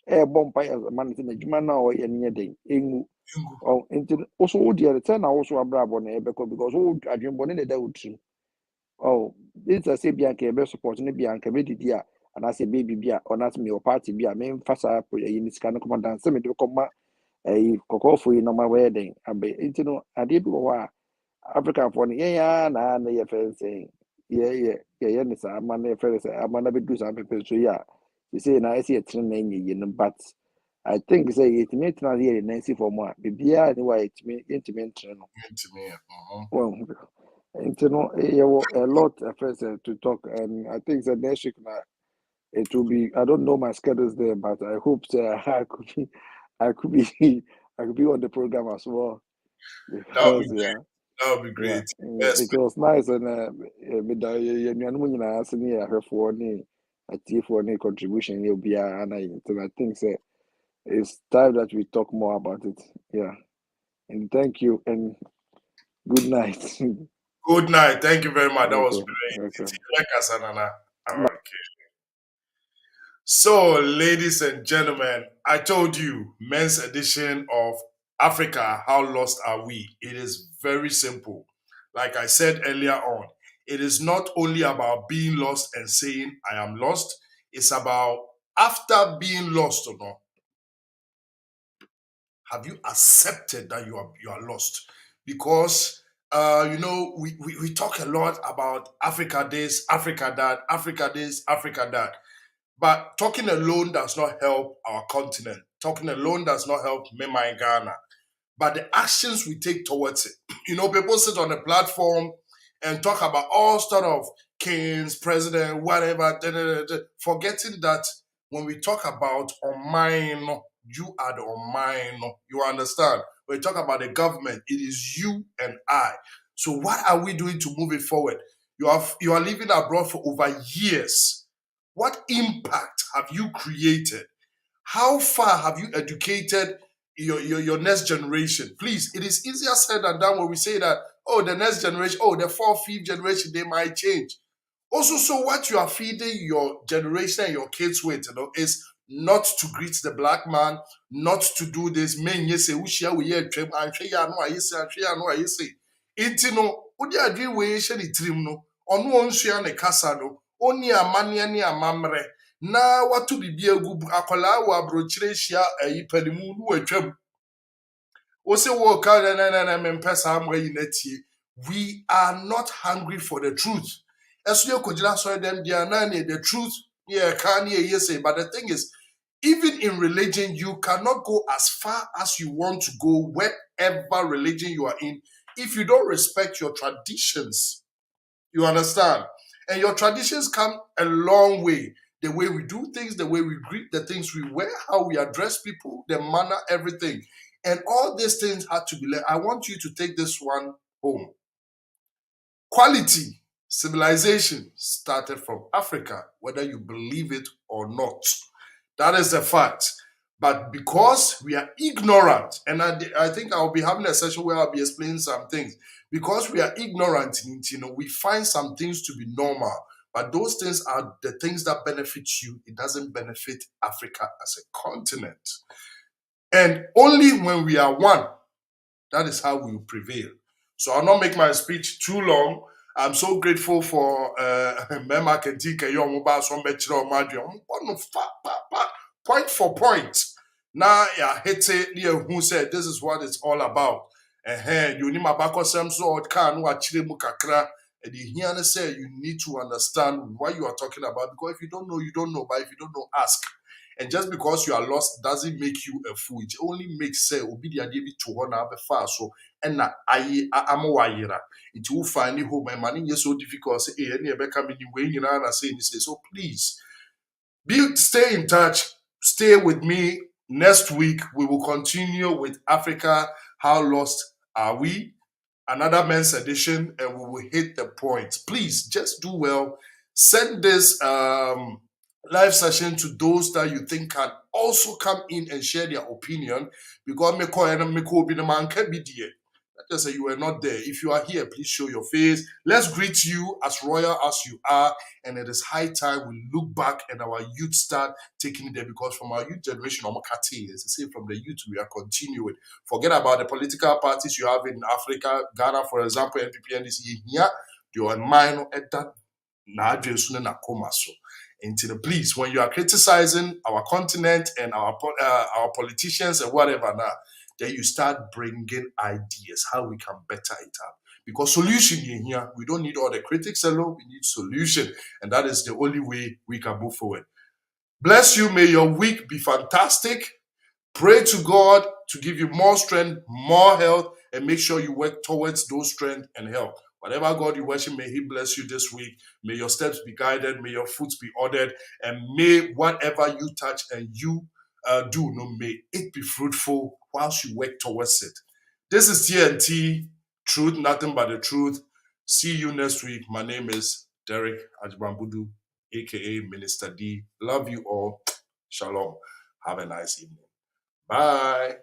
ɛɛbɔ mpa yɛ ma no sɛ n'adwuma na ɔyɛ no yɛ den engu nti ɔso wo deɛ sɛ na ɔso abrabɔ na yɛbɛkɔ because wo adwene bɔ ne na ɛda otiri mu this is say bianca yɛbɛ support ne bianca bɛ didi a anaasɛ baby bi a ɔnaasɛ me party bi a memfa saa yi ne sika no kɔma danse mede kɔma kɔkɔɔfo yi nɔma wɔyɛ den abɛ nti no adeɛ bi wɔ hɔ a africanfoɔ no yɛn na yɛfɛ sɛ yɛyɛ ne saa ama no yɛfɛ sɛ ama no bɛdu saa pɛpɛ so yi a sɛsei na ɛsɛ yɛtene na ɛnyɛ yie no but I think sɛ yɛtumi tena ase yɛ nansi fɔ mu a biribiara ne wɔ a yɛntumi ntene no nti no yɛwɔ a lot first to talk and I think sɛ next week na it will be. I don't know my schedules there, but I hope I could be on the program as well. That would be great. Yes, it was nice and a contribution you'll be and I think it's time that we talk more about it. Yeah. And thank you and good night. Good night. Thank you very much. That was great. Okay. So, ladies and gentlemen, I told you, men's edition of Africa, How Lost Are We? It is very simple. Like I said earlier on, it is not only about being lost and saying, I am lost. It's about after being lost or not, have you accepted that you are lost? Because, we talk a lot about Africa this, Africa that, Africa this, Africa that. But talking alone does not help our continent. Talking alone does not help Mema in Ghana. But the actions we take towards it. People sit on a platform and talk about all sort of kings, president, whatever, forgetting that when we talk about Omaino, you are the Omaino. You understand? When we talk about the government, it is you and I. So what are we doing to move it forward? You are living abroad for over years. What impact have you created? How far have you educated your next generation? Please, it is easier said than done when we say that, the next generation, the 4th, 5th generation, they might change. Also, so what you are feeding your generation and your kids with, is not to greet the black man, not to do this. Oni amane ne amamre na watu bibia egu akwala wa abrochire hia panimu nu atwam o se wo ka na mempesa amwe natie. We are not hungry for the truth. Esu ye kojira so dem dia na the truth yeah can yes. But the thing is, even in religion, you cannot go as far as you want to go wherever religion you are in if you don't respect your traditions. You understand? And your traditions come a long way. The way we do things, the way we greet, the things we wear, how we address people, the manner, everything. And all these things had to be learned. I want you to take this one home. Quality civilization started from Africa, whether you believe it or not. That is the fact. But because we are ignorant, and I think I'll be having a session where I'll be explaining some things. Because we are ignorant, we find some things to be normal. But those things are the things that benefit you. It doesn't benefit Africa as a continent. And only when we are one, that is how we will prevail. So I'll not make my speech too long. I'm so grateful for Mema Kentika Yomuba Sombechiro Madrion. Point for point. Now, who said this is what it's all about. You need my back or some sort can watch mukakra. And you say you need to understand what you are talking about. Because if you don't know, you don't know. But if you don't know, ask. And just because you are lost doesn't make you a fool. It only makes sense. Obi di ade bi to ho na abefa so na aye amawayira. It will find home. My money is so difficult. Say, hey, any ebe come in way you na say this. So please stay in touch. Stay with me. Next week we will continue with Africa. How lost are we? Another men's edition, and we will hit the point. Please just do well. Send this live session to those that you think can also come in and share their opinion. Because me call and me call be the man can be there. Just say you were not there. If you are here, please show your face. Let's greet you as royal as you are. And it is high time we look back and our youth start taking it there, because from our youth generation, it's the same from the youth we are continuing. Forget about the political parties you have in Africa, Ghana, for example, NPP, NDC. Here, you are minor at that. Until please, when you are criticizing our continent and our politicians and whatever now, then you start bringing ideas how we can better it up. Because solution in here, we don't need all the critics alone, we need solution. And that is the only way we can move forward. Bless you. May your week be fantastic. Pray to God to give you more strength, more health, and make sure you work towards those strength and health. Whatever God you worship, may He bless you this week. May your steps be guided, may your foot be ordered, and may whatever you touch and you do, may it be fruitful whilst you work towards it. This is TNT, Truth, Nothing But the Truth. See you next week. My name is Derek Ajibambudu, aka Minister D. Love you all. Shalom. Have a nice evening. Bye.